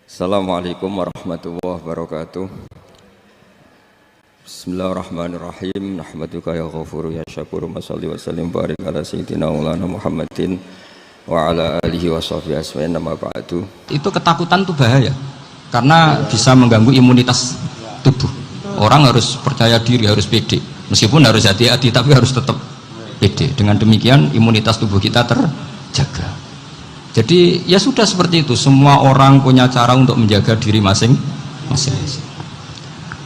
Assalamualaikum warahmatullahi wabarakatuh. Bismillahirrahmanirrahim. Nahmaduka ya ghafuru ya syakuru. Mashalli wa sallim barik ala sayyidina maulana Muhammadin wa ala alihi wa sahbihi asma'in nama ba'du. Itu ketakutan itu bahaya karena bisa mengganggu imunitas tubuh. Orang harus percaya diri, harus pede. Meskipun harus hati-hati tapi harus tetap pede. Dengan demikian imunitas tubuh kita terjaga. Jadi ya sudah seperti itu. Semua orang punya cara untuk menjaga diri masing-masing.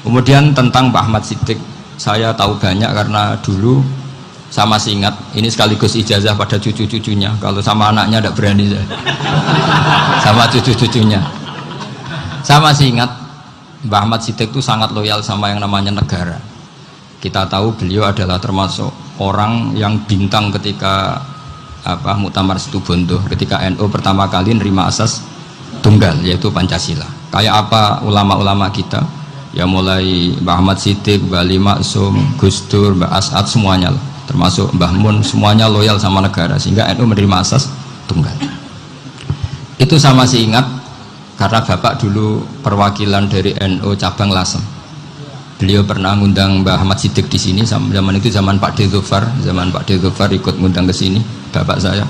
Kemudian tentang Pak Ahmad Siddiq, saya tahu banyak karena dulu saya masih ingat. Ini sekaligus ijazah pada cucu-cucunya. Kalau sama anaknya tidak berani saya. Sama cucu-cucunya. Saya masih ingat Pak Ahmad Siddiq itu sangat loyal sama yang namanya negara. Kita tahu beliau adalah termasuk orang yang bintang ketika Muktamar Situbondo, ketika NU pertama kali nerima asas tunggal yaitu Pancasila. Kayak apa ulama-ulama kita ya, mulai Mbah Ahmad Siddiq, Mbah Ali Maksum, Gus Dur, Mbah As'ad, semuanya lah, termasuk Mbah Mun, semuanya loyal sama negara sehingga NU menerima asas tunggal. Itu saya masih ingat karena Bapak dulu perwakilan dari NU cabang Lasem. Beliau pernah ngundang Mbah Ahmad Siddiq di sini. Zaman itu zaman Pak Dzufar, ikut ngundang ke sini bapak saya.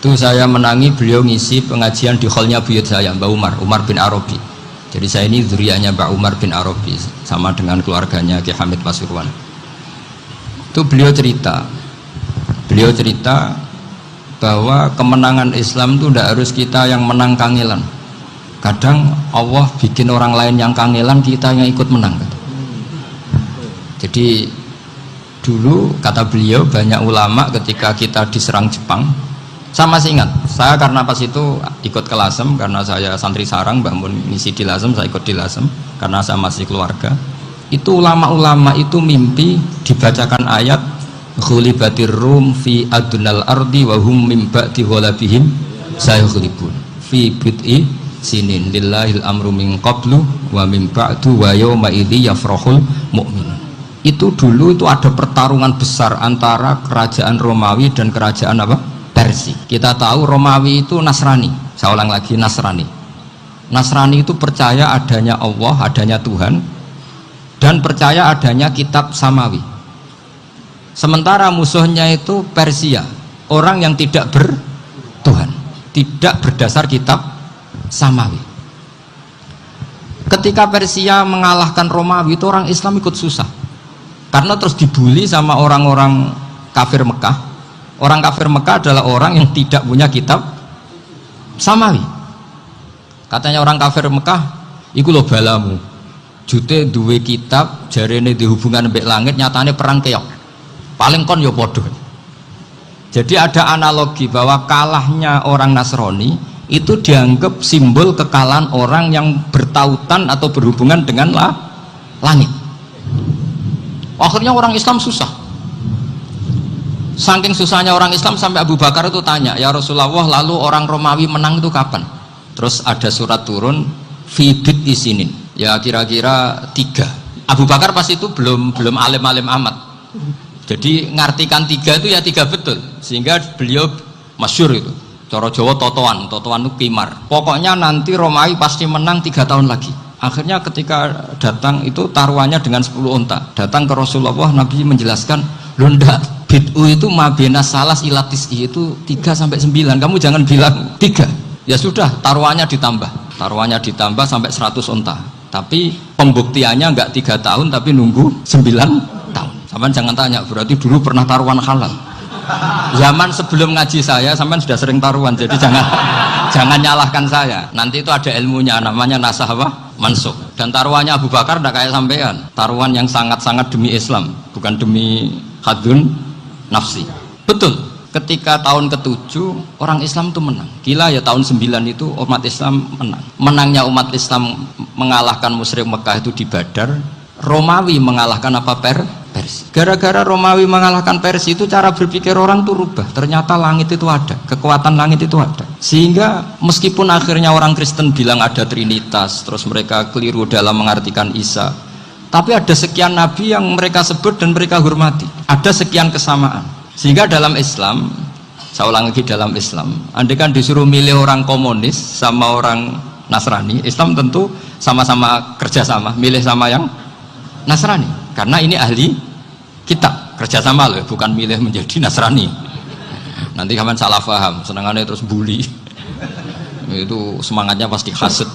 Itu saya menangi beliau ngisi pengajian di hallnya buyut saya, Mbah Umar bin Arabi. Jadi saya ini zuriyahnya Mbah Umar bin Arabi sama dengan keluarganya Ki Hamid Pasuruan. Itu beliau cerita bahwa kemenangan Islam itu tidak harus kita yang menang kangelan. Kadang Allah bikin orang lain yang kangelan, kita yang ikut menang. Jadi dulu kata beliau banyak ulama ketika kita diserang Jepang, saya masih ingat, saya karena pas itu ikut ke Lasem karena saya santri sarang, Mbah Mun ngisi di Lasem, saya ikut di Lasem karena saya masih keluarga. Itu ulama-ulama itu mimpi dibacakan ayat ghulibatir rum fi adnal ardi wa hum min ba'di ghalabihim sayaghlibun fi bid'i sinin lillahil amru min qablu wa min ba'du wa yawma idzi yafrahul mu'minun. Itu dulu itu ada pertarungan besar antara kerajaan Romawi dan kerajaan Persia. Kita tahu Romawi itu Nasrani. Saya ulang lagi, Nasrani. Nasrani itu percaya adanya Allah, adanya Tuhan, dan percaya adanya kitab samawi. Sementara musuhnya itu Persia, orang yang tidak bertuhan, tidak berdasar kitab samawi. Ketika Persia mengalahkan Romawi, itu orang Islam ikut susah karena terus dibully sama orang-orang kafir Mekah. Orang kafir Mekah adalah orang yang tidak punya kitab samawi. Katanya orang kafir Mekah, iku lho balamu jute duwe kitab jarene di hubungan mbek langit, nyatane perang keok, paling kon yo podo. Jadi ada analogi bahwa kalahnya orang Nasrani itu dianggap simbol kekalahan orang yang bertautan atau berhubungan dengan langit. Akhirnya orang Islam susah. Saking susahnya orang Islam sampai Abu Bakar itu tanya, ya Rasulullah, lalu orang Romawi menang itu kapan? Terus ada surat turun fidit isinin, ya kira-kira 3. Abu Bakar pas itu belum alim-alim amat. Jadi ngartikan 3 itu ya 3 betul, sehingga beliau masyhur itu. Cara Jawa totoan itu kimar. Pokoknya nanti Romawi pasti menang 3 tahun lagi. Akhirnya ketika datang itu taruhannya dengan 10 unta. Datang ke Rasulullah, Nabi menjelaskan, loh ndak, bid'u itu mabena salas ilatis itu 3 sampai 9. Kamu jangan bilang 3. Ya sudah, taruhannya ditambah sampai 100 unta. Tapi pembuktiannya enggak 3 tahun tapi nunggu 9 tahun. Sampean jangan tanya, berarti dulu pernah taruhan halal. Zaman sebelum ngaji saya sampean sudah sering taruhan, jadi jangan nyalahkan saya. Nanti itu ada ilmunya, namanya nasah mansukh. Dan taruhannya Abu Bakar tidak kayak sampean, taruhan yang sangat-sangat demi Islam, bukan demi hadun nafsi. Betul, ketika tahun ke-7 orang Islam itu menang. Gila ya, tahun 9 itu umat Islam menang. Menangnya umat Islam mengalahkan musyrik Mekah itu di Badar. Romawi mengalahkan Persia. Gara-gara Romawi mengalahkan Persia itu cara berpikir orang tuh rubah. Ternyata langit itu ada, kekuatan langit itu ada. Sehingga meskipun akhirnya orang Kristen bilang ada Trinitas, terus mereka keliru dalam mengartikan Isa, tapi ada sekian nabi yang mereka sebut dan mereka hormati. Ada sekian kesamaan. Sehingga dalam Islam, saya ulang lagi, dalam Islam, andai kan disuruh milih orang komunis sama orang Nasrani, Islam tentu sama-sama kerjasama, milih sama yang Nasrani, karena ini ahli kitab, kerjasama loh, bukan milih menjadi Nasrani. Nanti kapan salah paham, senangannya terus bully, itu semangatnya pasti hasad.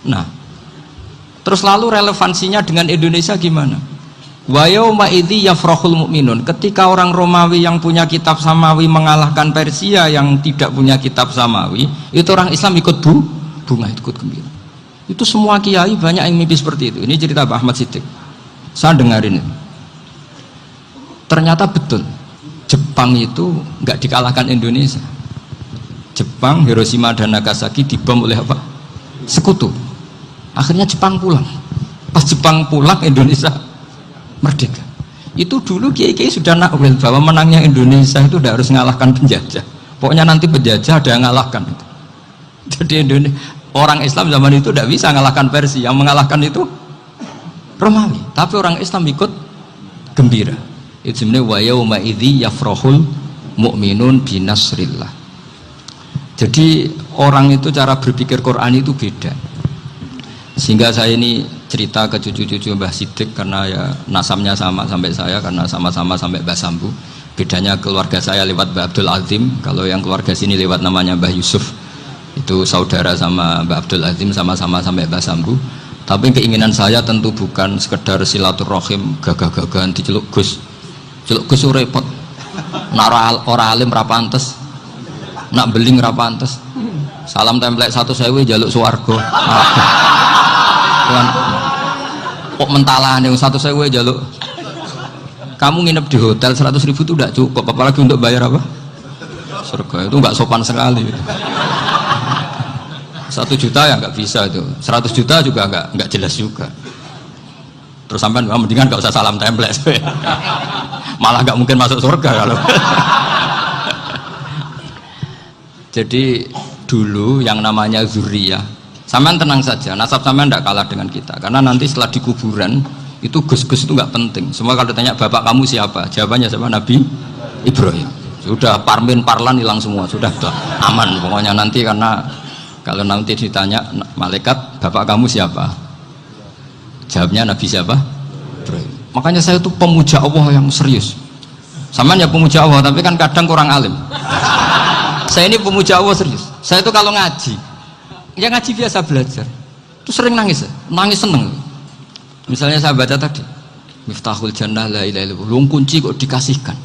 Nah, terus lalu relevansinya dengan Indonesia gimana? Wa yauma idzi yafrahul mu'minun, ketika orang Romawi yang punya kitab samawi mengalahkan Persia yang tidak punya kitab samawi, itu orang Islam ikut bunga, ikut gembira. Itu semua kiai banyak yang mimpi seperti itu. Ini cerita Pak Ahmad Siddiq, saya dengarin itu. Ternyata betul, Jepang itu nggak dikalahkan Indonesia. Jepang, Hiroshima dan Nagasaki dibom oleh apa? Sekutu. Akhirnya Jepang pulang. Pas Jepang pulang, Indonesia merdeka. Itu dulu kiai-kiai sudah nakwil bahwa menangnya Indonesia itu tidak harus mengalahkan penjajah. Pokoknya nanti penjajah ada yang mengalahkan. Jadi orang Islam zaman itu tidak bisa mengalahkan Persia. Yang mengalahkan itu Romawi. Tapi orang Islam ikut gembira. Itu sebenarnya wa yauma idzi yafrahul mu'minun binasrillah. Jadi orang itu cara berpikir Quran itu beda. Sehingga saya ini cerita ke cucu-cucu Mbah Siddiq karena ya nasabnya sama sampai saya, karena sama-sama sampai Mbah Sambu. Bedanya keluarga saya lewat Mbah Abdul Azim, kalau yang keluarga sini lewat namanya Mbah Yusuf. Itu saudara sama Mbah Abdul Azim, sama-sama sampai Mbah Sambu. Tapi keinginan saya tentu bukan sekedar silaturahim gagah-gagahan diceluk Gus. Celuk Gus repot. Nak ora alim ra pantes. Nak beling ra pantes. Salam templek 1.000 jaluk swarga. Kok mentalan yang 1.000 jaluk. Kamu nginep di hotel 100.000 itu tidak cukup, apalagi untuk bayar apa? Surga. Itu nggak sopan sekali. 1 juta ya nggak bisa itu. 100 juta juga nggak jelas juga. Terus sampai mendingan nggak usah salam template. Malah nggak mungkin masuk surga kalau. Jadi dulu yang namanya zuriyah, sampean tenang saja, nasab sampean tidak kalah dengan kita, karena nanti setelah di kuburan itu gus-gus itu nggak penting. Semua kalau ditanya bapak kamu siapa, jawabannya siapa? Nabi Ibrahim. Sudah parmin parlan hilang semua, sudah aman pokoknya nanti. Karena kalau nanti ditanya malaikat bapak kamu siapa, jawabnya Nabi siapa? Ibrahim. Makanya saya itu pemuja Allah yang serius. Sampean ya pemuja Allah, tapi kan kadang kurang alim. Saya ini pemuja Allah serius. Saya itu kalau ngaji, ya ngaji biasa belajar, itu sering nangis seneng. Misalnya saya baca tadi, Miftahul Jannah la ilaha illallah, luang kunci kok dikasihkan.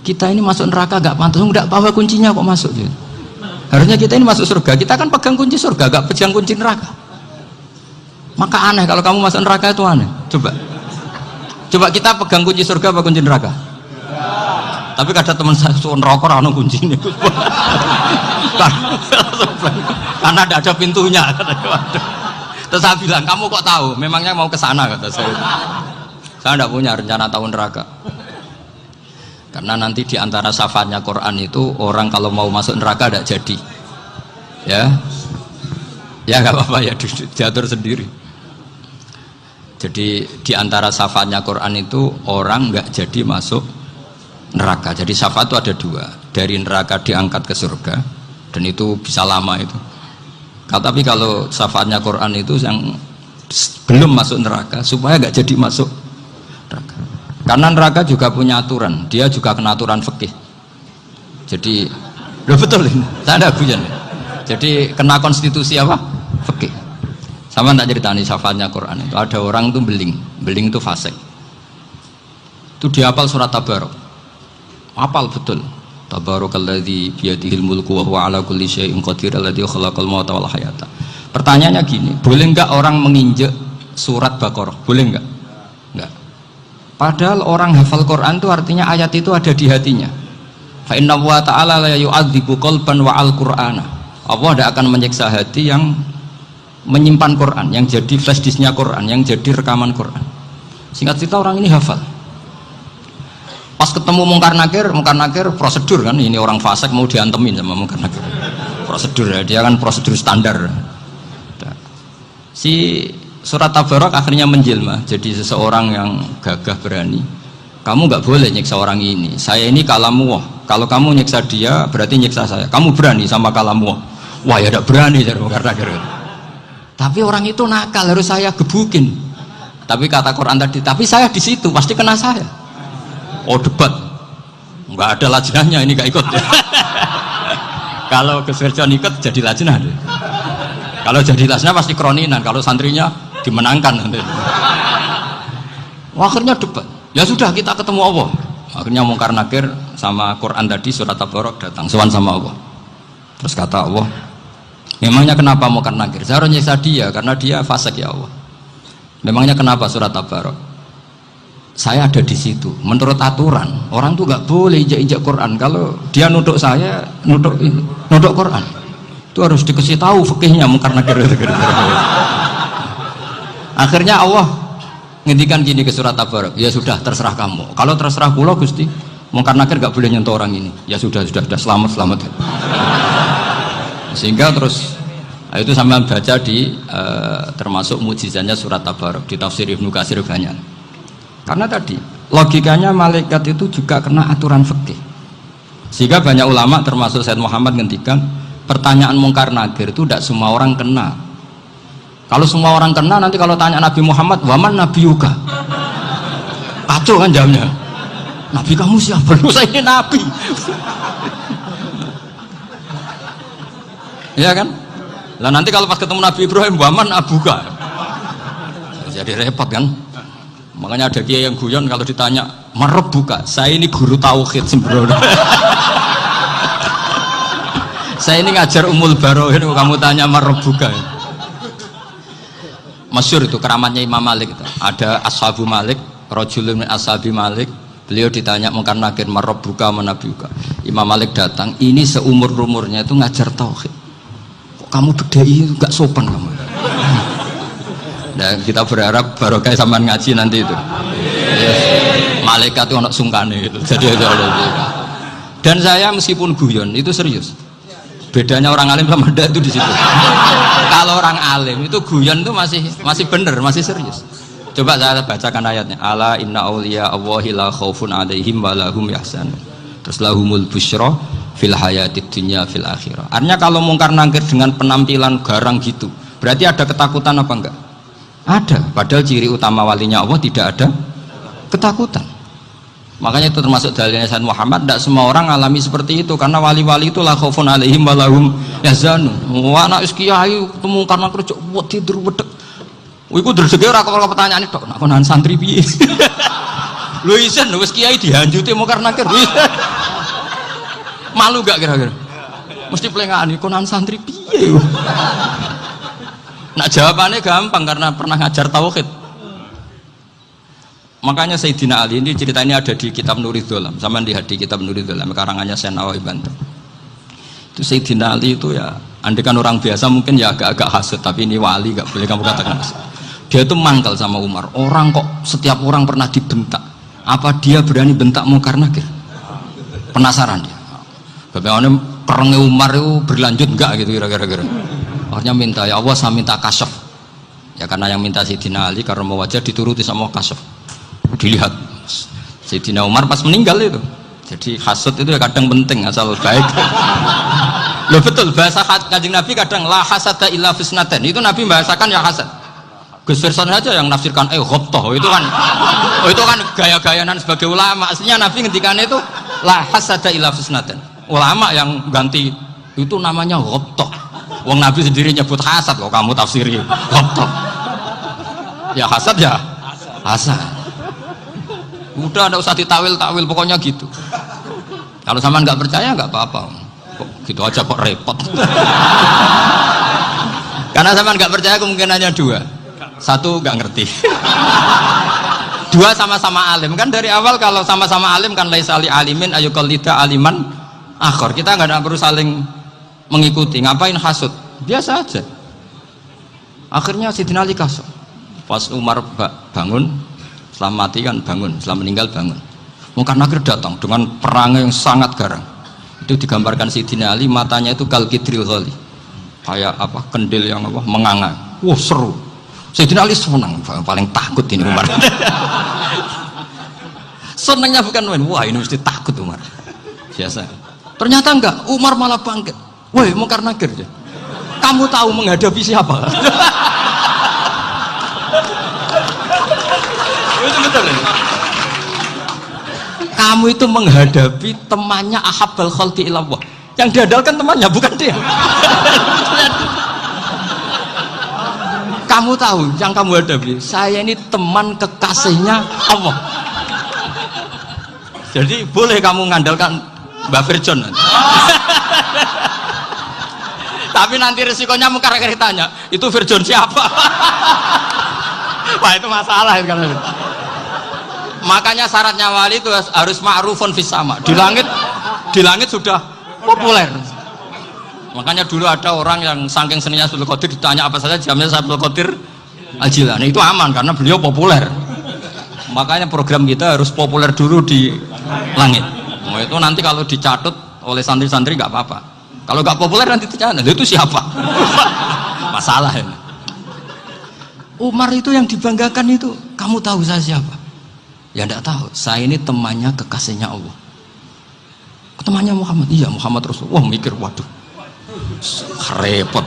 Kita ini masuk neraka gak pantas, enggak bawa kuncinya kok masuk. Harusnya kita ini masuk surga, kita kan pegang kunci surga, gak pegang kunci neraka. Maka aneh kalau kamu masuk neraka itu aneh. Coba kita pegang kunci surga apa kunci neraka? Tapi kadang teman saya suun rokok anu kunci ini. Karena tidak ada pintunya. Terus saya bilang, kamu kok tahu? Memangnya mau ke sana, kata saya. Saya tidak punya rencana tahun neraka. Karena nanti di antara syafaatnya Quran itu orang kalau mau masuk neraka tidak jadi. Ya nggak apa-apa ya, diatur sendiri. Jadi di antara syafaatnya Quran itu orang nggak jadi masuk neraka. Jadi syafaat itu ada 2, dari neraka diangkat ke surga, dan itu bisa lama itu. Tapi kalau syafaatnya Quran itu yang belum masuk neraka supaya nggak jadi masuk neraka. Karena neraka juga punya aturan, dia juga kena aturan fikih. Jadi betul ini, saya ada guyon. Jadi kena konstitusi apa? Fikih. Sama tak ceritani syafaatnya Quran itu, ada orang itu beling itu fasik. Itu dihafal surat Tabarok. Hafal betul. Tabarakalladzi biyadihil mulku wa huwa ala kulli syai'in qadir alladzi khalaqal mauta wal hayata. Pertanyaannya gini, boleh enggak orang menginjek surat Baqarah? Boleh enggak? Enggak. Padahal orang hafal Quran itu artinya ayat itu ada di hatinya. Fa inna wa ta'ala la yu'adzibu qalban wa al-Qur'ana. Allah tidak akan menyiksa hati yang menyimpan Quran, yang jadi flash disknya Quran, yang jadi rekaman Quran. Singkat cerita orang ini hafal. Pas ketemu Mungkar Nakir prosedur kan, ini orang fasik mau diantemin sama Mungkar Nakir. Prosedur ya, dia kan prosedur standar. Si surat Tabarok akhirnya menjelma jadi seseorang yang gagah berani. Kamu nggak boleh nyiksa orang ini. Saya ini kalamullah. Kalau kamu nyiksa dia berarti nyiksa saya. Kamu berani sama kalamullah. Wah ya tidak berani jadi mungkar nakir. Tapi orang itu nakal, harus saya gebukin. Tapi kata Quran tadi, tapi saya di situ pasti kena saya. Oh debat, nggak ada lajnahnya, ini nggak ikut. Kalau Gus Wirjon ikut jadi lajnah. Kalau jadi lajnah pasti kroninan. Kalau santrinya dimenangkan nanti. Akhirnya debat. Ya sudah kita ketemu Allah. Akhirnya mungkar nakir sama Quran tadi surat Tabarok datang sowan sama Allah. Terus kata Allah, memangnya kenapa mungkar nakir? Saya harus nyiksa dia karena dia fasik ya Allah. Memangnya kenapa surat Tabarok? Saya ada di situ. Menurut aturan orang tuh nggak boleh injak-injak Quran. Kalau dia nuduk saya, nuduk Quran, itu harus dikasih tahu fikihnya mungkar nakir. Akhirnya Allah ngendikan gini ke surat Tabarok, ya sudah terserah kamu. Kalau terserah kula Gusti, mungkar nakir gak boleh nyentuh orang ini. Ya sudah selamat. Sehingga terus itu sampai baca di termasuk mujizatnya surat Tabarok di tafsir Ibnu Katsir banyak. Karena tadi logikanya malaikat itu juga kena aturan fikih. Sehingga banyak ulama termasuk Said Muhammad ngendikan pertanyaan mungkar nakir itu tidak semua orang kena. Kalau semua orang kena, nanti kalau tanya Nabi Muhammad, waman Nabi Yuka, kacau kan jawabnya. Nabi kamu siapa? Lu saya ini Nabi. Ya kan? Lah nanti kalau pas ketemu Nabi Ibrahim, waman Abuka, jadi repot kan? Makanya ada kiai yang guyon kalau ditanya, Marebuka, saya ini guru tauhid sembrono. Saya ini ngajar Ummul Barohin, kamu tanya Marebuka. Masyhur itu keramatnya Imam Malik itu. Ada Ashabu Malik, rajulun min ashabi Malik. Beliau ditanya mungkar nakir marabbuka manabiuka. Imam Malik datang, ini seumur-umurnya itu ngajar tauhid. Kok kamu bedai enggak sopan kamu. Dan kita berharap barokah sampean ngaji nanti itu. Malaikat itu anak sungkane gitu. Jadi dan saya meskipun guyon itu serius. Bedanya orang alim sama ndak itu di situ. Kalau orang alim itu guyon itu masih bener, masih serius. Coba saya bacakan ayatnya. Ala inna auliya Allahi la khaufun alaihim wa lahum yahzanun. Terus lahumul busyra fil hayatid dunya fil akhirah. Artinya kalau mungkar nakir dengan penampilan garang gitu, berarti ada ketakutan apa enggak? Ada. Padahal ciri utama walinya Allah tidak ada ketakutan. Makanya itu termasuk dalilnya Sayyid Muhammad, tidak semua orang alami seperti itu karena wali-wali itu la khaufun alaihim wa lahum yahzanun. Wah anak kiai ketemu karena kerja wedi tidur wedek. Iku dreseke ora kok pertanyaan itu, nak konan santri piye? Lho isen wis kiai dihanjuti mau karena kerja. Malu gak kira-kira? Mesti pelengahan konan santri piye? Nak jawabannya gampang karena pernah ngajar tauhid. Makanya Sayyidina Ali ini cerita ini ada di kitab Nurul Dholam, sama di kitab Nurul Dholam karangannya Syekh Nawawi Banten. Itu Sayyidina Ali itu ya, andekan orang biasa mungkin ya agak-agak hasut, tapi ini wali gak boleh kamu katakan hasut. Dia itu mangkal sama Umar. Orang kok setiap orang pernah dibentak, apa dia berani bentak mungkar nakir? Penasaran dia. Bagaimana perangnya Umar itu berlanjut enggak gitu kira-kira. Akhirnya minta, ya Allah saya minta kasyaf. Ya karena yang minta Sayyidina Ali karena mau wajah dituruti sama kasyaf. Dilihat Sayyidina Umar pas meninggal itu. Jadi hasud itu ya kadang penting asal baik. Loh betul bahasa Kanjeng Nabi kadang la hasada illa fisnaten. Itu Nabi bahasakan ya hasad. Gus Wirson aja yang nafsirkan ghobtoh itu kan gaya-gayanan sebagai ulama. Aslinya Nabi ngendikannya itu la hasada illa fisnaten. Ulama yang ganti itu namanya ghobtoh. Wong Nabi sendiri nyebut hasad kok kamu tafsiri ghobtoh. Ya hasad ya hasad. Udah ada usah ditawil-tawil pokoknya gitu. Kalau sama nggak percaya nggak apa-apa. Kok gitu aja kok repot. Karena sama nggak percaya kemungkinannya dua. Satu nggak ngerti. Dua sama-sama alim kan dari awal kalau sama-sama alim kan laisa li alimin ayuqallida aliman akhor. Kita nggak perlu saling mengikuti. Ngapain hasud? Biasa aja. Akhirnya Sayyidina Ali kasih. Pas Umar bangun. Setelah mati kan bangun, setelah meninggal bangun. Mungkar nakir datang dengan perang yang sangat garang. Itu digambarkan Sayyidina Ali matanya itu kalkidril ghali. Kayak apa? Kendil yang apa? Menganga. Wah seru. Sayyidina Ali senang, paling takut ini Umar. Senangnya bukan main. Wah ini mesti takut Umar. Biasa. Ternyata enggak, Umar malah bangkit. Woi mungkar nakir. Kamu tahu menghadapi siapa? Itu betul ya? Kamu itu menghadapi temannya ahabbal khalqi ilallah. Yang diandalkan temannya bukan dia. Kamu tahu yang kamu hadapi, saya ini teman kekasihnya Allah. Jadi boleh kamu mengandalkan Mbak Virjon. Tapi nanti resikonya mungkar tanya, itu Virjon siapa? Wah, itu masalah kan. Makanya syaratnya wali itu harus ma'rufun fis sama. Di langit sudah populer. Makanya dulu ada orang yang saking seninya Abdul Qadir ditanya apa saja jamnya Abdul Qadir Al-Jilani, itu aman karena beliau populer. Makanya program kita harus populer dulu di langit. Nah, itu nanti kalau dicatut oleh santri-santri nggak apa-apa. Kalau nggak populer nanti ditanya, itu siapa? Masalah ini. Umar itu yang dibanggakan itu, kamu tahu saya siapa? Ya enggak tahu, saya ini temannya kekasihnya Allah. Temannya Muhammad, iya Muhammad Rasulullah. Wah, mikir, waduh, repot.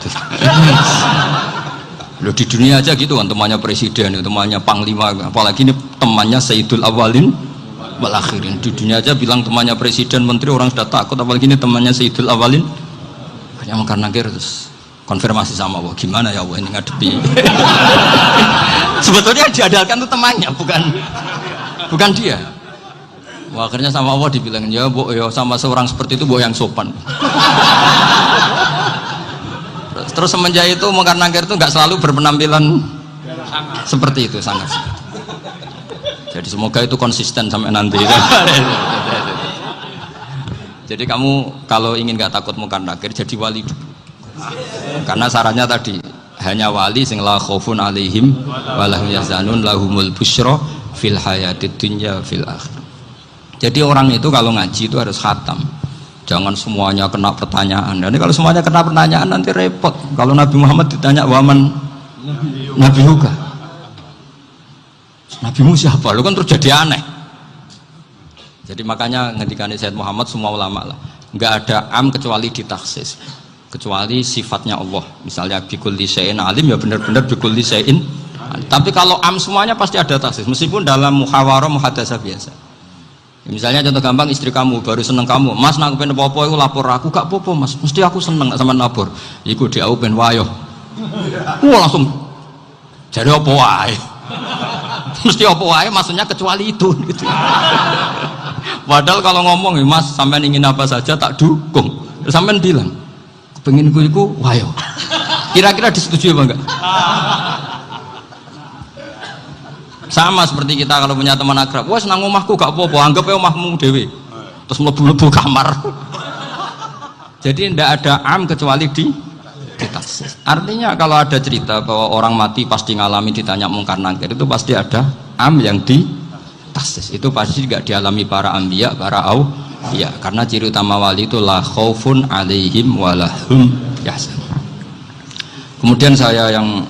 Loh, di dunia aja gitu kan, temannya presiden, temannya panglima, apalagi ini temannya Sayyidul Awalin wal Akhirin. Di dunia aja bilang temannya presiden, menteri, orang sudah takut, apalagi ini temannya Sayyidul Awalin. Hanya karena terus konfirmasi sama Allah, gimana ya Allah ini ngadepi. Sebetulnya diandalkan itu temannya, bukan dia. Wah, akhirnya sama Allah dibilang, ya bu, ya sama seorang seperti itu bu yang sopan. Terus semenjak itu Mungkar Nakir itu nggak selalu berpenampilan seperti itu, sangat. Jadi semoga itu konsisten sampai nanti. Jadi kamu kalau ingin nggak takut Mungkar Nakir, jadi wali dulu. Karena syaratnya tadi hanya wali sing la khaufun alaihim walahum yahzanun lahumul busyra fil hayatid dunya fil akhir. Jadi orang itu kalau ngaji itu harus khatam. Jangan semuanya kena pertanyaan. Dan kalau semuanya kena pertanyaan nanti repot. Kalau Nabi Muhammad ditanya waman Nabi Huga, Nabimu siapa? Lu kan terus jadi aneh. Jadi makanya ngendikane Sayyid Muhammad semua ulama lah, nggak ada am kecuali ditaksis, kecuali sifatnya Allah. Misalnya bikulli syai'in alim, ya benar-benar bikulli syai'in. Tapi kalau am semuanya pasti ada taksis, meskipun dalam muhawarah muhadasah biasa. Misalnya contoh gampang, istri kamu baru seneng kamu, mas nak pengen apa-apa itu lapor aku, gak apa-apa mas, mesti aku seneng sama lapor. Iku dia aku pengen wayo. Wah langsung jadi apa wae. Mesti apa wae, maksudnya kecuali itu. Gitu. Padahal kalau ngomong, mas sampean ingin apa saja tak dukung. Sampean bilang, pengen iku wayo. Kira-kira disetujui apa enggak? Sama seperti kita kalau punya teman akrab, wah senang omahku gak apa-apa, anggap ya omahmu dewe, terus mlebu-mlebu kamar. Jadi tidak ada am kecuali di taksis. Artinya kalau ada cerita bahwa orang mati pasti ngalami ditanya Mungkar Nakir, itu pasti ada am yang di taksis. Itu pasti juga dialami para anbiya, para auliya. Karena ciri utama wali itu la khaufun alaihim walahum yahzanun. Kemudian saya yang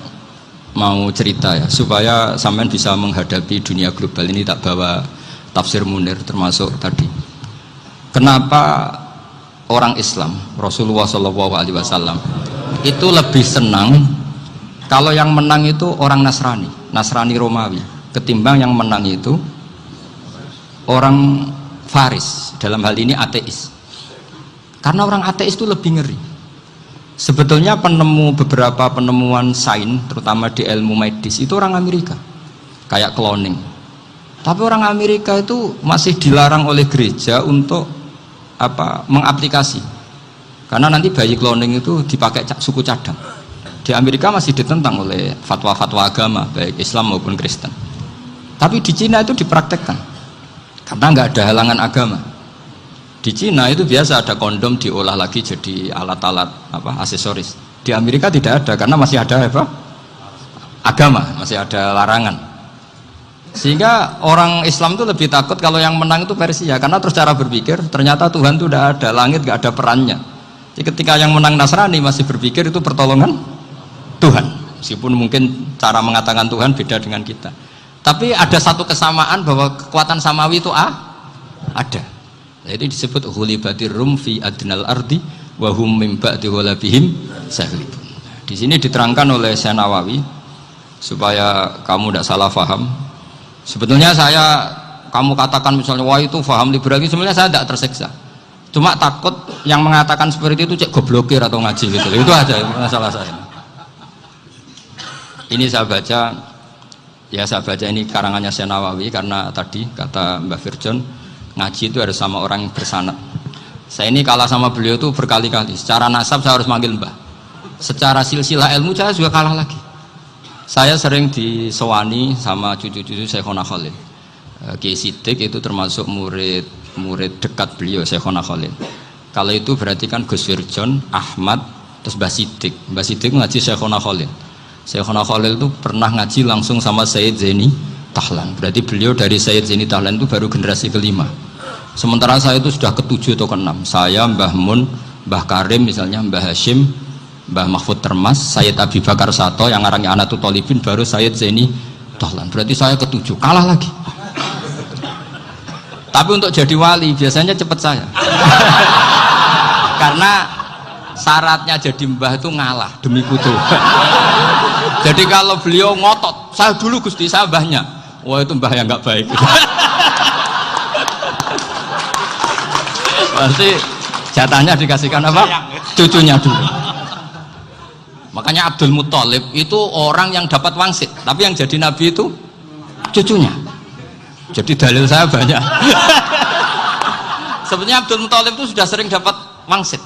mau cerita ya, supaya sampean bisa menghadapi dunia global ini, tak bawa tafsir Munir termasuk tadi. Kenapa orang Islam, Rasulullah SAW itu lebih senang kalau yang menang itu orang Nasrani Romawi, ketimbang yang menang itu orang Faris, dalam hal ini ateis. Karena orang ateis itu lebih ngeri. Sebetulnya beberapa penemuan sains, terutama di ilmu medis, itu orang Amerika, kayak cloning. Tapi orang Amerika itu masih dilarang oleh gereja untuk mengaplikasi, karena nanti bayi cloning itu dipakai suku cadang. Di Amerika masih ditentang oleh fatwa-fatwa agama, baik Islam maupun Kristen. Tapi di Cina itu dipraktekkan, karena nggak ada halangan agama. Di Cina itu biasa ada kondom diolah lagi jadi alat-alat aksesoris. Di Amerika tidak ada, karena masih ada agama, masih ada larangan. Sehingga orang Islam itu lebih takut kalau yang menang itu Persia, karena terus cara berpikir ternyata Tuhan itu tidak ada, langit nggak ada perannya. Jadi ketika yang menang Nasrani masih berpikir itu pertolongan Tuhan, meskipun mungkin cara mengatakan Tuhan beda dengan kita. Tapi ada satu kesamaan bahwa kekuatan samawi itu ada. Jadi disebut ghulibatir rum fi adnal ardi wa hum min ba'di ghalabihim saghlibun. Di sini diterangkan oleh Syekh Nawawi supaya kamu tidak salah paham. Sebetulnya kamu katakan misalnya wah itu paham liberal, sebenarnya saya tidak tersiksa. Cuma takut yang mengatakan seperti itu cek goblokir atau ngaji gitu. Itu aja masalah saya. Ini saya baca ini karangannya Syekh Nawawi karena tadi kata Mbak Firjon ngaji itu harus sama orang yang bersanad. Saya ini kalah sama beliau itu berkali-kali. Secara nasab saya harus manggil Mbah. Secara silsilah ilmu saya juga kalah lagi. Saya sering disewani sama cucu-cucu Syekhona Khalil. Kiai Siddiq itu termasuk murid dekat beliau Syekhona Khalil. Kalau itu berarti kan Gus Firjon, Ahmad, terus Mbah Siddiq. Mbah Siddiq ngaji Syekhona Khalil. Syekhona Khalil itu pernah ngaji langsung sama Sayyid Zaini Tahlan. Berarti beliau dari Sayyid Zaini Tahlan itu baru generasi kelima. Sementara saya itu sudah ke-7 atau ke-6. Saya, Mbah Mun, Mbah Karim misalnya, Mbah Hashim, Mbah Mahfud Termas, Sayyid Abi Bakar Sato yang ngarangnya Anatul Tolibin, baru Sayyid Zaini Tahlan. Berarti saya ke-7, kalah lagi. Tapi untuk jadi wali biasanya cepat saya. Karena syaratnya jadi mbah itu ngalah demi putu. Jadi kalau beliau ngotot, saya dulu Gusti, saya mbahnya. Wah itu mbah yang nggak baik. Pasti jatahnya dikasihkan apa? Cucunya dulu. Makanya Abdul Muthalib itu orang yang dapat wangsit, tapi yang jadi nabi itu cucunya. Jadi dalil saya banyak. Sebenarnya Abdul Muthalib itu sudah sering dapat wangsit.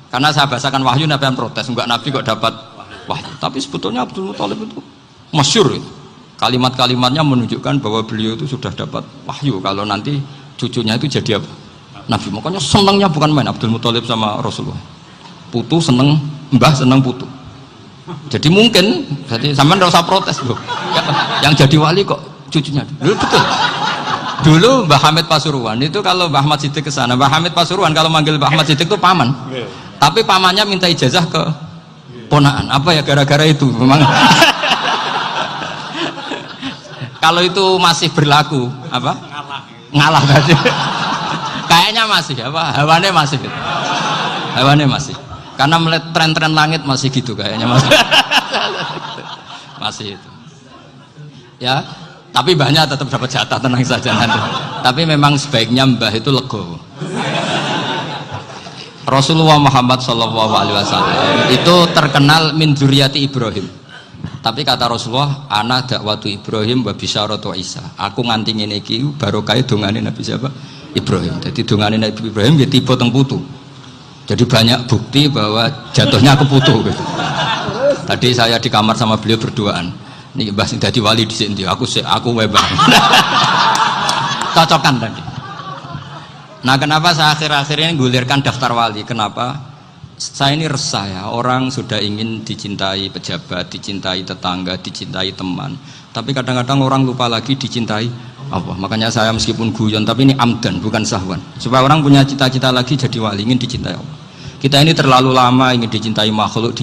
Karena saya bahasakan wahyu, Nabi yang protes, enggak nabi kok dapat wahyu. Tapi sebetulnya Abdul Muthalib itu masyhur. Kalimat-kalimatnya menunjukkan bahwa beliau itu sudah dapat wahyu kalau nanti cucunya itu jadi apa? Nabi. Makanya senangnya bukan main Abdul Muthalib sama Rasulullah. Putu seneng, mbah seneng putu. Jadi mungkin, jadi sampean enggak usah protes loh. Yang jadi wali kok cucunya. Dulu betul. Dulu Mbah Hamid Pasuruan itu kalau Mbah Ahmad Siddiq ke sana, Mbah Hamid Pasuruan kalau manggil Mbah Ahmad Siddiq itu paman. Tapi pamannya minta ijazah ke ponaan. Apa ya gara-gara itu memang. Kalau itu masih berlaku apa? Ngalah tadi. Kayaknya masih apa? Hawane masih. Hawane masih. Karena melihat tren-tren langit masih gitu kayaknya masih. Masih itu. Ya, tapi banyak tetap dapat jatah, tenang saja nanti. Tapi memang sebaiknya mbah itu legowo. Rasulullah Muhammad SAW itu terkenal min dzurriyyati Ibrahim. Tapi kata Rasulullah, ana dakwatu Ibrahim wa bisyaratu Isa. Aku nganti ngene iki barokah dongane Nabi siapa? Ibrahim. Jadi dongane Nabi Ibrahim ya tiba teng putu. Jadi banyak bukti bahwa jatuhnya ke putu gitu. Tadi saya di kamar sama beliau berduaan. Nih Mbah sing dadi wali di sini, aku webang. Cocokkan tadi. Nah kenapa saya akhir-akhir ini gulirkan daftar wali? Kenapa? Saya ini resah ya, orang sudah ingin dicintai pejabat, dicintai tetangga, dicintai teman. Tapi kadang-kadang orang lupa lagi dicintai Allah. Makanya saya meskipun guyon, tapi ini amdan, bukan sahwan. Supaya orang punya cita-cita lagi jadi wali, ingin dicintai Allah. Kita ini terlalu lama ingin dicintai makhluk.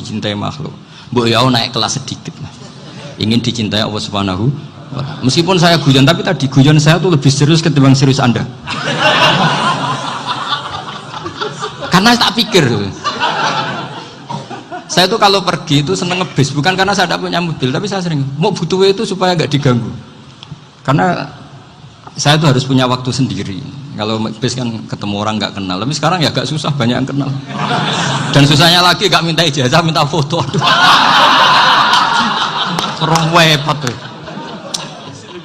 Mbok ya naik kelas sedikit lah. Ingin dicintai Allah Subhanahu wa Ta'ala. Meskipun saya guyon, tapi tadi guyon saya tuh lebih serius ketimbang serius Anda. Karena tak pikir. Saya tuh kalau pergi itu seneng ngebis, bukan karena saya tidak punya mobil, tapi saya sering mau butuh itu supaya nggak diganggu. Karena saya tuh harus punya waktu sendiri. Kalau bis kan ketemu orang nggak kenal, tapi sekarang ya agak susah, banyak yang kenal. Dan susahnya lagi nggak minta ijazah, minta foto. Terus repot tuh.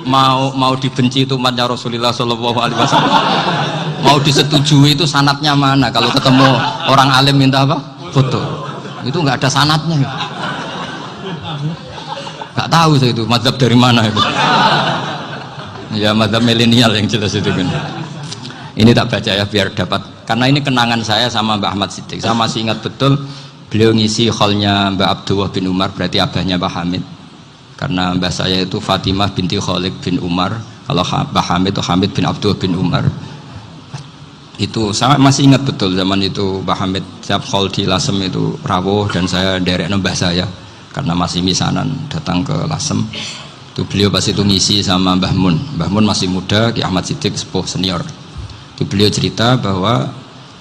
Mau dibenci itu umatnya Rasulullah Shallallahu Alaihi Wasallam. Mau disetujui itu sanatnya mana? Kalau ketemu orang alim minta apa? Foto. Itu nggak ada sanatnya. Nggak tahu saya itu mazhab dari mana itu. Ya mazhab milenial yang jelas itu kan. Ini tak baca ya biar dapat. Karena ini kenangan saya sama Mbak Ahmad Siddiq. Saya masih ingat betul beliau ngisi hallnya Mbak Abdullah bin Umar, berarti abahnya Mbak Hamid. Karena mbah saya itu Fatimah binti Khalid bin Umar, kalau Mbah Hamid itu Hamid bin Abdullah bin Umar. Itu saya masih ingat betul zaman itu Mbah Hamid setiap hall di Lasem itu rawuh dan saya derek mbah saya karena masih misanan datang ke Lasem. Itu beliau pas itu ngisi sama Mbah Mun. Mbah Mun masih muda, Ki Ahmad Siddiq sepuh senior. Itu beliau cerita bahwa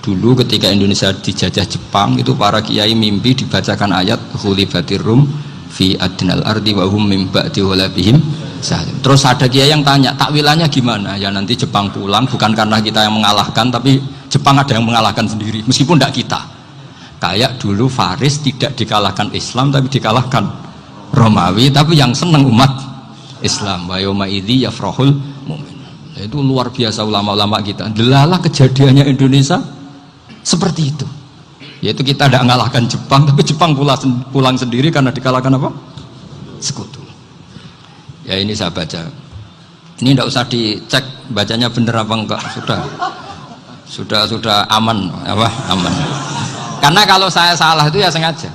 Dulu ketika Indonesia dijajah Jepang itu para kiai mimpi dibacakan ayat ghulibatir rum fi adnal ardi wa hum min ba'di ghalabihim salim. Terus ada kiai yang tanya, takwilannya gimana? Ya nanti Jepang pulang bukan karena kita yang mengalahkan, tapi Jepang ada yang mengalahkan sendiri meskipun tidak kita. Kayak dulu Faris tidak dikalahkan Islam tapi dikalahkan Romawi, tapi yang senang umat Islam. Wa yauma idzi yafrahul mu'min. Itu luar biasa ulama-ulama kita. Delalah kejadiannya Indonesia seperti itu, yaitu kita tidak mengalahkan Jepang tapi Jepang pulang sendiri karena dikalahkan apa? Sekutu. Ya ini saya baca, ini tidak usah dicek bacanya bener apa enggak, sudah aman apa aman, karena kalau saya salah itu ya sengaja,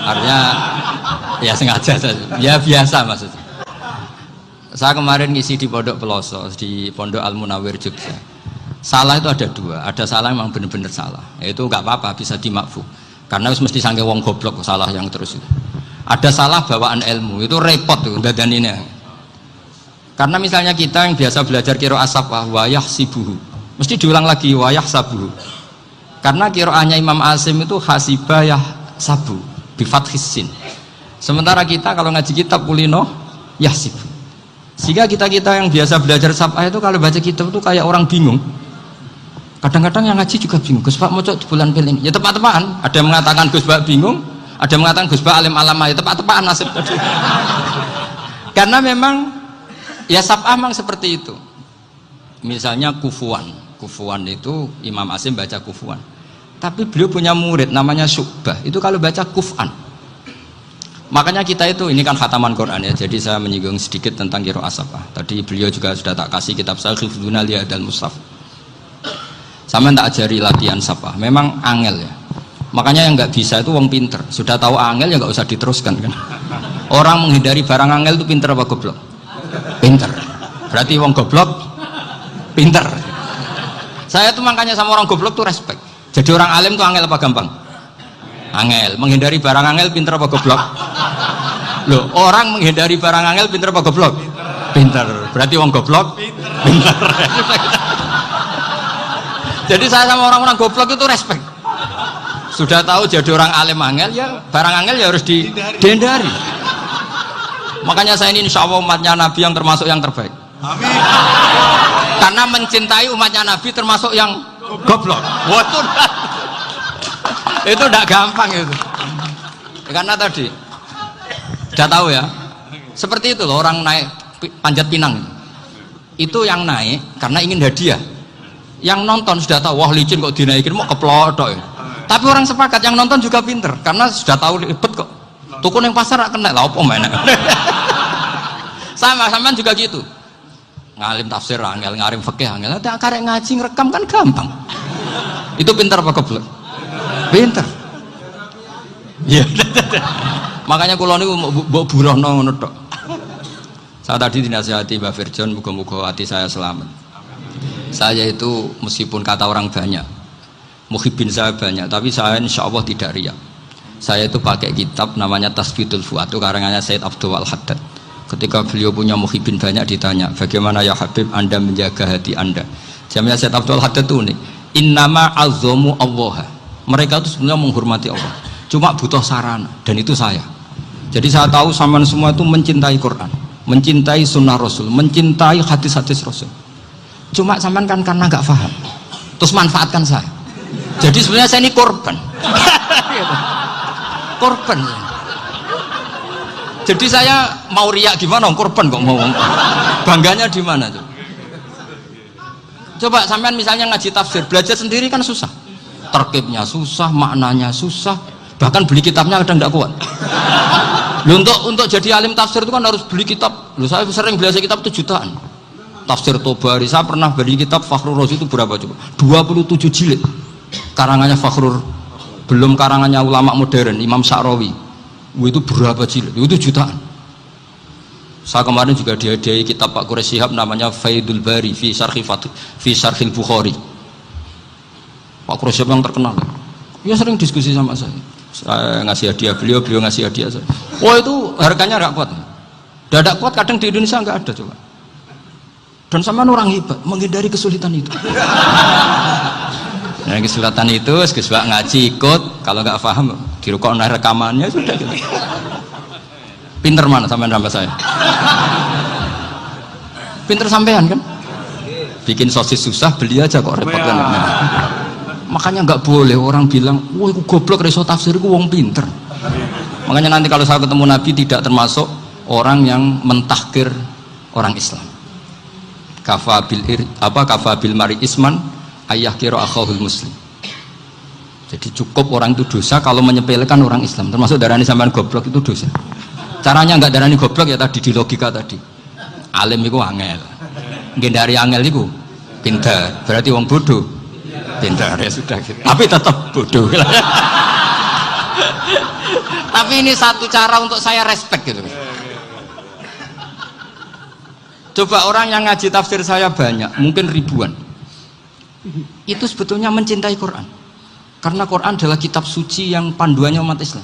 artinya ya sengaja saja, ya biasa maksudnya. Saya kemarin ngisi di Pondok Peloso, di Pondok Al Munawir Jogja. Salah itu ada dua, ada salah memang benar-benar salah, itu nggak apa-apa, bisa dimakfu, karena mesti sangke wong goblok salah yang terus itu. Ada salah bawaan ilmu, itu repot tuh dadan ini. Karena misalnya kita yang biasa belajar qiraah sabah wayah sibuhu, mesti diulang lagi wayah sabuhu, karena qiraahnya Imam Asim itu hasibah yah sabu bifathis sin, sementara kita kalau ngaji kitab kulino yah sibu. Sehingga kita yang biasa belajar sabah itu kalau baca kitab itu kayak orang bingung. Kadang-kadang yang ngaji juga bingung, Gus Pak mau di bulan pilih ini, ya tepat-tepatan. Ada yang mengatakan Gus Pak bingung, ada yang mengatakan Gus Pak alim alama, ya tepat-tepatan nasib tadi. Karena memang ya sab'ah memang seperti itu. Misalnya kufuan itu Imam Asim baca kufuan, tapi beliau punya murid namanya Syu'bah, itu kalau baca kuf'an. Makanya kita itu, ini kan khataman Quran ya, jadi saya menyinggung sedikit tentang qiraah sab'ah. Tadi beliau juga sudah tak kasih kitab saya Hifdzuna Liyadal Mushaf. Sama tak ajari latihan sab'ah, memang angel ya. Makanya yang nggak bisa itu wong pinter, sudah tahu angel ya nggak usah diteruskan kan. Orang menghindari barang angel itu pinter apa goblok? Pinter. Berarti wong goblok pinter. Saya tuh makanya sama orang goblok tuh respect. Jadi orang alim tuh angel apa gampang? Angel. Menghindari barang angel pinter apa goblok? Loh, orang menghindari barang angel pinter apa goblok? Pinter. Berarti wong goblok pinter. Jadi saya sama orang-orang goblok itu respect. Sudah tahu jadi orang alim angel ya, barang angel ya harus dihindari. Makanya saya ini insya Allah umatnya Nabi yang termasuk yang terbaik. Amin. Karena mencintai umatnya Nabi termasuk yang goblok. Waduh. Itu tidak gampang itu. Karena tadi sudah tahu ya. Seperti itu loh orang naik panjat pinang. Itu yang naik karena ingin hadiah. Yang nonton sudah tahu, wah licin kok dinaikin mau keplodok ya. Tapi orang sepakat yang nonton juga pinter karena sudah tahu ribet kok. Tukun yang pasar gak kena lah apa mana. Sama juga gitu. Ngalim tafsir angel, ngalim fikih angel. Tapi karek ngaji ngerekam kan gampang. Itu pinter apa goblok? Pinter. Ya. Makanya kula niku mbok burohno ngono tok. Saya tadi dinasihati Mbak Firjon, muga-muga hati saya selamat. Saya itu meskipun kata orang banyak, muhibbin saya banyak, tapi saya insya Allah tidak riya. Saya itu pakai kitab namanya Tasbitul Fuad, itu karangannya Said Abdul Al-Haddad. Ketika beliau punya muhibbin banyak ditanya, bagaimana ya Habib Anda menjaga hati Anda? Jamnya Said Abdul Al-Haddad itu unik. Innama azzamu Allah. Mereka itu sebenarnya menghormati Allah, cuma butuh sarana, dan itu saya. Jadi saya tahu sampean semua itu mencintai Quran, mencintai sunnah Rasul, mencintai hadis-hadis Rasul. Cuma sampean kan karena nggak paham, terus manfaatkan saya. Jadi sebenarnya saya ini korban. Korban. Jadi saya mau riak gimana? Korban kok mau. Bangganya di mana tuh? Coba sampean misalnya ngaji tafsir, belajar sendiri kan susah. Terkibnya susah, maknanya susah, bahkan beli kitabnya kadang tidak kuat. Loh, untuk jadi alim tafsir itu kan harus beli kitab. Loh, saya sering belajar kitab itu jutaan. Tafsir Tobari, saya pernah beli kitab Fakhrur Razi itu berapa coba? 27 jilid. Karangannya Fakhrur, belum karangannya ulama modern, Imam Sa'rawi. Itu berapa jilid? Itu jutaan. Saya kemarin juga dihadiahi kitab Pak Quraish Shihab namanya Faidul Bari fi Syarhil Bukhari. Pak Quraish Shihab yang terkenal. Dia sering diskusi sama saya. Saya ngasih hadiah beliau ngasih hadiah saya. Wah, itu harganya nggak kuat. Dadak kuat kadang di Indonesia nggak ada coba. Dan sama orang hebat menghindari kesulitan itu. Nah, kesulatan itu Gus Bak ngaji ikut, kalau nggak paham dirukokno rekamannya sudah gitu. Pinter mana sampean nambah saya? Pinter sampean kan? Bikin sosis susah, beli aja kok repot kan. Nah, makanya nggak boleh orang bilang, wah aku goblok reso tafsir, aku wong pinter. Makanya nanti kalau saya ketemu Nabi tidak termasuk orang yang mentahkir orang Islam. Kafabil mari isman ayah kira akhahul muslim. Jadi cukup orang itu dosa kalau menyepelekan orang Islam, termasuk darani sampean goblok itu dosa. Caranya nggak darani goblok ya tadi di logika tadi. Alim itu angel, gendari angel itu pintar, berarti wong bodoh pintar ya sudah gitu. Tapi tetap bodoh. Tapi ini satu cara untuk saya respect gitu. Coba orang yang ngaji tafsir saya banyak, mungkin ribuan. Itu sebetulnya mencintai Quran. Karena Quran adalah kitab suci yang panduannya umat Islam.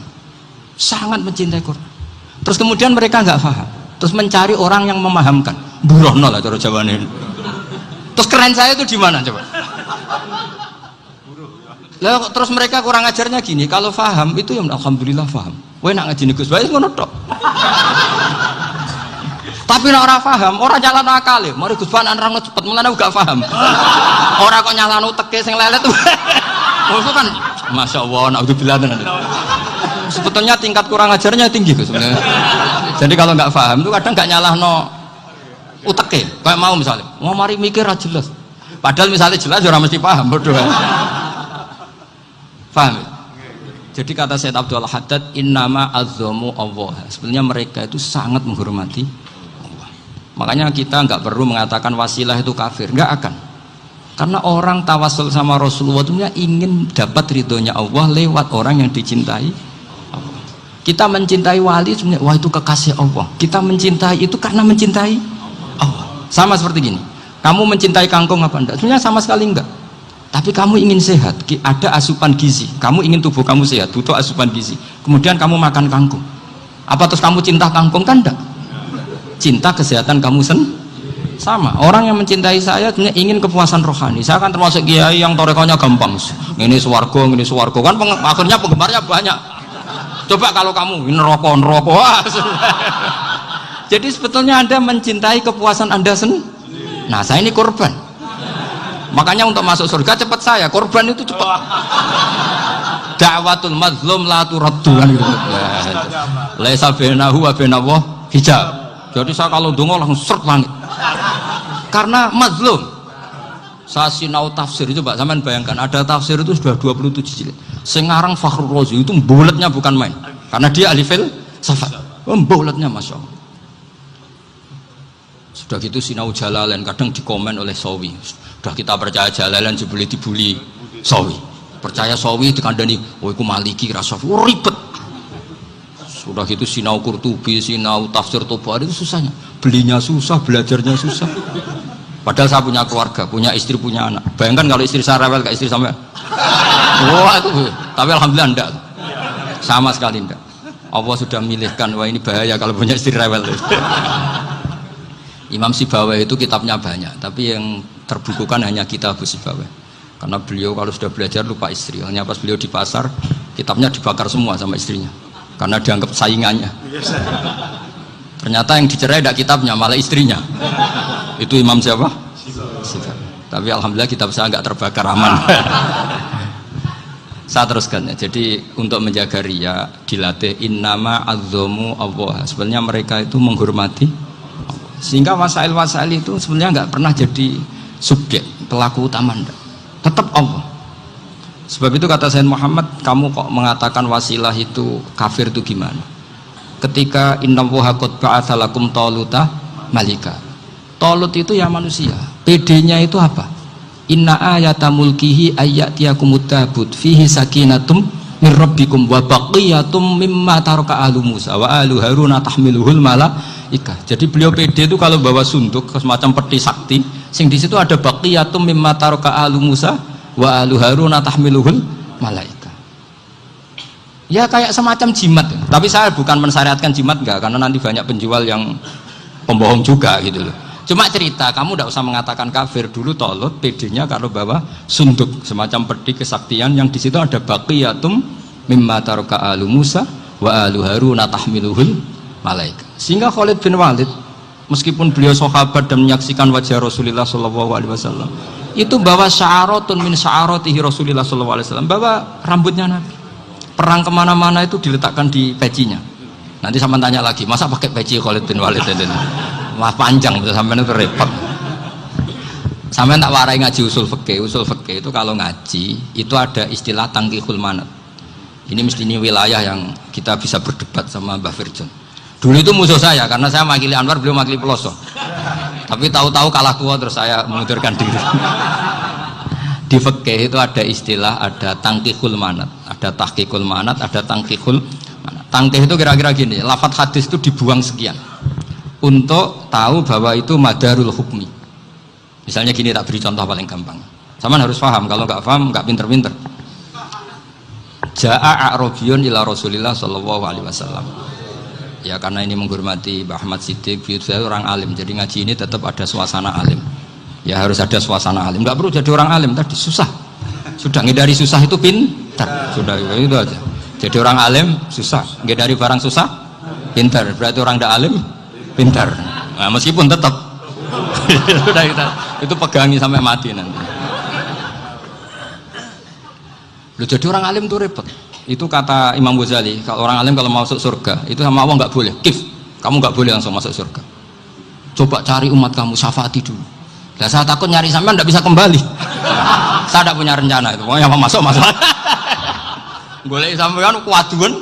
Sangat mencintai Quran. Terus kemudian mereka nggak paham. Terus mencari orang yang memahamkan. Burono lah cara jawabannya. Terus keren saya itu di mana coba? Lah terus mereka kurang ajarnya gini, kalau paham itu ya alhamdulillah paham. Wah nak ngaji Gus Bae ngono tok. Tapi nek ora paham, ora nyalano akale. Mari Gus Bae nerangno cepet, mulane gak paham. Ora kok nyalano teke sing lelet. Itu kan Masya Allah, naudzubillah. Sebetulnya tingkat kurang ajarnya tinggi sebenarnya. Jadi kalau nggak paham itu kadang nggak nyalahno uteke. Kayak mau misalnya, mau mari mikir aja jelas. Padahal misalnya jelas orang mesti paham, bodoh. Paham? Jadi kata Sayyid Abdul Haddad, innama azzamu Allah. Sebenarnya mereka itu sangat menghormati Allah. Makanya kita nggak perlu mengatakan wasilah itu kafir, nggak akan. Karena orang tawasul sama Rasulullah itu ingin dapat ridhonya Allah lewat orang yang dicintai Allah. Kita mencintai wali sebenarnya, wah itu kekasih Allah. Kita mencintai itu karena mencintai Allah. Sama seperti gini, kamu mencintai kangkung apa enggak? Sebenarnya sama sekali enggak. Tapi kamu ingin sehat, ada asupan gizi. Kamu ingin tubuh kamu sehat, butuh asupan gizi. Kemudian kamu makan kangkung. Apa terus kamu cinta kangkung? Kan enggak. Cinta kesehatan kamu sama. Orang yang mencintai saya sebenarnya ingin kepuasan rohani. Saya kan termasuk kiai yang torekonya gampang. Ini swarga, kan akhirnya penggemarnya banyak. Coba kalau kamu neraka. Jadi sebetulnya Anda mencintai kepuasan Anda sendiri. Nah, saya ini korban. Makanya untuk masuk surga cepat saya, korban itu cepat. Da'watul mazlum la turaddu kan gitu. Laisa bainahu wa bainallah hijab. Jadi saya kalau dongo langsung seret langit. Karena mazlum. Saya sinau tafsir itu, Pak, sampean bayangkan ada tafsir itu sudah 27 jilid. Sengarang Fakhrul Razi itu bulatnya bukan main. Karena dia ahli filsafat. Bulatnya Masya Allah. Sudah gitu sinau Jalalain kadang dikomen oleh Sawi. Sudah kita percaya Jalalain boleh dibully Sawi. Percaya Sawi dikandani, oh iku Maliki rasafi. Oh, ribet. Sudah gitu sinau Qurtubi, sinau tafsir Tabari itu susahnya. Belinya susah, belajarnya susah. Padahal saya punya keluarga, punya istri, punya anak. Bayangkan kalau istri saya rewel kayak istri sampai. Wah itu, tapi alhamdulillah enggak. Sama sekali enggak. Allah sudah milihkan, wah ini bahaya kalau punya istri rewel. Imam Sibawai itu kitabnya banyak, tapi yang terbukukan hanya kitab Sibawai. Karena beliau kalau sudah belajar lupa istri. Hanya pas beliau di pasar, kitabnya dibakar semua sama istrinya. Karena dianggap saingannya. Ternyata yang dicerai tidak kitabnya, malah istrinya. Itu Imam siapa? Tapi alhamdulillah kitab saya nggak terbakar, aman. Saya teruskan ya. Jadi untuk menjaga ria dilatih innama azzamu Allah. Sebenarnya mereka itu menghormati Allah. Sehingga wasail-wasail itu sebenarnya nggak pernah jadi subjek pelaku utama, enggak. Tetap Allah. Sebab itu kata Sayyid Muhammad, kamu kok mengatakan wasilah itu kafir itu gimana? Ketika innallaha qad ba'atsa lakum taluta malika. Talut itu ya manusia. PD-nya itu apa? Inna ayata mulkihi ayyatiyakumut tabut fihi sakinatum min rabbikum wa baqiyatum mimma taraka ahlu Musa wa ahlu Haruna tahmiluhul malaikah. Jadi beliau PD itu kalau bawa sunduk semacam peti sakti, sing di situ ada baqiyatum mimma taraka ahlu Musa wa ahlu Haruna tahmiluhul malaikah. Ya kayak semacam jimat. Tapi saya bukan mensyariatkan jimat enggak, karena nanti banyak penjual yang pembohong juga gitu loh. Cuma cerita, kamu tidak usah mengatakan kafir. Dulu Tolut PD-nya kalau bawa sunduk semacam peti kesaktian yang di situ ada baqiyatum mimma taraka alu Musa wa alu Harun tahmiluhul malaika. Sehingga Khalid bin Walid meskipun beliau sahabat dan menyaksikan wajah Rasulullah SAW, itu bawa sya'aratun min sya'aratihi Rasulullah SAW, bawa rambutnya Nabi. Perang kemana-mana itu diletakkan di pecinya. Nanti sama tanya lagi, masa pakai peci Khalid bin Walid ini? Wah panjang, sampai itu repot. Sampai tak warai ngaji usul fikih. Usul fikih itu kalau ngaji itu ada istilah tangkihul manat. Ini mesti ini wilayah yang kita bisa berdebat sama Mbah Firjon. Dulu itu musuh saya karena saya makili Anwar, beliau makili Peloso. Tapi tahu-tahu kalah tua terus saya mengundurkan diri. Di fikih itu ada istilah, ada tangkihul manat, ada tahqiqul manat, ada tangkihul manat. Tangkih itu kira-kira gini, lafadz hadis itu dibuang sekian untuk tahu bahwa itu madarul hukmi. Misalnya gini, tak beri contoh paling gampang. Sama harus paham, kalau nggak paham nggak pinter-pinter. Ja'a a'rabiyun ila Rasulillah sallallahu alaihi wasallam. Ya karena ini menghormati Mbah Ahmad Siddiq, saya orang alim, jadi ngaji ini tetap ada suasana alim. Ya harus ada suasana alim. Nggak perlu jadi orang alim tadi susah. Sudah ngindari susah itu pintar. Sudah itu aja. Jadi orang alim susah, ngindari barang susah pintar. Berarti orang tidak alim pintar. Nah, meskipun tetap itu pegangi sampai mati nanti. Loh, jadi orang alim itu repot. Itu kata Imam Ghazali, kalau orang alim kalau mau masuk surga itu sama Allah nggak boleh. Kif, kamu nggak boleh langsung masuk surga. Coba cari umat kamu, syafaati dulu. Nah, saya takut nyari sampean nggak bisa kembali. Saya tidak punya rencana itu. Pokoknya mau masuk. Boleh sampean kuaduan,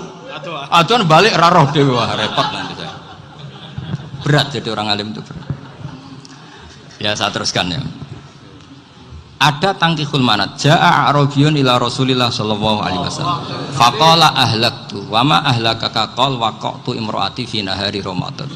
aduan balik raroh dewe, repot nanti saya. Berat jadi orang alim itu berat. Ya saya teruskan ya. Ada tangkihul manat. Ja'a a'rabiyun ila Rasulillah sallallahu alaihi wasallam. Faqala ahlaktu wa ma ahlakaka qal waqa'tu imraati fi nahari Ramadan.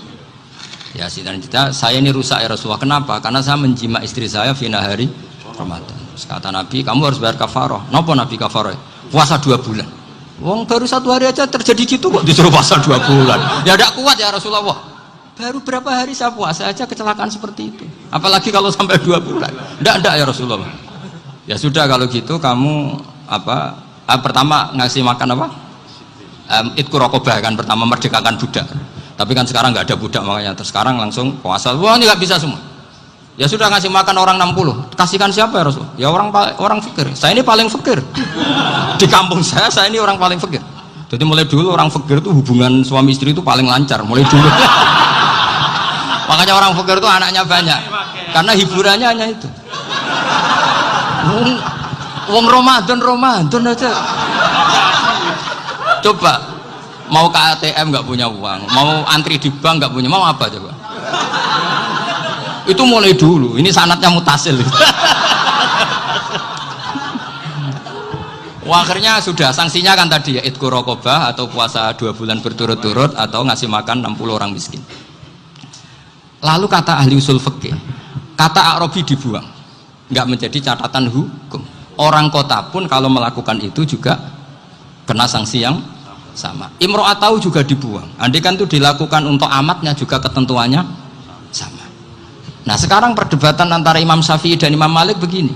Ya sidang kita, saya ini rusak ya Rasulullah. Kenapa? Karena saya menjima istri saya fi nahari Ramadan. Kata Nabi, kamu harus bayar kafarah. Napa Nabi kafarah? Puasa 2 bulan. Wong baru 1 hari aja terjadi gitu kok disuruh puasa 2 bulan. Ya tidak kuat ya Rasulullah. Baru berapa hari saya puasa aja kecelakaan seperti itu. Apalagi kalau sampai 2 bulan. Tidak ya Rasulullah. Ya sudah kalau gitu kamu apa? Pertama ngasih makan apa? Itqu raqabah kan, pertama merdekakan budak. Tapi kan sekarang nggak ada budak makanya. Terus sekarang langsung puasa. Wah ini nggak bisa semua. Ya sudah ngasih makan orang 60. Kasihkan siapa ya Rasul? Ya orang fakir. Saya ini paling fakir. Di kampung saya ini orang paling fakir. Jadi mulai dulu orang fakir itu hubungan suami istri itu paling lancar. Mulai dulu. Makanya orang fakir itu anaknya banyak. Karena hiburannya hanya itu. Wong Ramadan aja. Coba mau ke ATM nggak punya uang, mau antri di bank nggak punya, mau apa coba? Itu mulai dulu. Ini sanatnya mutasil. Wah, akhirnya sudah sanksinya kan tadi ya itqu raqabah atau puasa 2 bulan berturut-turut atau ngasih makan 60 orang miskin. Lalu kata ahli usul fikih, kata a'rabi dibuang, nggak menjadi catatan hukum. Orang kota pun kalau melakukan itu juga kena sanksi yang sama. Imro'atau juga dibuang. Andai kan itu dilakukan untuk amatnya juga ketentuannya sama. Nah sekarang perdebatan antara Imam Syafi'i dan Imam Malik begini.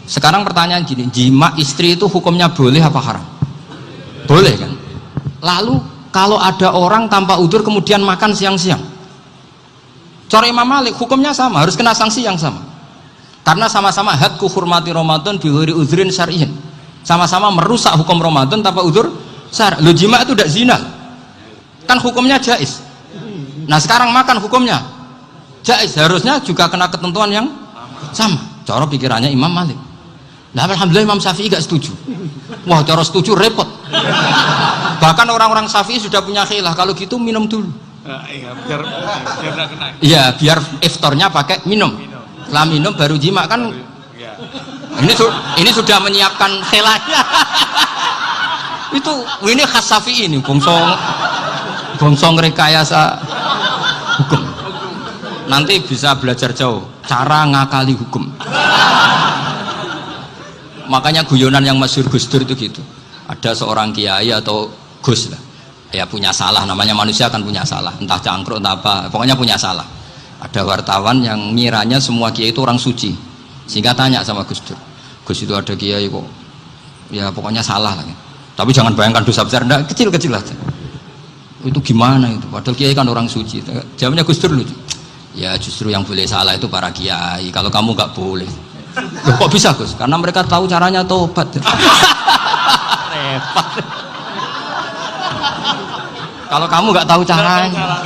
Sekarang pertanyaan gini, jima istri itu hukumnya boleh apa haram? Boleh kan? Lalu kalau ada orang tanpa udzur kemudian makan siang-siang, cara Imam Malik hukumnya sama, harus kena sanksi yang sama. Karena sama-sama hadku hurmati Ramadan bi ghairi udzrin syar'iyyin. Sama-sama merusak hukum Ramadan tanpa udzur syar'. Lo jima itu tidak zina. Kan hukumnya jaiz. Nah sekarang makan hukumnya jaiz, harusnya juga kena ketentuan yang sama. Cara pikirannya Imam Malik. Nah alhamdulillah Imam Syafi'i gak setuju. Wah cara setuju repot. Bahkan orang-orang Syafi'i sudah punya khilaf, kalau gitu minum dulu. Iya, biar gak kena. Iya, biar iftarnya pakai minum. Setelah minum baru jima kan. Ini sudah menyiapkan khilafnya. Ini khas Syafi'i ini, bongsong rekayasa hukum. Nanti bisa belajar jauh cara ngakali hukum. Makanya guyonan yang masyhur Gus Dur itu gitu. Ada seorang kiai atau Gus lah, ya punya salah, namanya manusia kan punya salah, entah cangkruk entah apa, pokoknya punya salah. Ada wartawan yang ngiranya semua kiai itu orang suci, sehingga tanya sama Gus Dur, Gus itu ada kiai kok ya pokoknya salah lah, tapi jangan bayangkan dosa besar, enggak, kecil-kecil aja. Itu gimana itu, padahal kiai kan orang suci. Jawabnya Gus Dur lucu, ya justru yang boleh salah itu para kiai, kalau kamu nggak boleh. Loh, kok bisa Gus? Karena mereka tahu caranya tobat. Repot. Kalau kamu nggak tahu caranya,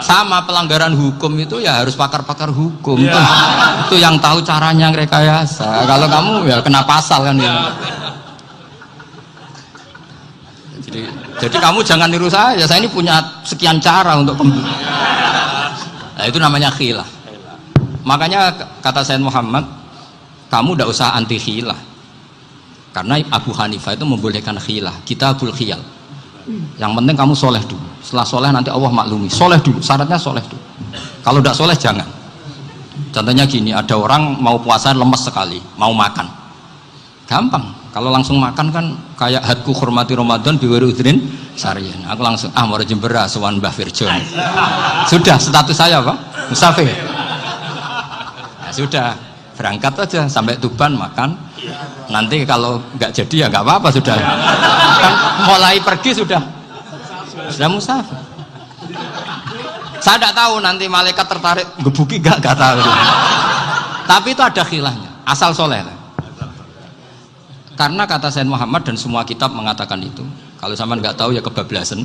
sama pelanggaran hukum itu ya harus pakar-pakar hukum. Itu yang tahu caranya rekayasa. Kalau kamu ya kena pasal kan ya. Jadi kamu jangan niru saya. Saya ini punya sekian cara untuk nah, itu namanya khilah. Makanya kata Sayyid Muhammad, kamu tidak usah anti khilah, karena Abu Hanifah itu membolehkan khilah. Kitabul khiyal. Yang penting kamu soleh dulu. Setelah soleh nanti Allah maklumi. Soleh dulu, syaratnya soleh dulu. Kalau tidak soleh jangan. Contohnya gini, ada orang mau puasa lemes sekali, mau makan, gampang. Kalau langsung makan kan kayak hadku hormati Ramadan biwari udrin sarian. Aku langsung mau jembera sowan Mbah Firjon. Sudah status saya Pak musafir. Ya, sudah berangkat aja sampai Tuban makan. Nanti kalau nggak jadi ya nggak apa-apa, sudah kan mulai pergi sudah musafir. Saya tidak tahu nanti malaikat tertarik gebuki nggak tahu. Tapi itu ada khilahnya, asal soleh. Karena kata Sayyid Muhammad dan semua kitab mengatakan itu. Kalau sama nggak tahu ya kebablasan.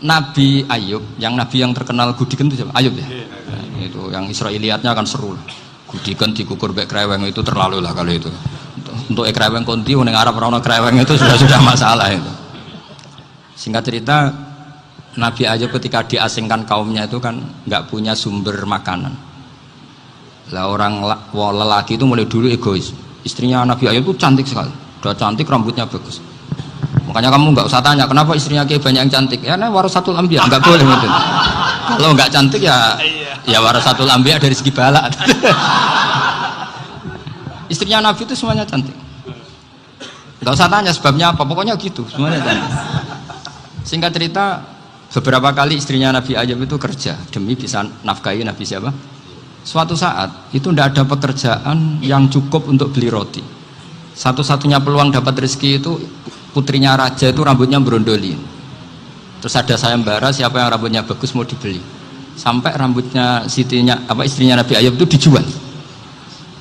Nabi Ayub, nabi yang terkenal Gudiken itu siapa? Ayub ya. Nah, itu yang Israiliyatnya akan seru. Gudiken dikukur bek kreweng itu terlalu lah kalau itu. Untuk kreweng konti ning Arab ora ono kreweng itu sudah masalah itu. Singkat cerita, Nabi Ayub ketika diasingkan kaumnya itu kan nggak punya sumber makanan. Lah orang lelaki itu mulai dulu egois. Istrinya Nabi Ayub itu cantik sekali, udah cantik, rambutnya bagus. Makanya kamu nggak usah tanya kenapa istrinya kayak banyak yang cantik. Ya, nah warasatul anbiya, nggak boleh gitu. Kalau nggak cantik ya warasatul anbiya dari segi balak. Istrinya Nabi itu semuanya cantik. Nggak usah tanya sebabnya apa, pokoknya gitu, semuanya cantik. Singkat cerita, beberapa kali istrinya Nabi Ayub itu kerja demi bisa nafkahi Nabi siapa? Suatu saat itu tidak ada pekerjaan yang cukup untuk beli roti. Satu-satunya peluang dapat rezeki itu putrinya raja itu rambutnya berondolin. Terus ada sayembara siapa yang rambutnya bagus mau dibeli. Sampai rambutnya istrinya Nabi Ayub itu dijual.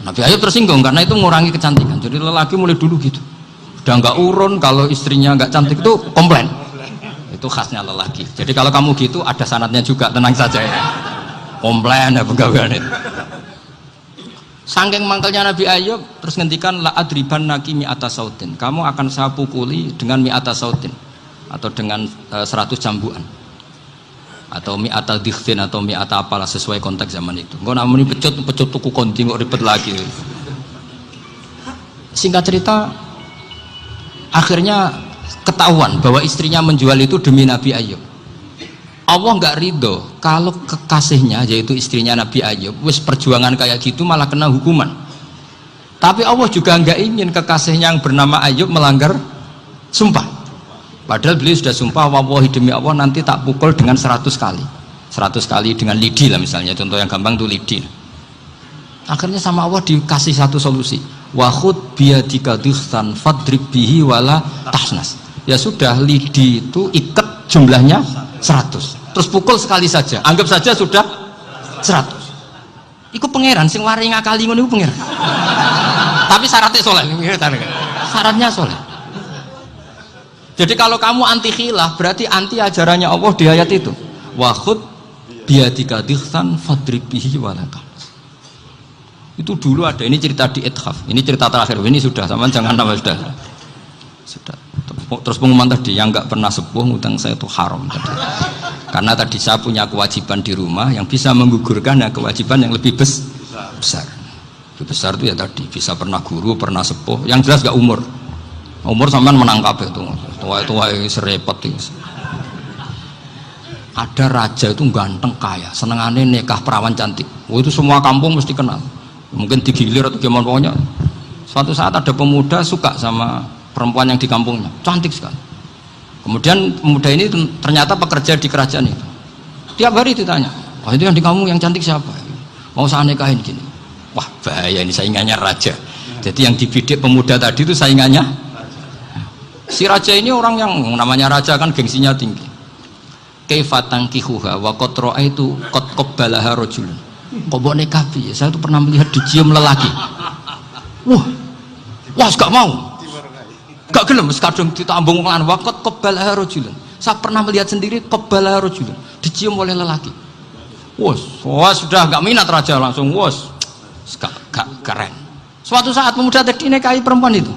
Nabi Ayub tersinggung karena itu mengurangi kecantikan. Jadi lelaki mulai dulu gitu. Udah nggak urun kalau istrinya nggak cantik itu komplain. Itu khasnya lelaki. Jadi kalau kamu gitu ada sanadnya juga, tenang saja ya. Komplain ya pegawaian itu. Saking mangkelnya Nabi Ayub terus ngendikan la adriban naki mi'ata sautin. Kamu akan saya pukuli dengan mi'ata sautin atau dengan 100 cambukan. Atau mi'ata dikhtin atau mi'ata apalah sesuai konteks zaman itu. Engko namanya pecut tuku konti kok ribet lagi. Singkat cerita akhirnya ketahuan bahwa istrinya menjual itu demi Nabi Ayub. Allah nggak ridho kalau kekasihnya yaitu istrinya Nabi Ayub wis perjuangan kayak gitu malah kena hukuman. Tapi Allah juga nggak ingin kekasihnya yang bernama Ayub melanggar sumpah. Padahal beliau sudah sumpah, wallahi demi Allah nanti tak pukul dengan 100 kali. 100 kali dengan lidi lah misalnya, contoh yang gampang tuh lidi. Akhirnya sama Allah dikasih satu solusi. Wa khud biyadika dikhtan fadrib bihi wala tahsnas. Ya sudah, lidi itu ikat jumlahnya 100. Terus pukul sekali saja, anggap saja sudah 100. Iku pangeran sing wari ngakali ngono iku pangeran. Tapi syaratnya soleh, syaratnya soleh. Jadi kalau kamu anti khilaf berarti anti ajarannya Allah di ayat itu. Wa khud biyadika dikhtan fadrib bihi wala tahsnas. Itu dulu ada, ini cerita di Ithaf, ini cerita terakhir, ini sudah sama jangan nama sudah. Terus pengumuman tadi yang nggak pernah sepuh ngutang saya itu haram tadi. Karena tadi saya punya kewajiban di rumah yang bisa menggugurkan ya kewajiban yang lebih besar. Lebih besar itu ya tadi bisa pernah guru, pernah sepuh, yang jelas nggak umur sampean menangkap itu tua serepet itu. Ada raja itu ganteng kaya, senengannya nikah perawan cantik. Itu semua kampung mesti kenal. Mungkin digilir atau gimana pokoknya. Suatu saat ada pemuda suka sama perempuan yang di kampungnya, cantik sekali. Kemudian pemuda ini ternyata pekerja di kerajaan itu. Tiap hari ditanya, Oh itu yang di kamu yang cantik siapa? Mau saya nikahin gini. Wah bahaya ini saingannya raja. Jadi yang dibidik pemuda tadi itu saingannya. Si raja ini orang yang namanya raja kan gengsinya tinggi. Kaifatang kihuha wa qad ra'aitu qad qabbalaha rajulun. Kok mbok nikah piye? Saya tuh pernah melihat dicium lelaki. Wah, gak mau. Gak gelem kadung ditambung lan wa qad qabbalaha rajulun. Saya pernah melihat sendiri qabbalaha rajulun, dicium oleh lelaki. Wah, sudah gak minat raja langsung gak keren. Suatu saat pemuda tadi nikahi perempuan itu.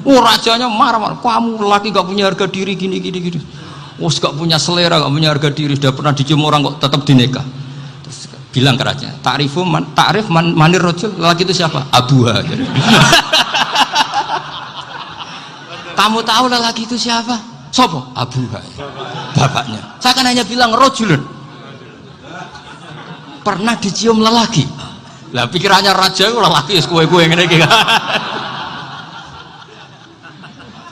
Rajanya marah-marah. Kamu lelaki gak punya harga diri gini. Gak punya selera, gak punya harga diri. Sudah pernah dicium orang kok tetap dinikah. Terus bilang ke raja, ta'rif manir rajul, lelaki itu siapa? Abuha. Kamu tahu lelaki itu siapa? Sopo? Abuha. Bapaknya. Saya kan hanya bilang rajulun. Pernah dicium lelaki. Lah pikirannya raja itu lelaki kue-kue ngene iki.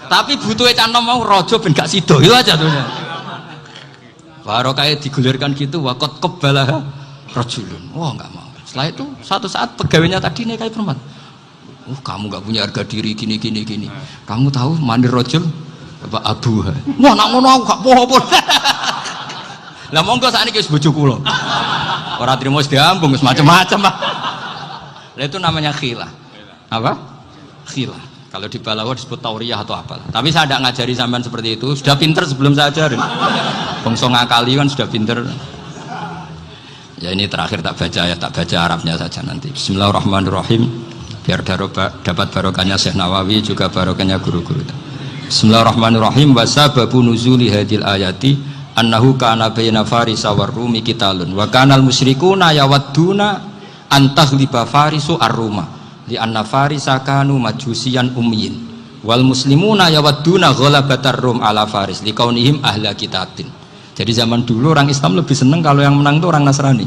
Tapi butuhnya canom mau rojo ben gak sido itu aja tuh. Baru kayak digulirkan gitu wakot kebalah rojulun. Wah nggak mau. Setelah itu satu saat pegawainya tadi nikahi perempuan. Kamu nggak punya harga diri gini. Kamu tahu mandir rojul apa abu? Wah nak ngono aku gak poho. Lah monggo sakniki wis bojo kula. Ora trimo wis diambung wis macam-macam. Lah itu namanya khilah. Apa? Khilah. Kalau di Balawa disebut tauriyah atau apalah. Tapi saya tidak ngajari sampean seperti itu. Sudah pinter sebelum saya ajarin. Bangsa ngakali kan sudah pinter. Ya ini terakhir tak baca Arabnya saja nanti. Bismillahirrahmanirrahim. Biar dapat barokahnya Syekh Nawawi juga barokahnya guru-guru. Bismillahirrahmanirrahim. Wasababu nuzuli hadil ayati annahu kana baina farisa war rumi qitalun wa kanal musyrikuna yawadduna antaghliba farisu ar-ruma li anna farisa kanu majusiyan ummiyin wal muslimuna yawadduna ghalabatar rum ala faris liqaunihim ahla kitabin. Jadi zaman dulu orang Islam lebih senang kalau yang menang itu orang Nasrani.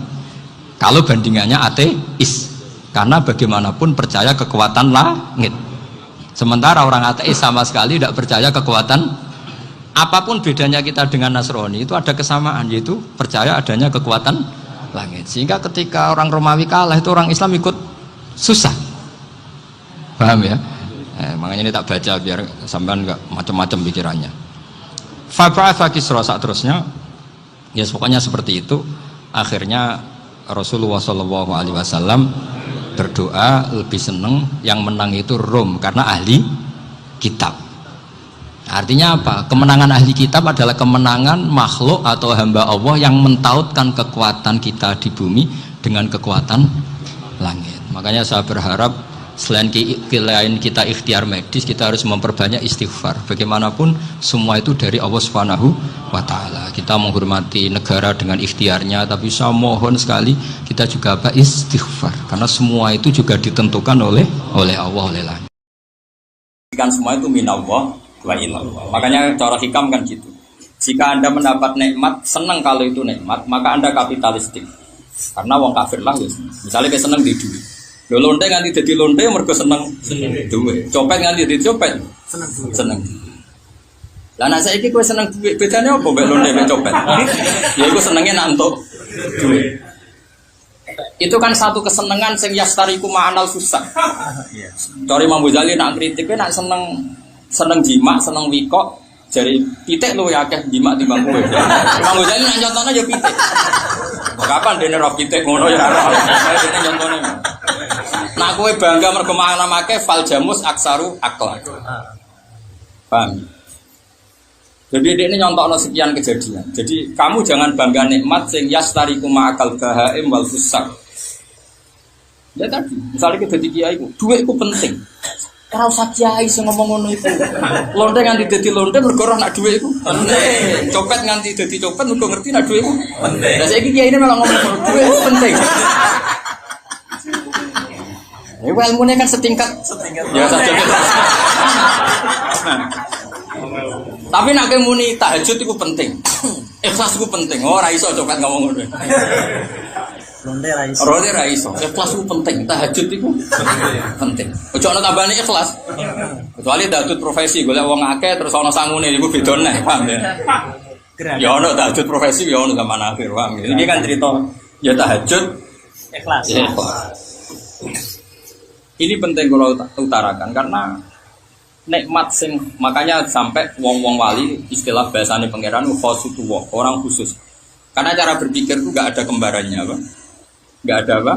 Kalau bandingannya ateis. Karena bagaimanapun percaya kekuatan langit. Sementara orang ateis sama sekali tidak percaya kekuatan. Apapun bedanya kita dengan Nasrani itu ada kesamaan, yaitu percaya adanya kekuatan langit. Sehingga ketika orang Romawi kalah itu orang Islam ikut susah. Paham ya? Makanya ini tak baca biar sampean nggak macam-macam pikirannya. Fab'atha Kisra saat terusnya, ya pokoknya seperti itu. Akhirnya Rasulullah SAW berdoa lebih seneng yang menang itu Rom karena ahli kitab. Artinya apa? Kemenangan ahli kitab adalah kemenangan makhluk atau hamba Allah yang mentautkan kekuatan kita di bumi dengan kekuatan langit. Makanya saya berharap selain kita ikhtiar medis, kita harus memperbanyak istighfar. Bagaimanapun semua itu dari Allah Subhanahu wa Ta'ala. Kita menghormati negara dengan ikhtiarnya, tapi saya mohon sekali kita juga istighfar, karena semua itu juga ditentukan oleh Allah, oleh langit. Kan semua itu minallah wa ilallah. Makanya cara hikam kan gitu. Jika Anda mendapat nikmat, senang kalau itu nikmat, maka Anda kapitalistik. Karena wong kafir lah, misalnya kayak senang di duit. Lonte nganti jadi lonte mergo seneng duit. Copet nganti jadi copet seneng. Lah nek saiki kowe seneng duit, bedane apa mbek lonte mbek copet? Ya iku senenge nantuk duit. Itu kan satu kesenangan sing yastariku ma'anal susah. Cari Imam Ghazali nak kritik nak seneng jima, seneng wikok, jari pitik lu ya akeh jima timbang kowe. Imam Ghazali nak contohnya ya pitik. Kapan dene roh pitik ngono ya ora. Dene contohnya. Nah kowe bangga mergo maknamake fal jamus aksaru akhlak. Paham? Jadi ini nyontokno sekian kejadian. Jadi kamu jangan bangga nikmat sing yastariku ma'akal bahaim wal fusak. Ya tadi, misalnya kita jadi kiai, duit itu penting. Ora usah kiai sing ngomong ngono iku. Lonte nganti dadi lonte mergo ora nak duit iku. Penting. Copet nganti dadi copet mergo ngerti nak duit iku. Penting. Lah saiki kiai ini malah ngomong duit itu penting. Ya ilmunya kan setingkat. Ya saja. Tapi nak muni tahajud itu penting. Ikhlas itu penting. Oh, ra iso copet ngomong ngono. Ronde ra iso. Ikhlas itu penting. Tahajud itu penting. Ojo ana tambahane ikhlas. Kecuali datut profesi golek wong akeh terus ana sangune iku beda neh, paham ya? Ya ana tahajud profesi ya ana zaman akhir, paham. Ini kan cerita Ya tahajud Ikhlas. ya ikhlas. Ini penting kalau utarakan karena nikmat sing makanya sampai wong-wong wali istilah bahasane pangeran khosutuwa, orang khusus. Karena cara berpikir itu nggak ada kembarannya apa? Nggak ada apa?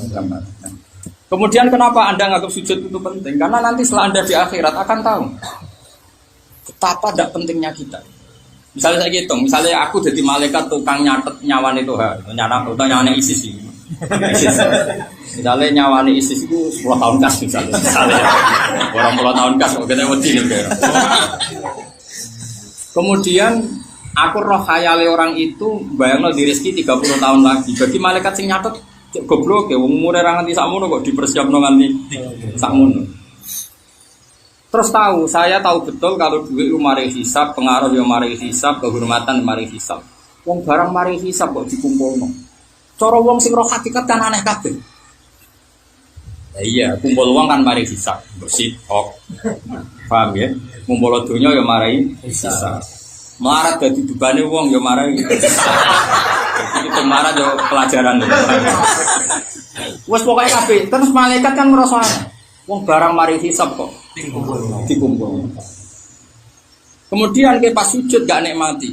Gambar. Nah. Kemudian kenapa Anda nganggap sujud itu penting? Karena nanti setelah Anda di akhirat akan tahu betapa tidak pentingnya kita. Misalnya saya hitung, misalnya aku jadi malaikat tukang nyatet nyawane Tuhan, nyawane ISIS ini. Misalnya nyawane ISIS itu 10 tahun kas misalnya orang 10 tahun kas kita wedi kemudian aku roh khayale orang itu bayangno di rezeki 30 tahun lagi bagi malaikat sing nyatet goblok ya umure ra nganti sakmono kok dipersiapno nganti sakmono. Terus saya tahu betul kalau duit mari hisab, pengaruh yo mari hisab, kehormatan mari hisab. Wong barang mari hisab kok dikumpulno. Cara wong sing roh hakikat kan aneh kabeh. Ya iya, kumpul uang kan mari hisab, bersih, hok. Paham ya? Kumpul donya ya mari hisab. Melarat dadi bebane wong ya mari. Itu marah yo pelajaran. Wes pokoke kabeh, terus malaikat kan ngrasa wong barang mari hisab kok dikumpul. Kemudian ke pas sujud gak nikmati.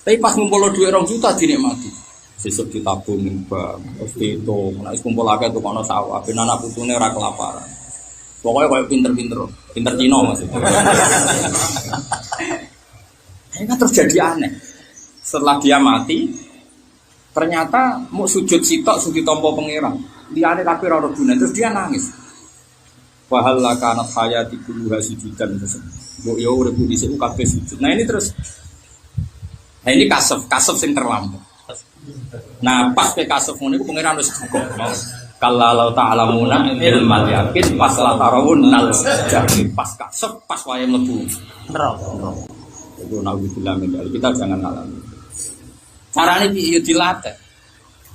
Tapi pas ngumpul duit 2 juta dinikmati. Sesuk ditabung ning bank, terus diitung, nek kumpul akeh tuh kono sawah, ben anak putune ora kelaparan. Pokoknya kayak pinter-pinter Cina maksudnya. Ini terjadi aneh. Setelah dia mati, ternyata mau sujud sitok sujud tompo pangeran. Dia kabeh ora guna, terus dia nangis. Wahal lakanat hayati kulluha sujudan tersebut. Mbok yo urip dhisik kabeh sujud. Nah ini terus. Nah ini kasef sing terlambat. Nah pas ke kasef ngono iku pangeran wis buka. Kalau ta'lamuna ilmal yakin pas la tarawunnal jahil pas kasef pas wae mlebu neraka. Itu naudzubillah min dzalik. Kita jangan ngalami. Carane piye dilatih.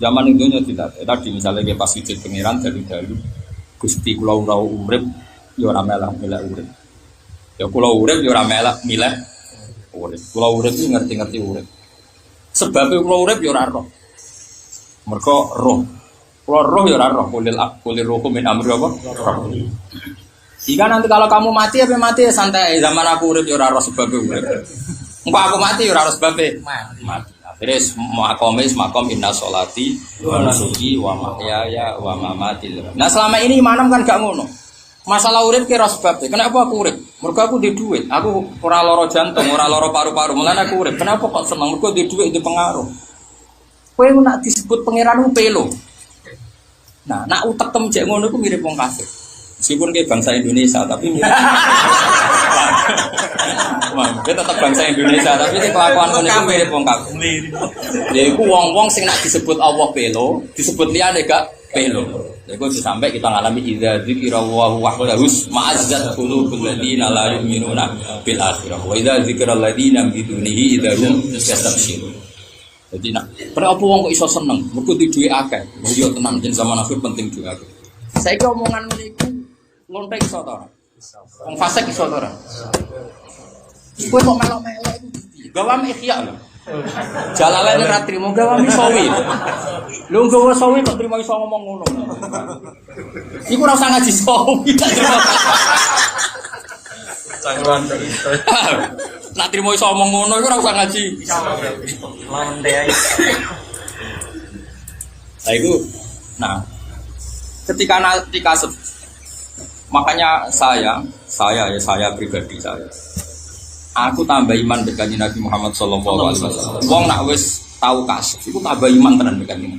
Zaman itu dilatih. Tadi misalnya ke pas sujud pangeran dari dulu Gusti kula ora urip ya ora melak-melak urip. Ya kula urip ya ora melak milih urip. Kula urip iki ngerti-ngerti urip. Sebab kula urip ya ora roh. Mergo roh. Kula roh ya ora roh. Kulir rohku min amri apa? Roh. Jika nanti kalau kamu mati apa mati ya santai. Zaman aku urip ya ora roh sebab urip. Engko aku mati ya ora roh sebab mati. Terus makom inna sholati wa nusuki wa mahyaya wa mamati. Nah selama ini imanem kan gak ngono. Masalah urip kira sebabnya. Kenapa aku urip? Mergo aku di duit. Aku ora lara jantung, ora lara paru-paru. Mulane aku urip. Kenapa kok seneng? Mergo di duit di pengaruh. Kowe nak disebut pangeran pelo. Nah, nak utek temjek ngono iku mirip wong kafir. Meskipun ke bangsa Indonesia tapi mirip. Wah, kita tetap bangsa Indonesia tapi ini kelakuan ngono iku mirip wong kafir. Ya iku wong-wong sing nak disebut Allah pelo, disebut liyane gak pelo. Lha iku sampai kita ngalami idza dzikra wa wahdahu ma'azzat qulubul ladina la yu'minuna bil akhirah. Wa idza dzikra ladina bidunihi idzahum yastabshirun. Jadi nak, kenapa wong kok iso seneng? Mergo di duwe akeh. Yo tenang jen zaman akhir penting duwe akeh. Saiki omongan ngene iku lontek iso ta ora? Wong fasik iso ta ora? Kowe kok melok-melok iku piye? Gawam ikhya lho. Jalalain ra trimo gawam sawi. Lho gawa sawi kok trimo iso ngomong ngono. Iku ora usah ngaji sawi. Cangguan itu. Nak trimo iso ngomong ngono iku ora usah ngaji. Lawan dhewe. Nah, ketika makanya saya pribadi aku tambah iman dengan Nabi Muhammad sallallahu alaihi wasallam. Wong nak wis tahu kasih, iku tambah iman tenan dengan ini.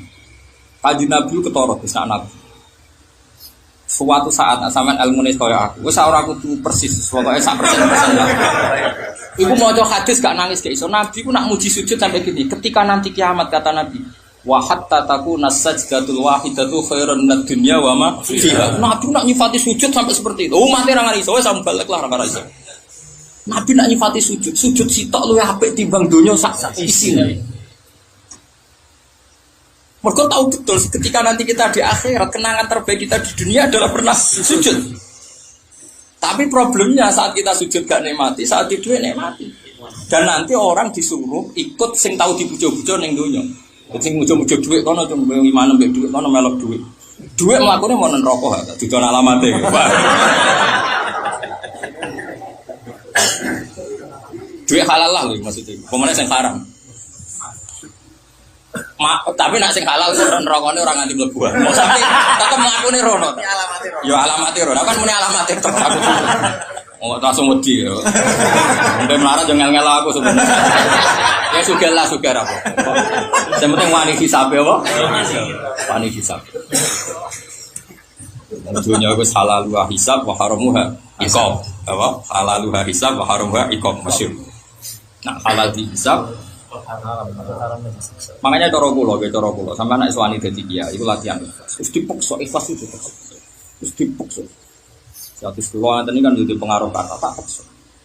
Kanjeng Nabi ketara wis Nabi. Suatu saat sampean ilmune kaya aku, wis ora kudu persis, pokoke sak persen. Iku maca hadis gak nangis gak iso. Nabi ku nak muji sujud sampai gini, ketika nanti kiamat kata Nabi, wa hatta takuna sajdatul wahidatu khairun minad dunya wa ma fiha. Nabi nak nyifati sujud sampai seperti itu. Umat ora ngali iso wis sambalek lah ora iso. Nabi nak nyifati sujud sitok luwih apik timbang donya sak isine. Mergo tahu betul ketika nanti kita di akhirat kenangan terbaik kita di dunia adalah pernah sujud. Tapi problemnya saat kita sujud gak nikmati, saat di duit nikmati. Dan nanti orang disuruh ikut sing tahu dibujo-bujo ning donya. Sing mujuk-mujuk dhuwit kono cuma gimana mbek dhuwit kono melok dhuwit. Dhuwit mlakune mau nang rokok ha, didon alamate. Dhuwit halal lah lho maksudnya. Pemene sing haram. Tapi nak sing halal kok nerokone ora nganti mlebu. Tapi tetep mlakune rono. Ya alamate rono. Kan muni alamate tok aku. Oh, langsung wedi ya. Sampai melarat jangan ngel aku sebenarnya. Ya sugar apa. Yang penting wani hisab apa? Wani hisab. Dunia itu halaluha hisab wa haramuha iqab. Apa? Halaluha hisab wa haramuha iqab masyhur. Nah, halal di hisab. Makanya cara kula sampai anak wani dadi kiai iku latihan. Wis dipaksa ikhlas itu. Wis dipaksa. Status kula ngene kan jadi pengaruh kata tak paksa.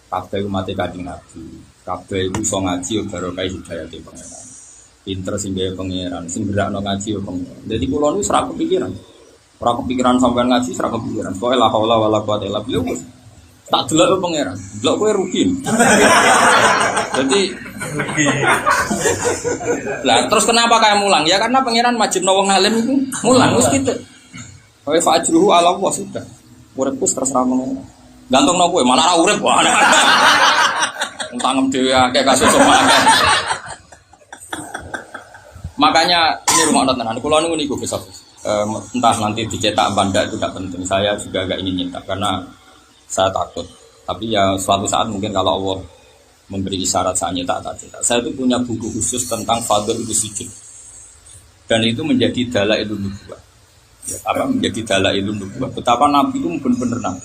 Kabeh umat Kanjeng Nabi, kabeh iku iso ngaji barokah hidayah te pangeran. Pinter sing gawe pangeran, sing gerakno ngaji yo pangeran. Dadi kula niku ora kepikiran. Ora kepikiran sampean ngaji, ora kepikiran. Pokoke la haula wala quwata illa billah. Tak delok pangeran. Delok kowe rugi. Jadi lah terus kenapa kayak mulang? Ya karena pangeran majibno wong alim itu mulang wis gitu. Kowe fa'ajruhu ala Allah sudah. Uripku terserah mengenai. Gantung no kowe, malah ora urip wae. Utangem dhewe akeh kasus akeh. Makanya ini rumah tenan. Kula niku besok. Entah nanti dicetak apa enggak itu tidak penting. Saya juga agak ingin nyetak karena saya takut. Tapi ya suatu saat mungkin kalau Allah memberi isyarat saya nyetak tak cetak. Saya itu punya buku khusus tentang fadhil sujud. Dan itu menjadi dalailun nubuwah. Menjadi dalailun nubuwah. Betapa Nabi itu benar-benar Nabi.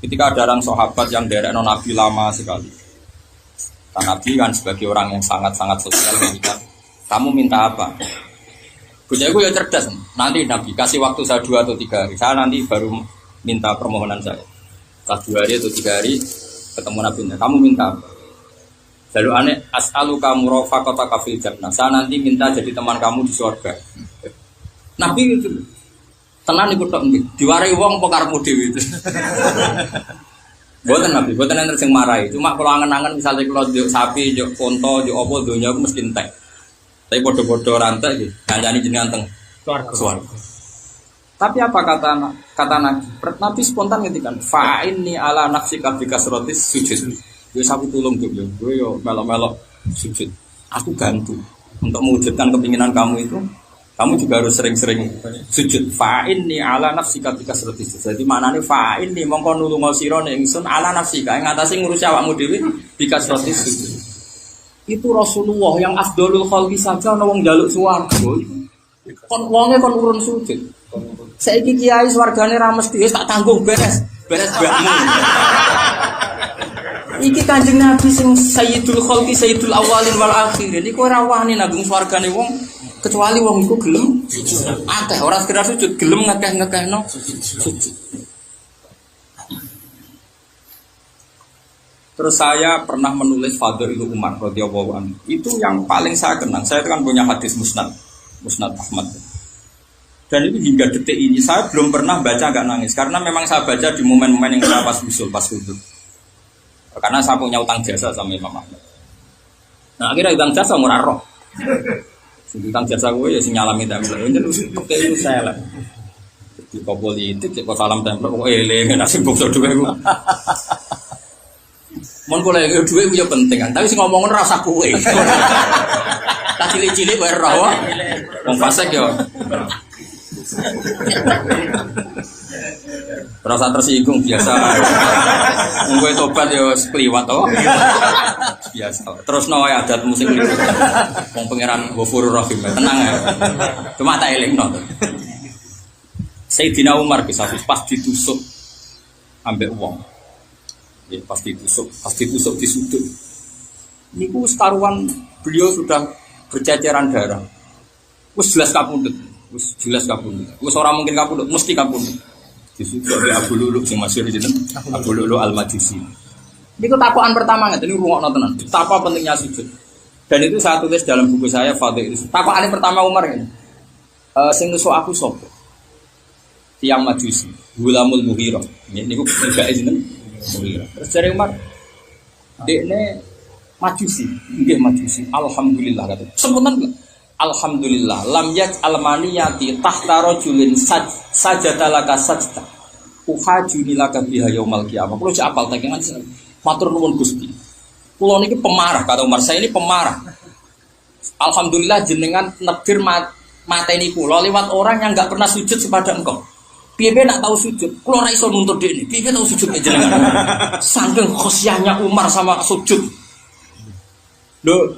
Ketika ada orang sahabat yang derek Nabi lama sekali. Nabi kan sebagai orang yang sangat-sangat sosial kan, kamu minta apa? Bujaiku ya cerdas. Nanti Nabi kasih waktu saya 2 atau 3 hari. Saya nanti baru minta permohonan saya. Setelah 2 hari atau 3 hari ketemu Nabi. Kamu minta apa? Lalu aneh as'aluka murafaqataka fil jannah. Saya nanti minta jadi teman kamu di surga. Nabi itu tenan iku tok nggih. Diwarai wong apa karepmu dhewe itu. Mboten Nabi, mboten enten sing marahi. Cuma kalau angen-angen misalnya kalau njuk sapi, njuk unta, njuk apa donya aku mesti entek. Tapi padha-padha rantek iki, kancane jenengan teng swarga. Tapi apa kata Nabi? Nabi spontan ngendikan, fa inni ala nafsika bi kasratis sujud. Wis aku tulung Juk yo, kowe yo melok-melok sujud. Aku gantu untuk mewujudkan keinginan kamu itu. Kamu juga harus sering-sering sujud. Fa inni ala nafsika bi kasratis sujud. Jadi maknane fa inni mongko nulunga sira ning ingsun ala nafsika ing atase ngurusi awakmu dhewe bi kasratis sujud. Itu Rasulullah yang afdhalul khalqi saja ana wong njaluk swarga. Kon wonge kon urun sujud. Saiki kiai swargane ra mesti wis tak tanggung beres bakmu. Iki Kanjeng Nabi sing Sayyidul Khalqi Sayyidul Awwalin wal Akhirin. Iku ora wani nanggung swargane wong kecuali wong iku gelem akeh ora sekedar sujud, gelem ngekeh-ngekehno sujud. Terus saya pernah menulis Fadhilul Umar radhiyallahu anhu. Itu yang paling saya kenang. Saya kan punya hadis Musnad Ahmad. Dan itu hingga detik ini saya belum pernah baca enggak nangis karena memang saya baca di momen-momen yang pas usul, pas wudhu. Karena saya punya utang jasa sama Imam Ahmad. Nah akhirnya utang jasa murah roh. Utang jasa gue ya sing nyalami tempel. Jadi itu saya lah. Di politik, kok salam tempel, kok eling, nasib bokso duwe gue. Mon boleh duwe gue penting kan, tapi sing ngomongin rasa kue. Tak cilik-cilik gue roh. Wong fasik yo. Rasa tersinggung biasa. Gue tobat ya sekliwat toh. Biasa. Terus no adat musik itu. Wong pangeran Ghafurur Rahim. Tenang ya. Cuma tak elingno. Sayyidina Umar bisa pas ditusuk ambek wong. Ya pas ditusuk di sudut. Niku sekaruan beliau sudah berceceran darah. Wis jelas kapundhut. Wis ora mungkin kapundhut, mesti kapundhut. Disebut oleh Abu Lu'lu' sing masyhur iki jeneng Abu Lu'lu' Al-Majusi. Niku takokan pertama ngeten niku rungokno tenan. Betapa pentingnya sujud. Dan itu saya tulis dalam buku saya Fadhil. Takokane pertama Umar ngene. Sing nusuk aku sapa? Tiang Majusi, Gulamul Mughirah. Niku tiga jeneng Mughirah. Terus jare Umar, dekne Majusi, nggih Majusi. Alhamdulillah kata. Sepunten Alhamdulillah lam yaj'al maniyati tahta rajulin sajadalaka sajda. Uhajuni laka biha yaumal qiyamah. Kulo cek apal tekengan matur nuwun Gusti. Kulo niki pemarah kata Umar, saya ini pemarah. Alhamdulillah jenengan nebir mateni kulo lewat orang yang enggak pernah sujud kepada engkau. Piye nak tahu sujud? Kulo ora iso nuntut dhek iki. Piye tahu sujud jenengan? Saking khosyahnya Umar sama sujud.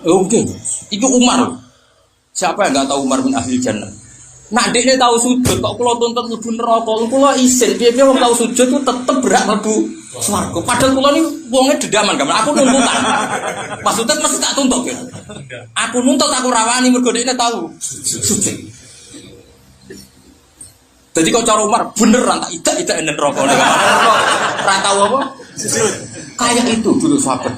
Oke. Itu Umar. Siapa yang enggak tahu Umar bin Ahli Jannah? Nak dekne tahu sujud kok kulo tuntut mlebu neraka. Kulo isin piye wong tahu sujud itu tetep berak mlebu swarga. Padahal kulo ni wonge dedaman gamen. Aku nuntutan. Maksudnya mesti tak tuntut ya. Aku nuntut aku rawani mergo dekne tahu sujud. Jadi kau cara Umar beneran tak idak enen rokok nih. Ora tahu apa? Kayak itu dulu sahabat.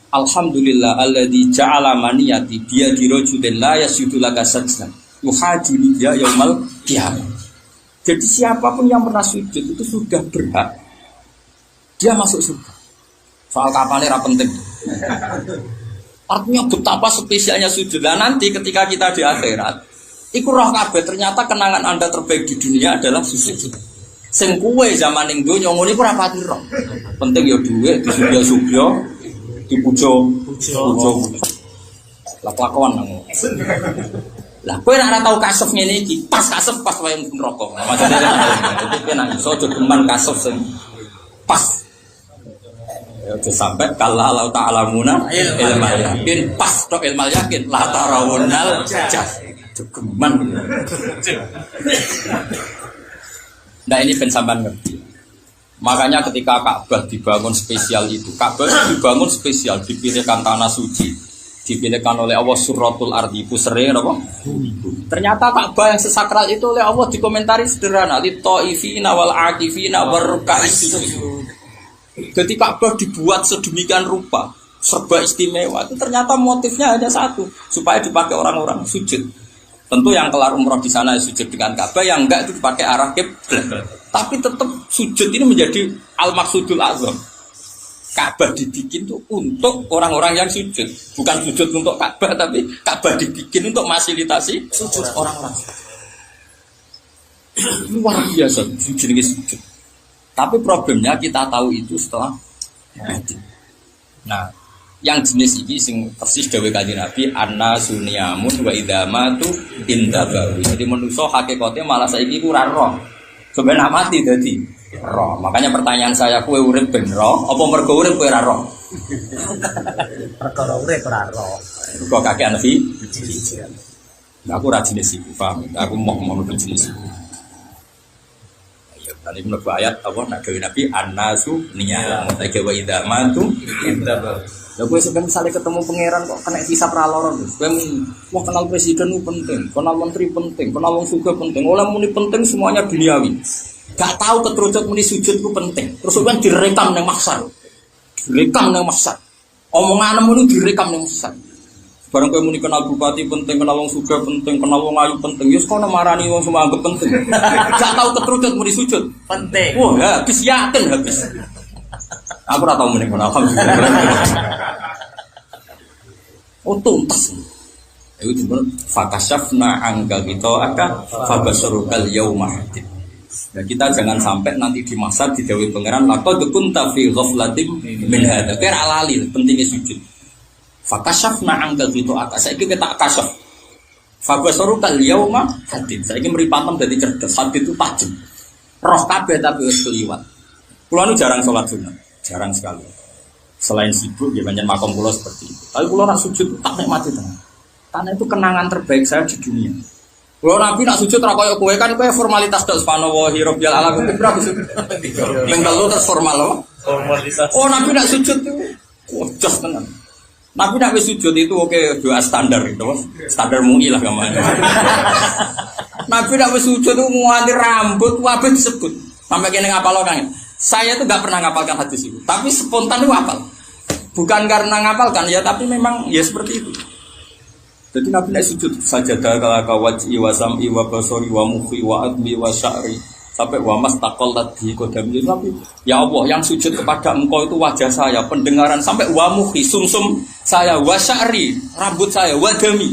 Alhamdulillah alladzi ja'ala maniyati biyadi rajulin la yasjudu laka sajdan. Yuhajuni ya yaumal qiyamah. Jadi siapapun yang pernah sujud itu sudah berhak dia masuk surga. Soal kapannya ra penting. Artinya betapa spesialnya sujud. Dan nanti ketika kita di akhirat iku roh kabeh ternyata kenangan Anda terbaik di dunia adalah sujud. Sing kuwe zaman ning donya ngono iku ora pati roh. Penting ya dhuwit, disugih-sugih, dipuja-puja. Lah kelakuan nang. Lah kowe nek ora tau kasuf ngene iki, pas kasuf pas wae neraka. Maksudnya kowe nang iso aja geman kasuf sing pas. Ya aja sampai kala Allah taala muna ilmal yakin pas tok ilmal yakin la tarawunal jah. Geman. Nah ini pensampan ngerti. Makanya ketika Ka'bah dibangun spesial itu, Ka'bah dibangun spesial, dipilihkan tanah suci, dipilihkan oleh Allah suratul ardi pusere apa? Ternyata Ka'bah yang sesakral itu oleh Allah dikomentari sederhana, li taifina wal akifina warka'is sujud. Jadi Ka'bah dibuat sedemikian rupa, serba istimewa. Itu ternyata motifnya hanya satu, supaya dipakai orang-orang sujud. Tentu yang kelar umroh di sana sujud dengan Ka'bah, yang enggak itu dipakai arah kiblat. Tapi tetap sujud ini menjadi al-maqsudul azam. Ka'bah dibikin itu untuk orang-orang yang sujud, bukan sujud untuk Ka'bah, tapi Ka'bah dibikin untuk fasilitasi sujud orang-orang. Luar biasa sujud ini sujud. Tapi problemnya kita tahu itu setelah mati. Nah, yang jenis ini sing persis dawuh Kanjeng Nabi anna sunyamun wa idamatu indabawi. Jadi manusia hakikatnya malah saiki ku ora roh. Sampeyan mati dadi roh. Makanya pertanyaan saya, kowe urip ben roh apa mergo urip kowe ora roh? Perkara urip ora roh. Kok kakek Nabi? Nah, aku ora jenis iki, paham? Aku mau jenis iki. Tadi menurut ayat apa nak gawe Nabi annasu niyamun wa idamatu indabawi. Lah kowe sampeyan misale ketemu pangeran kok kena hisab ra loro terus. Kowe mau kenal presiden itu penting, kenal menteri penting, kenal wong sugih penting. Oleh muni penting semuanya duniawi. Gak tahu keterucut muni sujud itu penting. Terus sampeyan direkam nang mahsyar. Direkam nang mahsyar. Omongan muni direkam nang mahsyar. Barang kowe muni kenal bupati penting, kenal wong sugih penting, kenal wong ayu penting. Ya kono marani wong semua anggap penting. Gak tahu keterucut muni sujud Penting. Wah, habis yakin habis. Aku ora tau muni ngono, alhamdulillah. Oh tuntas. Itu disebut fakashafna angka kita akan fabasarukal yauma hadid. Nah kita jangan sampai nanti di masa didhawuhi pangeran laqad kunta fi ghaflatin min hadza. Kira lali pentingnya sujud. Fakashafna angka kita akan saiki kita kasyaf. Fabasarukal yauma hadid. Saiki mripatem dadi cerdas. Hadid itu tajam. Roh kabeh tapi wis kliwat. Kula nu jarang salat sunat, jarang sekali. Selain sibuk, ya banyak makom pulau seperti itu. Tapi pulau nak sujud tak nikmati tenan. Karena itu kenangan terbaik saya di dunia. Pulau Nabi nak sujud rakoyo kue kan kue formalitas dos panowohi robial ala kue berapa sujud? Menggalu terus formal loh. Formalitas. Oh Nabi nak sujud itu, jos tenan. Nabi nak sujud itu oke doa standar gitu, standar MUI lah kemana. Nabi nak sujud itu muanti rambut, wabah disebut. Sampai kene ngapal kan? Saya tuh gak pernah ngapalkan hadis itu, tapi spontan itu hafal. Bukan karena ngapalkan ya, tapi memang ya seperti itu. Jadi Nabi naik sujud sajadah kalaka wajhi wa sam'i wa basari wa mukhi wa admi wa sya'ri Sampai wa mastaqal ladhi qadami. Tapi ya Allah, yang sujud kepada Engkau itu wajah saya, pendengaran, sampai wa mukhi, sumsum saya, wa sya'ri, rambut saya, wa dami,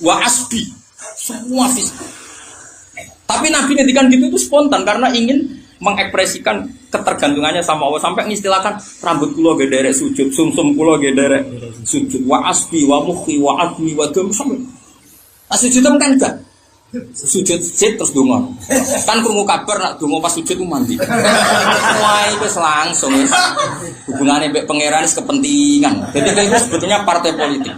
wa asbi, semua fisik. Tapi Nabi ngendikan gitu itu spontan karena ingin mengekspresikan ketergantungannya sama Allah, sampai mengistilahkan rambut kula ge derek sujud, sumsum kula ge derek sujud, wa asbi wa mukhi wa admi wa dam sampai. Sujud kan enggak. Sujud sit terus donga. Kan krungu kabar nak donga pas sujud mandi. Wah, itu langsung wis. Hubungane mbek pangeran wis kepentingan. Jadi itu sebetulnya partai politik.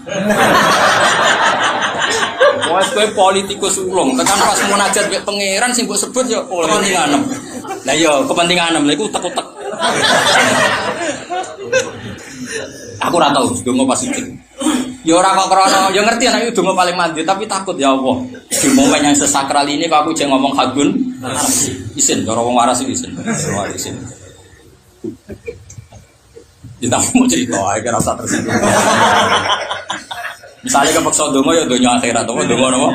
Wah, kowe politikus ulung, tekan pas munajat mbek pangeran sing mbok sebut ya kepentingan. Lah iya, kepentingan lha iku utek-utek. Aku ora tau donga pas sujud. Ya ora kok krana, ya ngerti anak itu donga paling mandi, tapi takut ya Allah. Di momen yang sesakral ini kok aku jek ngomong hadun isin, cara wong waras iki isin. Isin. Kita mau cerita, akhirnya rasa tersinggung. Misalnya kepeksa donga ya donya akhirat, apa donga napa?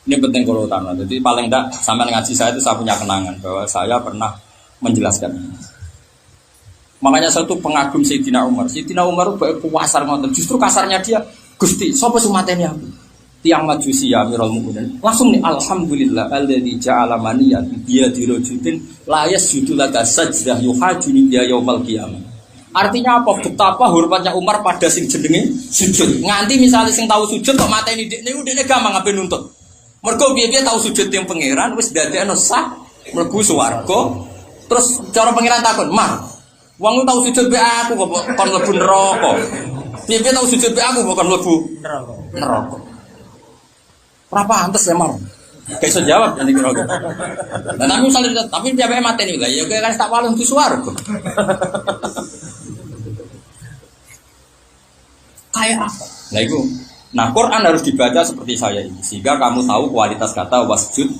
Ini penting kalau utama. Jadi paling enggak sampai ngaji saya itu saya punya kenangan bahwa saya pernah menjelaskan. Makanya saya tuh pengagum Sayyidina Umar. Sayyidina Umar itu kasar ngoten. Justru kasarnya dia, Gusti, sapa sing mateni aku? Tiang majusi ya Amirul Mukminin. Langsung nih alhamdulillah alladzi ja'ala maniyan bi dirujudin la yasjudu laka sajdah yuhajuni biya yaumil qiyamah. Artinya apa? Betapa hormatnya Umar pada sing jenenge sujud. Nganti misalnya sing tahu sujud kok mateni dekne gampang ape nuntut. Mergo piye-piye tahu sujud yang pangeran wis dadekno sah mlebu swarga. Terus cara pangeran takon, "Mar, wong tahu sujud be aku kok kon mlebu neraka." Piye-piye tahu sujud be aku kok kon mlebu neraka. Ora pantes ya, Mar. Gak iso jawab nanti kira-kira. Nah, tapi misalnya tapi dia mateni lah, ya kan tak walung di swarga. Kayak apa? Nah itu, nah Quran harus dibaca seperti saya ini, sehingga kamu tahu kualitas kata wasjud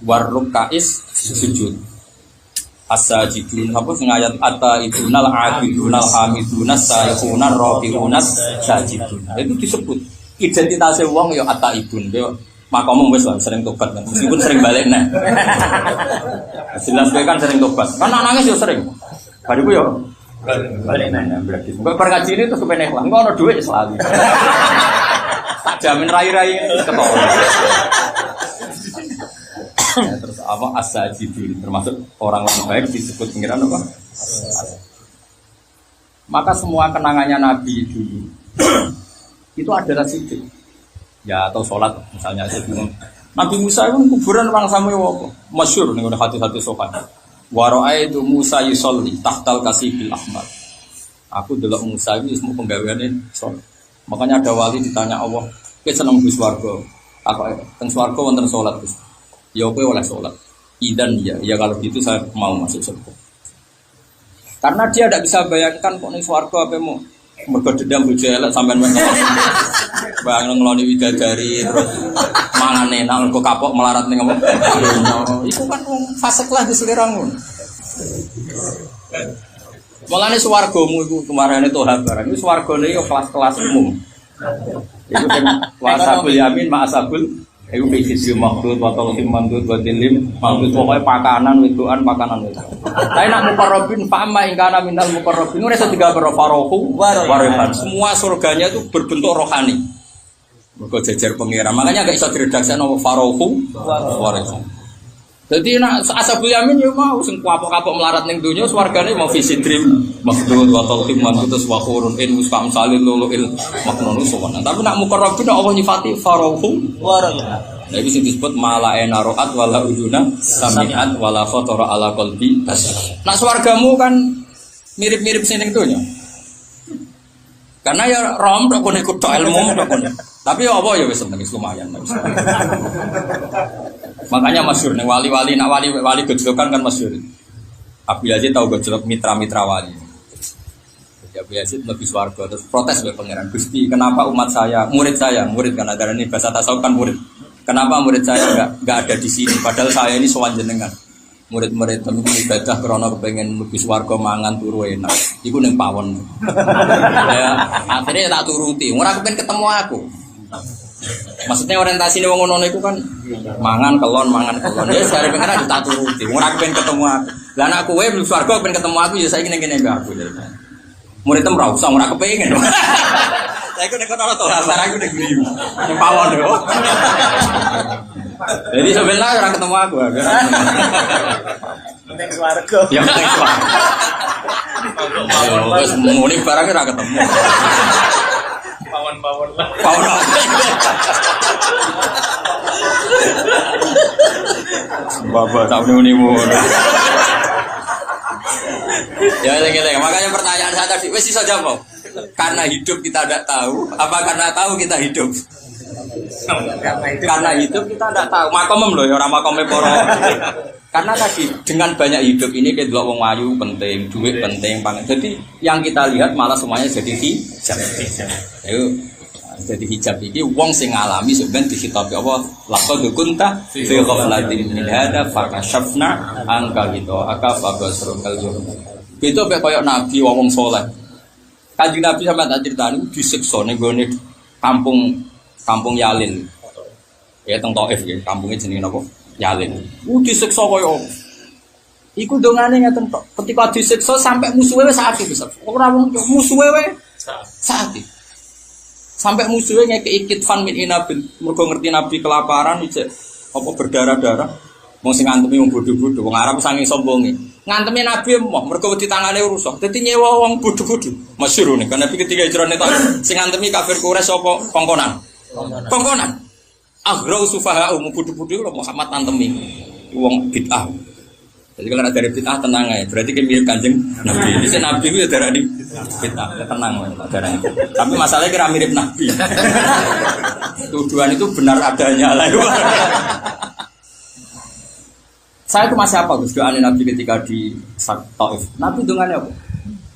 warrukais sujud. As-sajidun apa sing ayat at-taibunal abidunal hamidunal sayyidunal rabiunal sajidun. Itu disebut identitasnya wong ya at-taibun. Makomong wis sering tobat kan. Meskipun sering balik nah. Jelas kan sering tobat. Kan nangis ya sering. Bariku ya balik nah berarti. Kok pergaji ini terus kepeneh lah. Engko ono dhuwit selalu. Tak jamin rai-rai ketawa. Terus apa as-sajidin termasuk orang baik disebut pengiran apa? Maka semua kenangannya Nabi dulu itu adalah sujud. Ya atau sholat misalnya Nabi Musa itu kuburan orang sama apa? Masyhur ning hati-hati sopan. Wa ra'aitu Musa yusolli tahtal kasibil ahmar. Aku delok Musa iki semua penggaweane sholat. Makanya ada wali ditanya Allah, "Kowe seneng Gus swarga?" Aku teng swarga wonten sholat Gus. Ya kowe oleh sholat. Idan ya kalau gitu saya mau masuk surga. Karena dia tidak bisa bayangkan kok ning swarga apa mau mergo dendam bojo elek sampean wis bang ngeloni widadari terus mangan enak kok kapok melarat ning apa. Iku kan fase kelas di selera ngono. Mulane swargamu iku kemarane Tuhan barang. Iku swargane yo kelas-kelas umum. Iku sing wasabul yamin ma'asabul iku fisik maksud wa talhim mandud wa dilim maksud pokoke pakanan wedoan pakanan wedo. Tapi nak muqarrabin fa amma in kana minal muqarrabin ora iso digawe farohu warihan. Semua surganya itu berbentuk rohani. Mergo jejer pangeran. Makanya enggak iso diredaksi nama farohu warihan. Jadi nak ashabul yamin yo mau sing kapok-kapok melarat ning donya swargane mau fisidrim maksud wa talhim mandud wa khurun in musqam salil luluil maknunu sowan. Tapi nak muqarrabin Allah nyifati farohu warihan. Nah itu disebut mala'ena ro'at wala uduna sami'at wala khotara ala qalbi basar. Nah swargamu kan mirip-mirip sini dunya. Karena ya rom tok kono ikut ilmu tok kono. Tapi ya apa ya wis seneng lumayan. Makanya masyhur ning wali-wali nak wali gejlokan kan masyhur. Abu Yazid tahu gejlok mitra-mitra wali. Abu Yazid lebih swarga terus protes ke pangeran Gusti, kenapa umat saya, murid kan ada ini bahasa tasawuf kan murid. Kenapa murid saya enggak ada di sini? Padahal saya ini sowan jenengan. Murid-murid temen ibadah krana kepengin mlebu swarga mangan turu enak. Iku ning pawon. Ya, akhirnya tak turuti. Ora kepen ketemu aku. Maksudnya orientasi wong ngono iku kan mangan kelon. Ya sekali pengen tak turuti. Ora pengen ketemu aku. Lah anak kowe mlebu swarga pengen ketemu aku ya saiki ning kene aku. Muridem ora usah ora kepengin. Saiki nek ana to barang aku ning griyu. Ning pawon yo. Jadi sebenarnya ora ketemu aku. Ning swarga. Ya ning swarga. Wes muni barang ora ketemu. Pawon lah. Pawon. Bapak tak muni muni. Ya lagi. Makanya pertanyaan saya tadi wes iso jawab. Karena hidup kita tidak tahu, apa karena tahu kita hidup? Karena hidup kita tidak tahu. Makomem loh, orang makomem poro. Karena tadi dengan banyak hidup ini kita lihat wong ayu penting, duit penting, pangan. Jadi yang kita lihat malah semuanya jadi hijab. Ayo, jadi hijab ini wong sing ngalami sebenarnya dihitabi Allah. Laqad kunta fi ghaflatin min hada fakashafna anka gitu. Akafa basrukal jurm. Itu kayak nabi wong soleh. Kanjeng Nabi sama tak ceritani disiksa ning gone kampung Yalin. Ya teng Thaif ya, kampungnya jenenge napa? Yalin. Disiksa koyo iku dongane ngeten tok. Ketika disiksa sampai musuhe wis sakit besar. Ora wong musuhe wis sakit. Sampai musuhe ngekeki kitfan min inabil. Mergo ngerti Nabi kelaparan ijek apa berdarah-darah. Wong sing ngantemi wong bodho-bodho, wong Arab saking sombonge. Ngantemi Nabi emoh, mergo wedi tangane rusak. Dadi nyewa wong bodho-bodho. Masyhur nih, kan Nabi ketika hijrah itu sing ngantemi kafir Quraisy apa kongkonan. Kongkonan. Aghrau sufaha bodho-bodho lho Muhammad ngantemi wong bid'ah. Jadi kalau ada bid'ah tenang aja, berarti kan mirip Kanjeng Nabi. Jadi Nabi itu darah di bid'ah, tenang darahnya. Tapi masalahnya kira mirip Nabi. Tuduhan itu benar adanya lah. Saya itu masih apa Gus doanya Nabi ketika di Taif. Nabi dengannya apa?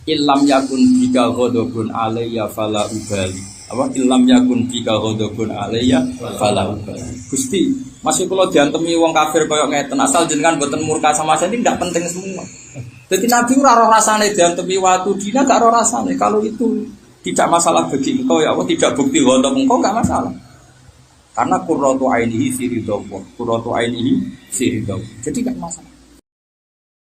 Illam yakun bika ghadabun alayya fala ubali. Apa illam yakun bika ghadabun alayya fala ubali. Gusti, masih kalau diantemi wong kafir koyo ngeten asal jenengan boten murka sama saya ini tidak penting semua. Jadi Nabi ora roh rasane diantemi watu dina gak roh rasane. Kalau itu tidak masalah bagi engkau ya Allah, tidak bukti ghadab engkau enggak masalah. Karena qurratu ainihi fi ridha. Qurratu ainihi fi ridha. Jadi enggak masalah.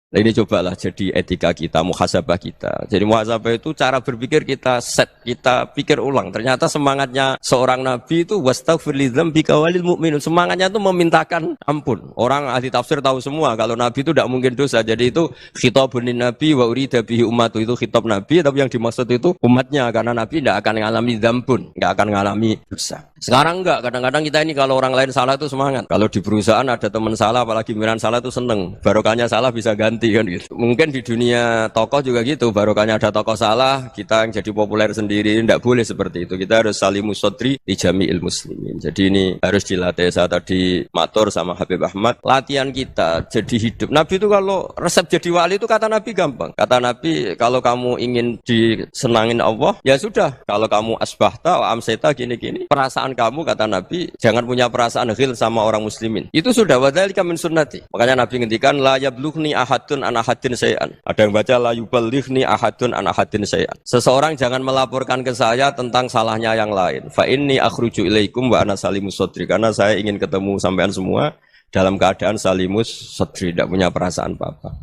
Nah ini cobalah jadi etika kita, muhasabah kita. Jadi muhasabah itu cara berpikir kita set, kita pikir ulang. Ternyata semangatnya seorang nabi itu wastaghfir lidzambika walil mu'minun. Semangatnya itu memintakan ampun. Orang ahli tafsir tahu semua kalau nabi itu tidak mungkin dosa. Jadi itu khitabun nabi wa urida bihi ummatu, itu khitab nabi, tapi yang dimaksud itu umatnya, karena nabi tidak akan mengalami dzambun, tidak akan mengalami dosa. Sekarang enggak, kadang-kadang kita ini kalau orang lain salah itu semangat. Kalau di perusahaan ada teman salah, apalagi miran salah itu seneng. Barokahnya salah bisa ganti kan gitu. Mungkin di dunia tokoh juga gitu, barokahnya ada tokoh salah, kita yang jadi populer sendiri. Tidak boleh seperti itu. Kita harus salimus sodri di jami'il muslimin. Jadi ini harus dilatih. Saya tadi matur sama Habib Ahmad, latihan kita jadi hidup. Nabi itu kalau resep jadi wali itu kata Nabi gampang. Kata Nabi kalau kamu ingin disenangin Allah, ya sudah. Kalau kamu asbahta wa amseta gini-gini, perasaan kamu kata Nabi jangan punya perasaan ghil sama orang muslimin. Itu sudah wadzalika min sunnati. Makanya Nabi ngendikan la yablughni ahadun an ahadin syai'an. Ada yang baca la yuballighni ahadun an ahadin syai'an. Seseorang jangan melaporkan ke saya tentang salahnya yang lain. Fa inni akhruju ilaikum wa ana salimus sadri. Karena saya ingin ketemu sampean semua dalam keadaan salimus sadri, tidak punya perasaan apa-apa.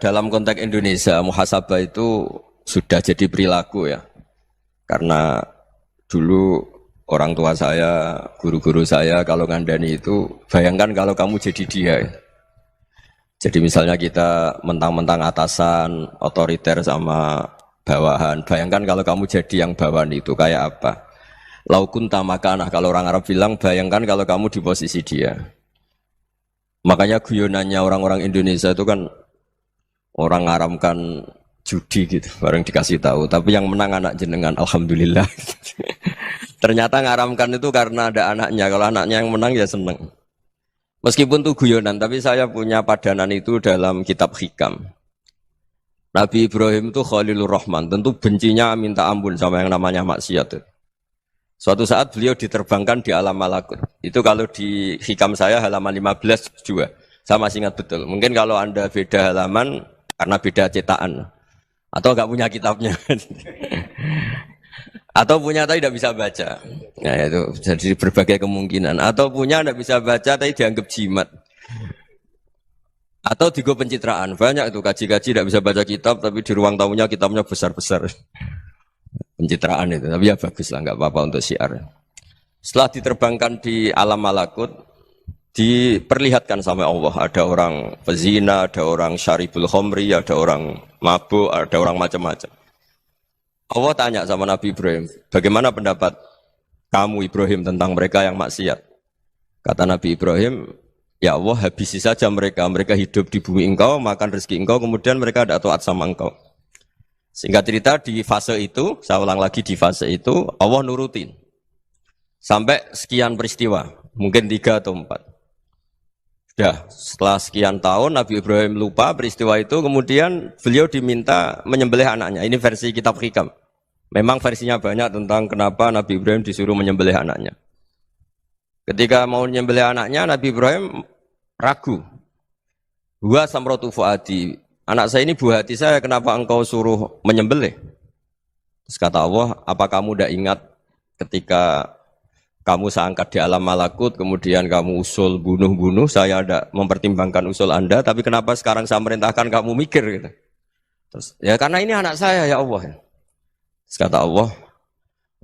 Dalam konteks Indonesia, muhasabah itu sudah jadi perilaku ya. Karena dulu orang tua saya, guru-guru saya kalau ngandani itu, bayangkan kalau kamu jadi dia. Jadi misalnya kita mentang-mentang atasan, otoriter sama bawahan. Bayangkan kalau kamu jadi yang bawahan itu kayak apa? Laukun tamakanah, kalau orang Arab bilang, bayangkan kalau kamu di posisi dia. Makanya guyonannya orang-orang Indonesia itu kan orang ngaramkan judi gitu, bareng dikasih tahu. Tapi yang menang anak jenengan, alhamdulillah. Ternyata ngaramkan itu karena ada anaknya. Kalau anaknya yang menang ya seneng. Meskipun itu guyonan, tapi saya punya padanan itu dalam kitab Hikam. Nabi Ibrahim itu Khalilur Rahman, tentu bencinya minta ampun sama yang namanya maksiat. Suatu saat beliau diterbangkan di alam malakut. Itu kalau di Hikam saya halaman 15 juga. Saya masih ingat betul. Mungkin kalau Anda beda halaman karena beda cetakan. Atau nggak punya kitabnya. Atau punya tapi tidak bisa baca. Nah, itu jadi berbagai kemungkinan. Atau punya tidak bisa baca tapi dianggap jimat. Atau digo pencitraan. Banyak itu kaji-kaji tidak bisa baca kitab tapi di ruang tamunya kitabnya besar-besar. Pencitraan itu. Tapi ya bagus lah, nggak apa-apa untuk syiar. Setelah diterbangkan di alam malakut, diperlihatkan sama Allah. Ada orang pezina, ada orang syaribul khomri, ada orang mabuk, ada orang macam-macam. Allah tanya sama Nabi Ibrahim, bagaimana pendapat kamu Ibrahim tentang mereka yang maksiat? Kata Nabi Ibrahim, ya Allah habisi saja mereka. Mereka hidup di bumi engkau, makan rezeki engkau, kemudian mereka tidak taat sama engkau. Singkat cerita di fase itu, saya ulang lagi di fase itu, Allah nurutin. Sampai sekian peristiwa, mungkin 3 atau 4. Sudah, setelah sekian tahun Nabi Ibrahim lupa peristiwa itu, kemudian beliau diminta menyembelih anaknya. Ini versi kitab Hikam. Memang versinya banyak tentang kenapa Nabi Ibrahim disuruh menyembelih anaknya. Ketika mau menyembelih anaknya, Nabi Ibrahim ragu. Huwa samratu fuadi. Anak saya ini buah hati saya, kenapa engkau suruh menyembelih? Terus kata Allah, apa kamu tidak ingat ketika kamu saya angkat di alam malakut, kemudian kamu usul bunuh-bunuh, saya tidak mempertimbangkan usul Anda, tapi kenapa sekarang saya merintahkan kamu mikir? Gitu. Terus, ya karena ini anak saya ya Allah. Terus kata Allah,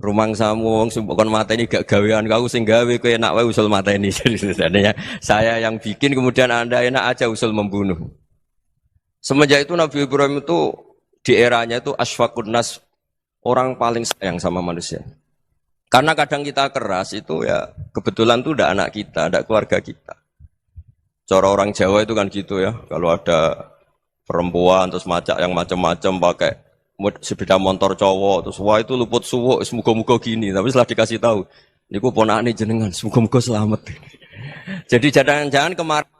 rumang samu wong sumpukon mata ini gak gawean kau sing gawe kowe enak wae usul mata ini. Jadi sebenarnya saya yang bikin, kemudian Anda enak aja usul membunuh. Semenjak itu Nabi Ibrahim itu di eranya itu asfaqun nas, orang paling sayang sama manusia. Karena kadang kita keras itu ya kebetulan tuh udah anak kita, ada keluarga kita. Cara orang Jawa itu kan gitu ya, kalau ada perempuan terus macak yang macam-macam pakai sepeda motor cowok terus wah itu luput suwuk, semoga-moga gini. Tapi setelah dikasih tahu, niku ponakane jenengan, semoga-moga selamat. Jadi jangan-jangan kemarin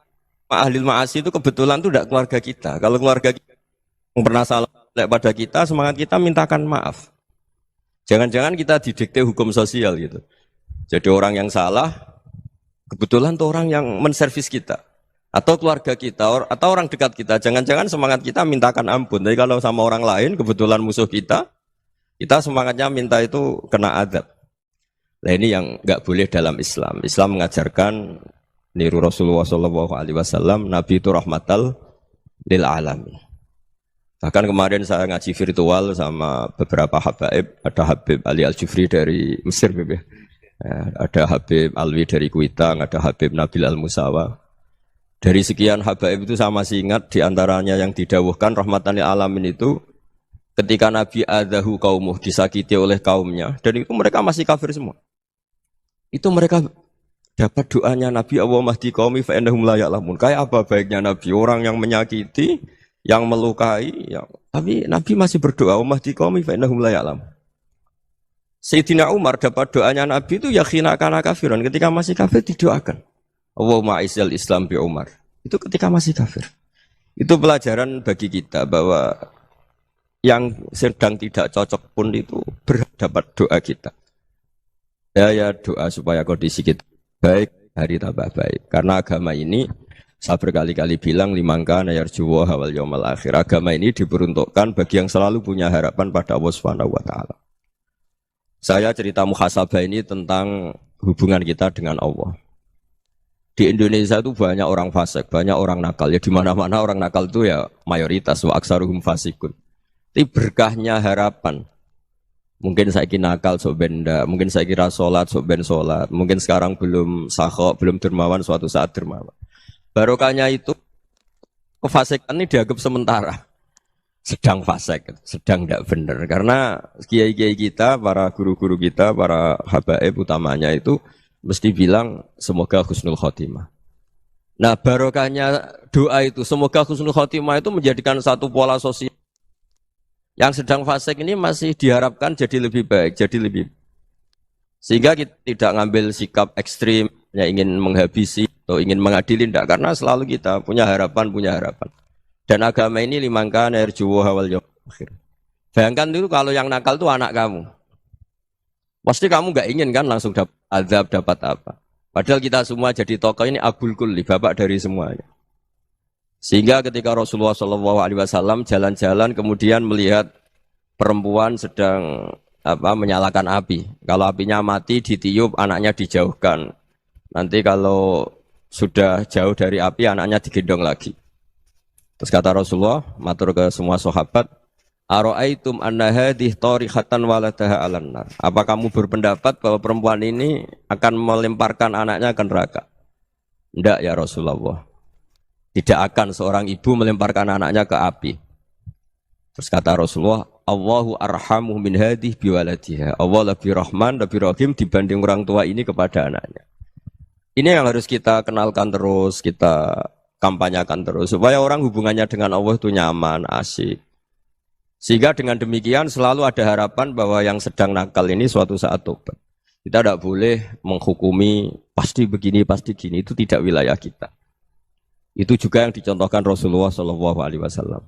ahli ma'asi itu kebetulan tuh tidak keluarga kita. Kalau keluarga kita yang pernah salah pada kita, semangat kita mintakan maaf. Jangan-jangan kita didikte hukum sosial gitu. Jadi orang yang salah, kebetulan tuh orang yang menservis kita. Atau keluarga kita, atau orang dekat kita. Jangan-jangan semangat kita mintakan ampun. Tapi kalau sama orang lain, kebetulan musuh kita semangatnya minta itu kena adab. Nah ini yang nggak boleh dalam Islam. Islam mengajarkan niru Rasulullah SAW, Nabi itu rahmatal lil alamin. Bahkan kemarin saya ngaji virtual sama beberapa habaib, ada Habib Ali Al-Jufri dari Mesir, ada Habib Alwi dari Kuitang, ada Habib Nabil Al-Musawa. Dari sekian habaib itu saya masih ingat diantaranya yang didawuhkan rahmatan lil alamin itu ketika Nabi adahu kaumuh, disakiti oleh kaumnya, dan itu mereka masih kafir semua. Itu mereka dapat doanya Nabi Allah mahdi qaumi fa innahum la ya'lamun. Kayak apa baiknya Nabi, orang yang menyakiti, yang melukai, tapi Nabi masih berdoa mahdi qaumi fa innahum la ya'lamun. Sayyidina Umar dapat doanya Nabi itu yakhina kana kafiran, ketika masih kafir didoakan. Allahumma izzil Islam bi Umar. Itu ketika masih kafir. Itu pelajaran bagi kita bahwa yang sedang tidak cocok pun itu berdapat doa kita. Ya doa supaya kondisi kita baik, hari tambah baik. Karena agama ini, saya berkali-kali bilang, limangka nayarjuwa hawal yawmal akhir. Agama ini diperuntukkan bagi yang selalu punya harapan pada Allah Subhanahu wa Ta'ala. Saya cerita muhasabah ini tentang hubungan kita dengan Allah. Di Indonesia itu banyak orang fasik, banyak orang nakal. Ya di mana-mana orang nakal itu ya mayoritas, wa aksaruhum fasikun. Tapi berkahnya harapan. Mungkin saya kira nakal sok benda, mungkin saya kira sholat sok ben sholat, mungkin sekarang belum sakhok, belum dermawan, suatu saat dermawan. Barokahnya itu kefasikan ini dianggap sementara, sedang fasik, sedang tidak benar. Karena kiai-kiai kita, para guru-guru kita, para habaib utamanya itu mesti bilang semoga husnul khotimah. Nah barokahnya doa itu, semoga husnul khotimah itu menjadikan satu pola sosial. Yang sedang fasik ini masih diharapkan jadi lebih baik, jadi lebih. Sehingga kita tidak ngambil sikap ekstrim, yang ingin menghabisi atau ingin mengadili, tidak. Karena selalu kita punya harapan. Dan agama ini limangka nerjuwo hawal yawmal akhir. Bayangkan itu kalau yang nakal itu anak kamu. Pasti kamu nggak ingin kan langsung dapat azab, dapat apa. Padahal kita semua jadi tokoh ini abul kulli, bapak dari semuanya. Sehingga ketika Rasulullah SAW jalan-jalan kemudian melihat perempuan sedang menyalakan api. Kalau apinya mati ditiup, anaknya dijauhkan. Nanti kalau sudah jauh dari api, anaknya digendong lagi. Terus kata Rasulullah, matur ke semua sahabat, Aro'aitum anna hadih tarihatan waladaha alan nar. Apa kamu berpendapat bahwa perempuan ini akan melemparkan anaknya ke neraka? Tidak ya Rasulullah. Tidak akan seorang ibu melemparkan anaknya ke api. Terus kata Rasulullah, Allahu arhamu min hadih biwaladiha. Allah lebih rahman, lebih rahim dibanding orang tua ini kepada anaknya. Ini yang harus kita kenalkan terus, kita kampanyakan terus. Supaya orang hubungannya dengan Allah itu nyaman, asik. Sehingga dengan demikian selalu ada harapan bahwa yang sedang nakal ini suatu saat tobat. Kita tidak boleh menghukumi pasti begini, pasti gini. Itu tidak wilayah kita. Itu juga yang dicontohkan Rasulullah SAW.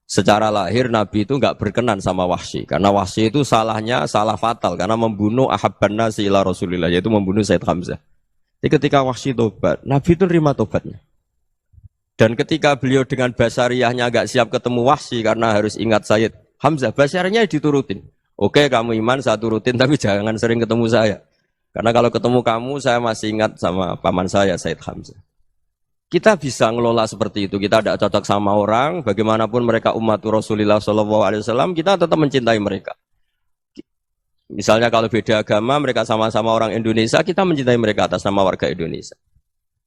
Secara lahir Nabi itu enggak berkenan sama Wahsy. Karena Wahsy itu salahnya salah fatal. Karena membunuh ahabban nasi ila Rasulillah. Yaitu membunuh Said Hamzah. Jadi ketika Wahsy tobat, Nabi itu nerima tobatnya. Dan ketika beliau dengan basariyahnya enggak siap ketemu Wahsy karena harus ingat Said Hamzah, basariyahnya diturutin. Oke, kamu iman, saya turutin, tapi jangan sering ketemu saya. Karena kalau ketemu kamu, saya masih ingat sama paman saya, Said Hamzah. Kita bisa ngelola seperti itu. Kita tidak cocok sama orang, bagaimanapun mereka umat Rasulullah SAW, kita tetap mencintai mereka. Misalnya kalau beda agama, mereka sama-sama orang Indonesia, kita mencintai mereka atas nama warga Indonesia.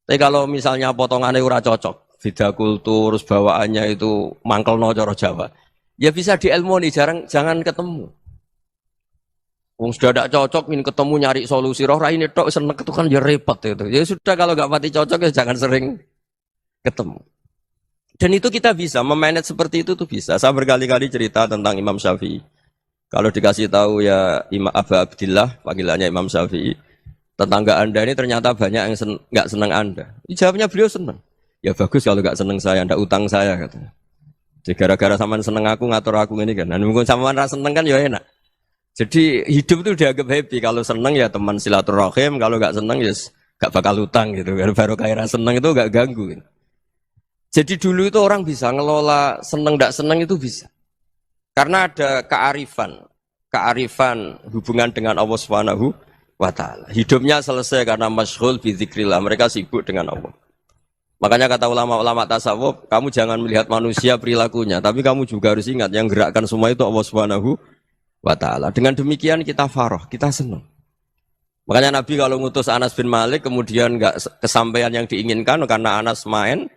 Tapi kalau misalnya potongannya ura cocok, beda kultur, bawaannya itu mangkelno cara Jawa, ya bisa diilmoni, jangan ketemu. Wong sudah tidak cocok, ingin ketemu nyari solusi. Roh ini tok seneng itu kan ya repot itu. Ya sudah kalau nggak pati cocok ya jangan sering ketemu. Dan itu kita bisa memanage seperti itu tuh bisa. Saya berkali-kali cerita tentang Imam Syafi'i. Kalau dikasih tahu ya Imam Aba Abdillah, panggilannya Imam Syafi'i, tetangga Anda ini ternyata banyak yang nggak senang Anda. Jawabnya beliau senang. Ya bagus kalau nggak senang saya, Anda utang saya katanya. Jadi gara-gara sampean seneng aku ngatur aku ini kan. Nah, mungkin sampean rasa seneng kan ya enak. Jadi hidup itu dianggap happy. Kalau seneng ya teman silaturahim, kalau nggak seneng ya nggak bakal utang gitu. Baru kayak seneng itu nggak ganggu. Gitu. Jadi dulu itu orang bisa ngelola seneng nggak seneng itu bisa. Karena ada kearifan hubungan dengan Allah Subhanahu wa Ta'ala. Hidupnya selesai karena masyghul bi dzikrillah. Mereka sibuk dengan Allah. Makanya kata ulama-ulama tasawuf, kamu jangan melihat manusia perilakunya, tapi kamu juga harus ingat yang gerakkan semua itu Allah Subhanahu wa Ta'ala. Dengan demikian kita faroh, kita senang. Makanya Nabi kalau ngutus Anas bin Malik kemudian enggak kesampaian yang diinginkan karena Anas main,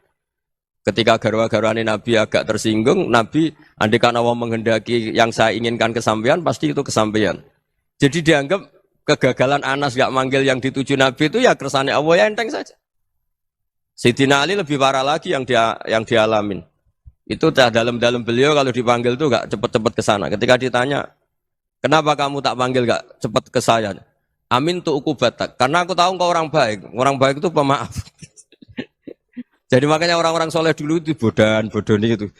ketika garwa-garwane Nabi agak tersinggung, Nabi andaikan Allah menghendaki yang saya inginkan kesampaian, pasti itu kesampaian. Jadi dianggap kegagalan Anas enggak manggil yang dituju Nabi itu ya kersane Allah ya enteng saja. Sayyidina Ali lebih parah lagi yang dialamin. Itu dalam beliau kalau dipanggil itu enggak cepat-cepat ke sana. Ketika ditanya, "Kenapa kamu tak panggil enggak cepat ke saya?" Amin tu ukubatak. Karena aku tahu engkau orang baik. Orang baik itu pemaaf. Jadi makanya orang-orang soleh dulu itu bodoni itu.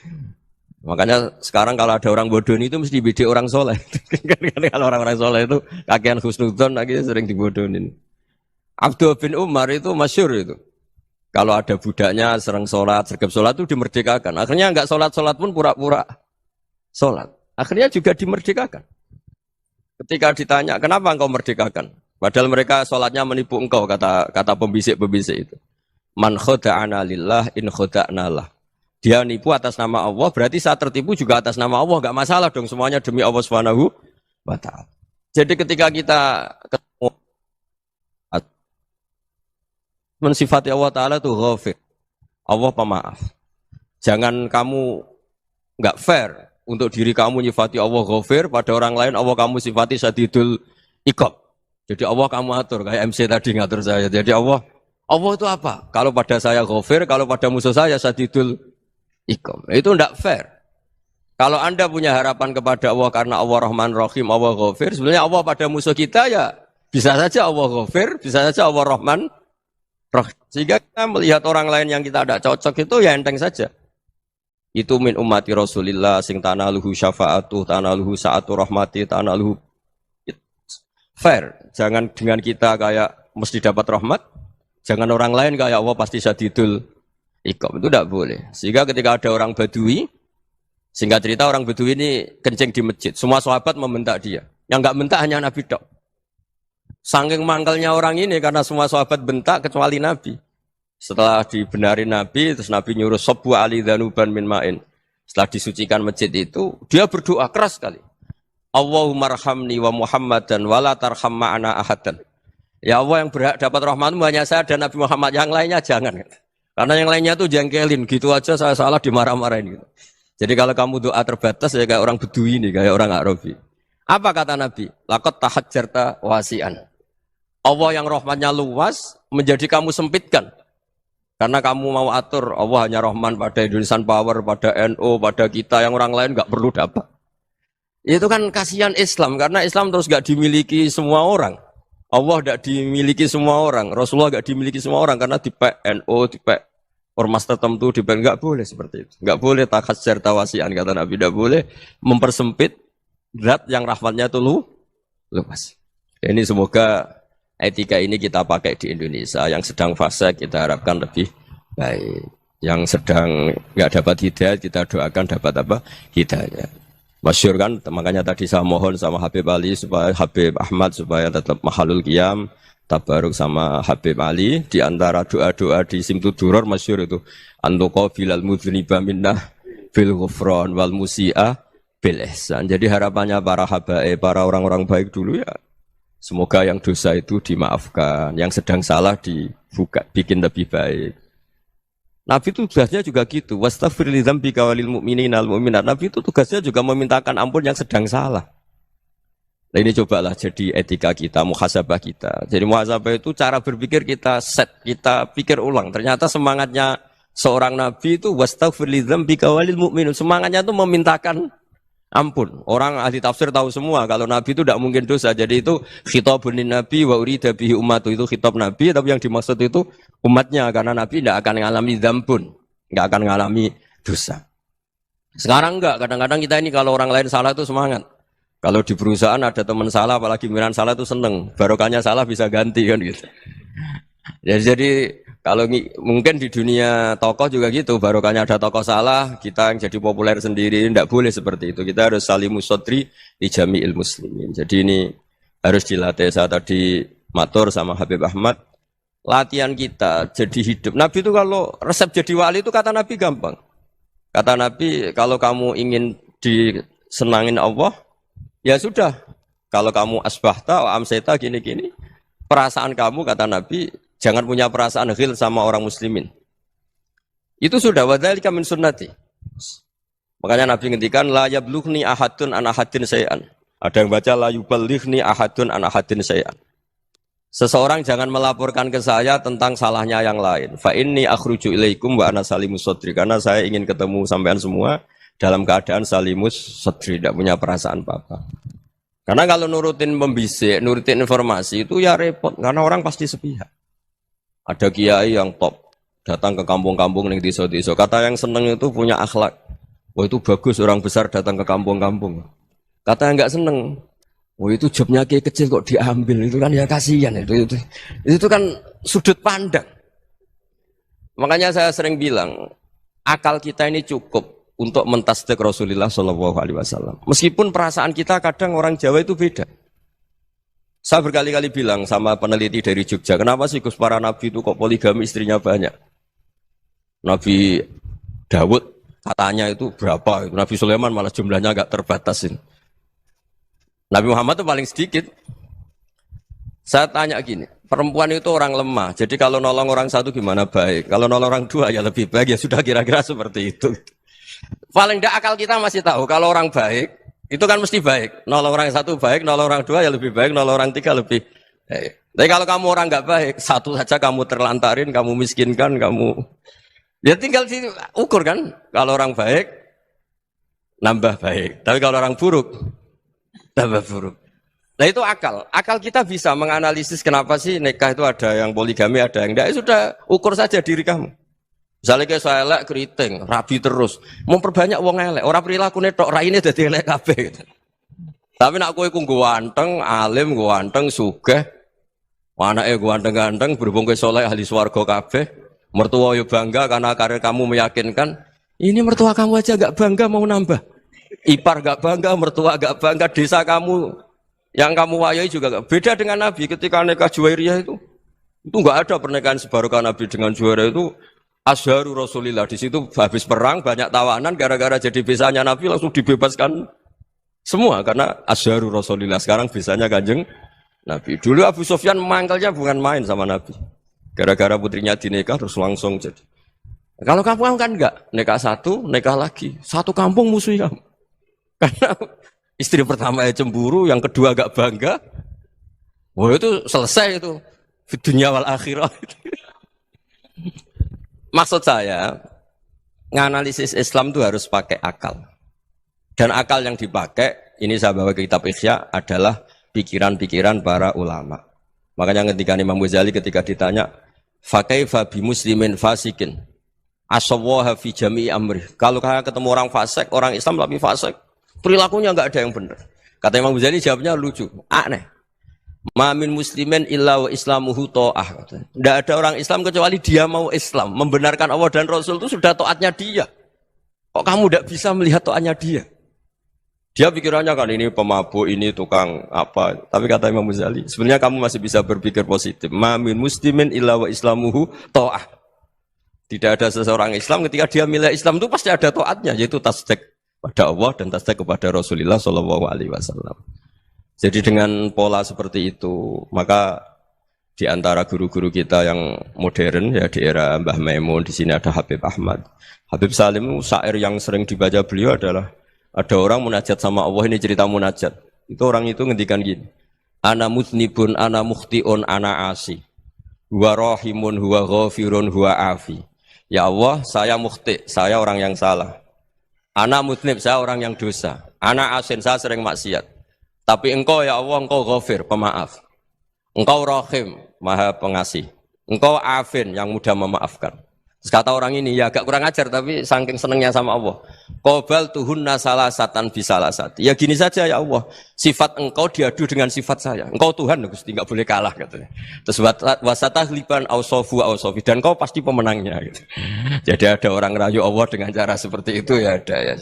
Makanya sekarang kalau ada orang bodoni itu mesti bidik orang soleh. Kalau orang-orang soleh itu kakean husnudzon lagi sering dibodonin. Abdul bin Umar itu masyhur itu. Kalau ada budaknya sering sholat, sergap sholat itu dimerdekakan. Akhirnya enggak sholat pun pura-pura sholat. Akhirnya juga dimerdekakan. Ketika ditanya, kenapa engkau merdekakan? Padahal mereka sholatnya menipu engkau, kata pembisik-pembisik itu. Man khoda'ana lillah in khoda'na lah. Dia nipu atas nama Allah, berarti saat tertipu juga atas nama Allah. Enggak masalah dong, semuanya demi Allah Subhanahu wa Ta'ala. Jadi ketika kita ketemu mensifati Allah Ta'ala itu ghafir. Allah pemaaf. Jangan kamu enggak fair untuk diri kamu nyifati Allah ghafir, pada orang lain Allah kamu sifati syadidul iqab. Jadi Allah kamu atur, kayak MC tadi ngatur saya. Jadi Allah itu apa? Kalau pada saya ghafir, kalau pada musuh saya syadidul iqab. Itu enggak fair. Kalau Anda punya harapan kepada Allah karena Allah Rahman Rahim, Allah ghafir, sebenarnya Allah pada musuh kita ya bisa saja Allah ghafir, bisa saja Allah Rahman Rahim. Sehingga kita melihat orang lain yang kita tidak cocok itu ya enteng saja. Itu min ummati Rasulillah sing tanaluhu syafa'atuh, tanaluhu sa'atu rahmati, tanaluhu fair. Jangan dengan kita kayak mesti dapat rahmat. Jangan orang lain kayak Allah pasti syadidul Iqam itu tidak boleh. Sehingga ketika ada orang Badui, singkat cerita orang Badui ini kencing di masjid. Semua sahabat membentak dia. Yang enggak bentak hanya Nabi tok. Saking mangkelnya orang ini karena semua sahabat bentak kecuali Nabi. Setelah dibenarin Nabi, terus Nabi nyuruh Sobbu ali dhanuban min ma'in. Setelah disucikan masjid itu, dia berdoa keras sekali. Allahumma arhamni wa Muhammadan wa la tarham ma'ana ahadan. Ya Allah, yang berhak dapat rahmatmu hanya saya dan Nabi Muhammad, yang lainnya jangan. Karena yang lainnya tuh jengkelin, gitu aja saya salah dimarah-marahin gitu. Jadi kalau kamu doa terbatas ya kayak orang Bedui ini, kayak orang Arabi. Apa kata Nabi? Laqad tahajjarta wasi'an. Allah yang rahmatnya luas menjadi kamu sempitkan. Karena kamu mau atur Allah hanya rahman pada Indonesian Power, pada NU, pada kita, yang orang lain nggak perlu dapat. Itu kan kasihan Islam, karena Islam terus nggak dimiliki semua orang. Allah tidak dimiliki semua orang, Rasulullah tidak dimiliki semua orang karena dipek NU, dipek ormas tertentu, dipek nggak boleh seperti itu, nggak boleh takhasyar tawasian kata Nabi, tidak boleh mempersempit zat yang rahmatnya itu luas. Ini semoga etika ini kita pakai di Indonesia, yang sedang fase kita harapkan lebih baik, yang sedang nggak dapat hidayah kita doakan dapat apa hidayah. Masyhur kan, makanya tadi saya mohon sama Habib Ali supaya Habib Ahmad supaya tetap mahalul qiyam tabaruk sama Habib Ali di antara doa-doa di Simtud Duror masyhur itu antuqabilal mudhniba minnah bil ghufran wal musi'a bil ihsan. Jadi harapannya para habaib, para orang-orang baik dulu ya semoga yang dosa itu dimaafkan, yang sedang salah dibuka, bikin lebih baik. Nabi itu tugasnya juga gitu. Wastaghfir li dzambika walil mu'minina wal mu'minat. Nabi itu tugasnya juga memintakan ampun yang sedang salah. Nah ini cobalah jadi etika kita, muhasabah kita. Jadi muhasabah itu cara berpikir kita set, kita pikir ulang. Ternyata semangatnya seorang nabi itu wastaghfir li dzambika walil mu'minun. Semangatnya itu memintakan ampun. Orang ahli tafsir tahu semua kalau nabi itu tidak mungkin dosa. Jadi itu khitabun lin nabi wa urida bihi ummatu, itu khitab nabi, tapi yang dimaksud itu umatnya, karena nabi tidak akan mengalami dzambun, tidak akan mengalami dosa. Sekarang enggak, kadang-kadang kita ini kalau orang lain salah itu semangat. Kalau di perusahaan ada teman salah, apalagi pimpinan salah itu seneng. Barokahnya salah bisa ganti kan gitu. Jadi kalau mungkin di dunia tokoh juga gitu, barokahnya ada tokoh salah, kita yang jadi populer sendiri, tidak boleh seperti itu. Kita harus salimus sodri di jami'il muslimin. Jadi ini harus dilatih. Saya tadi matur sama Habib Ahmad, latihan kita jadi hidup. Nabi itu kalau resep jadi wali itu kata Nabi gampang. Kata Nabi, kalau kamu ingin disenangin Allah, ya sudah. Kalau kamu asbahta, amseta, gini-gini, perasaan kamu, kata Nabi, jangan punya perasaan ghil sama orang muslimin. Itu sudah wadzalika min sunnati. Makanya Nabi ngendikan la yablughni ahadun an ahadin syai'an. Ada yang baca la yuballighni ahadun an ahadin syai'an. Seseorang jangan melaporkan ke saya tentang salahnya yang lain. Fa inni akhruju ilaikum wa ana salimus sadri. Karena saya ingin ketemu sampean semua dalam keadaan salimus sadri, tidak punya perasaan apa-apa. Karena kalau nurutin membisik, nurutin informasi itu ya repot, karena orang pasti sepihak. Ada kiai yang top, datang ke kampung-kampung ning desa-desa. Kata yang seneng itu punya akhlak. Wah itu bagus orang besar datang ke kampung-kampung. Kata yang enggak seneng, wah itu jobnya kiai kecil kok diambil, itu kan ya kasihan itu kan sudut pandang. Makanya saya sering bilang, akal kita ini cukup untuk mentasdik Rasulullah SAW. Meskipun perasaan kita kadang orang Jawa itu beda. Saya berkali-kali bilang sama peneliti dari Jogja, kenapa sih Gus para nabi itu kok poligami istrinya banyak? Nabi Dawud katanya itu berapa? Nabi Sulaiman malah jumlahnya agak terbatasin. Nabi Muhammad itu paling sedikit. Saya tanya gini, perempuan itu orang lemah, jadi kalau nolong orang satu gimana baik? Kalau nolong orang dua ya lebih baik, ya sudah kira-kira seperti itu. Paling tidak akal kita masih tahu, kalau orang baik, itu kan mesti baik. Nolong orang satu baik, nolong orang dua ya lebih baik, nolong orang tiga lebih baik. Tapi kalau kamu orang nggak baik, satu saja kamu terlantarin, kamu miskinkan, kamu ya tinggal diukur kan. Kalau orang baik, nambah baik. Tapi kalau orang buruk, tambah buruk. Nah itu akal. Akal kita bisa menganalisis kenapa sih nikah itu ada yang poligami, ada yang enggak. Ya sudah, ukur saja diri kamu. Misalnya kayak saya elek keriting, rabi terus, memperbanyak wong elek, orang perilaku netok, raine dadi elek kabeh gitu. Tapi nak kowe ku ganteng, alim, ganteng, sugih, anake ganteng-ganteng, berhubung kowe saleh ahli swarga kabeh, Mertua yo bangga karena karir kamu meyakinkan. Ini mertua kamu aja gak bangga mau nambah. Ipar gak bangga, mertua gak bangga, desa kamu yang kamu wayai juga gak. Beda dengan Nabi ketika nikah Juwairiyah itu gak ada pernikahan sebarokah Nabi dengan Juwairiyah itu. Azharu Rasulillah, di situ habis perang banyak tawanan gara-gara jadi besanya Nabi langsung dibebaskan semua karena Azharu Rasulillah. Sekarang besanya Kanjeng Nabi. Dulu Abu Sufyan mangkelnya bukan main sama Nabi. Gara-gara putrinya dinikah terus langsung jadi. Kalau kamu kan enggak, nikah satu, nikah lagi. Satu kampung musuh kamu. Karena istri pertama ya cemburu, yang kedua agak bangga. Wah itu selesai itu. Di dunia wal akhirah. Maksud saya, nganalisis Islam itu harus pakai akal. Dan akal yang dipakai, ini saya bawa ke kitab Ihya, adalah pikiran-pikiran para ulama. Makanya ketika Imam Ghazali ketika ditanya, fakaifa bi muslimin fasikin, asawwaha fi jami'i amri. Kalau kayak ketemu orang fasik, orang Islam tapi fasik, perilakunya enggak ada yang benar. Kata Imam Ghazali jawabnya lucu, aneh. Ma min muslimin illa wa islamuhu ta'ah. Tidak ada orang Islam kecuali dia mau Islam, membenarkan Allah dan Rasul itu sudah taatnya dia. Kok kamu tidak bisa melihat taatnya dia? Dia pikirannya kan ini pemabuk, ini tukang apa. Tapi kata Imam Ghazali, sebenarnya kamu masih bisa berpikir positif. Ma min muslimin illa wa islamuhu ta'ah. Tidak ada seseorang Islam ketika dia milih Islam itu pasti ada taatnya, yaitu tasdik pada Allah dan tasdik kepada Rasulullah sallallahu alaihi wasallam. Jadi dengan pola seperti itu, maka di antara guru-guru kita yang modern ya di era Mbah Maimun, di sini ada Habib Ahmad. Habib Salim, syair yang sering dibaca beliau adalah ada orang munajat sama Allah, ini cerita munajat. Itu orang itu ngendikan gini. Ana mutnibun, ana mukhtiun, ana asi. Huwa rahimun, huwa ghafirun, huwa afi. Ya Allah, saya mukhti, saya orang yang salah. Ana mutnib, saya orang yang dosa. Ana asin, saya sering maksiat. Tapi engkau ya Allah, engkau ghafir, pemaaf. Engkau rahim, maha pengasih. Engkau afin, yang mudah memaafkan. Terus kata orang ini, ya agak kurang ajar, tapi saking senengnya sama Allah. Qobal tuhunna salasatan bisalasati. Ya gini saja ya Allah, sifat engkau diadu dengan sifat saya. Engkau Tuhan, Gusti, enggak boleh kalah katanya. Terus wasatahliban ausofu ausofi, dan engkau pasti pemenangnya. Gitu. Jadi ada orang rayu Allah dengan cara seperti itu ya ada ya.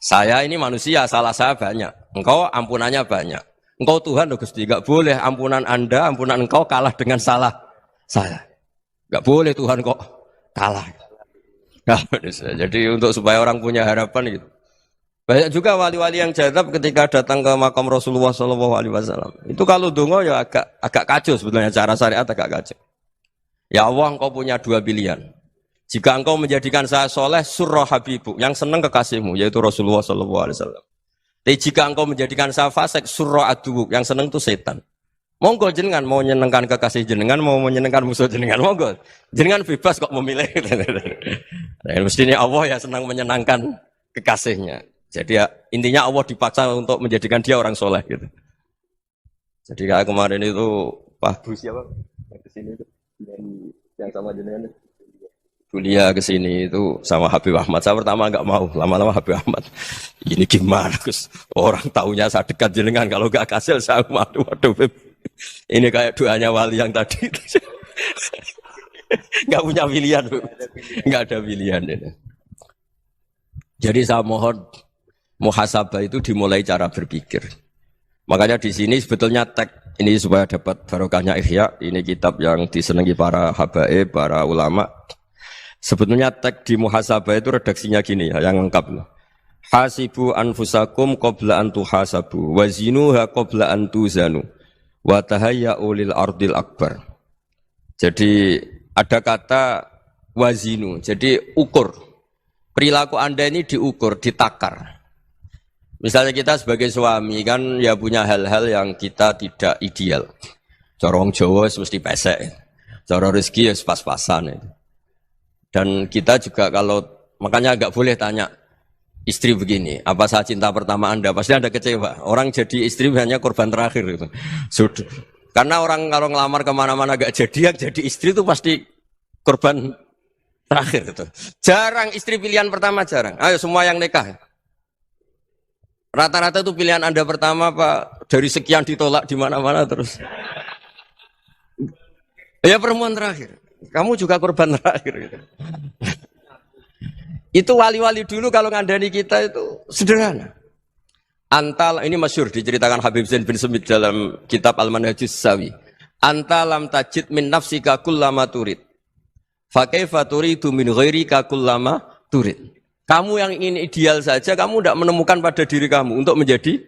Saya ini manusia, salah saya banyak. Engkau ampunannya banyak. Engkau Tuhan, Gusti, enggak boleh ampunan Anda, ampunan engkau kalah dengan salah saya. Enggak boleh Tuhan kok kalah. Nah, jadi untuk supaya orang punya harapan gitu. Banyak juga wali-wali yang jadab ketika datang ke makam Rasulullah SAW. Itu kalau dongo ya agak kacau sebetulnya, cara syariat agak kacau. Ya Allah, engkau punya dua pilihan. Jika engkau menjadikan saya soleh, surah habibu, yang senang kekasihmu, yaitu Rasulullah SAW. Tapi jika engkau menjadikan saya fasik, surah aduwuk, yang senang itu setan. Monggo jenengan mau menyenangkan kekasih jenengan, mau menyenangkan musuh jenengan, monggo. Jenengan bebas kok memilih. Nah, mestinya Allah ya senang menyenangkan kekasihnya. Jadi ya, intinya Allah dipaksa untuk menjadikan dia orang soleh gitu. Jadi kayak kemarin itu Pak Bu siapa? Yang kesini itu yang sama jenengan. Kuliah kesini itu sama Habib Ahmad. Saya pertama enggak mau, lama-lama Habib Ahmad. Ini gimana Gus? Orang taunya saya dekat jenengan, kalau enggak kasih saya waduh. Ini kayak doanya wali yang tadi. Enggak punya pilihan, Bu. Enggak ada pilihan ini. Jadi saya mohon muhasabah itu dimulai cara berpikir. Makanya di sini sebetulnya tag ini supaya dapat barokahnya Ihya, ini kitab yang disenangi para habaib, para ulama. Sebetulnya tag di muhasabah itu redaksinya gini ya, yang lengkap. Hasibu anfusakum qabla an tuhasabu, wazinuha qabla an tuzanu, wa tahayya'u lil ardil akbar. Jadi ada kata wazinu, jadi ukur. Perilaku Anda ini diukur, ditakar. Misalnya kita sebagai suami kan ya punya hal-hal yang kita tidak ideal. Cara wong Jawa mesti pesek. Cara rezeki ya pas-pasan. Dan kita juga kalau makanya enggak boleh tanya istri begini, apa saya cinta pertama Anda? Pasti Anda kecewa. Orang jadi istri hanya korban terakhir gitu. Sudah. Karena orang kalau ngelamar kemana-mana enggak jadi, yang jadi istri itu pasti korban terakhir gitu. Jarang istri pilihan pertama, jarang. Ayo semua yang nikah. Rata-rata itu pilihan Anda pertama Pak, dari sekian ditolak di mana-mana terus. Ya perempuan terakhir. Kamu juga korban terakhir. Gitu. Itu wali-wali dulu kalau ngandani kita itu sederhana. Antal ini masyhur diceritakan Habib Zain bin Semit dalam kitab Al-Manhajus Sawi. Anta lam tajid min nafsika kullama turid. Fa kaifa turidu min ghairika kullama turid. Kamu yang ingin ideal saja kamu tidak menemukan pada diri kamu untuk menjadi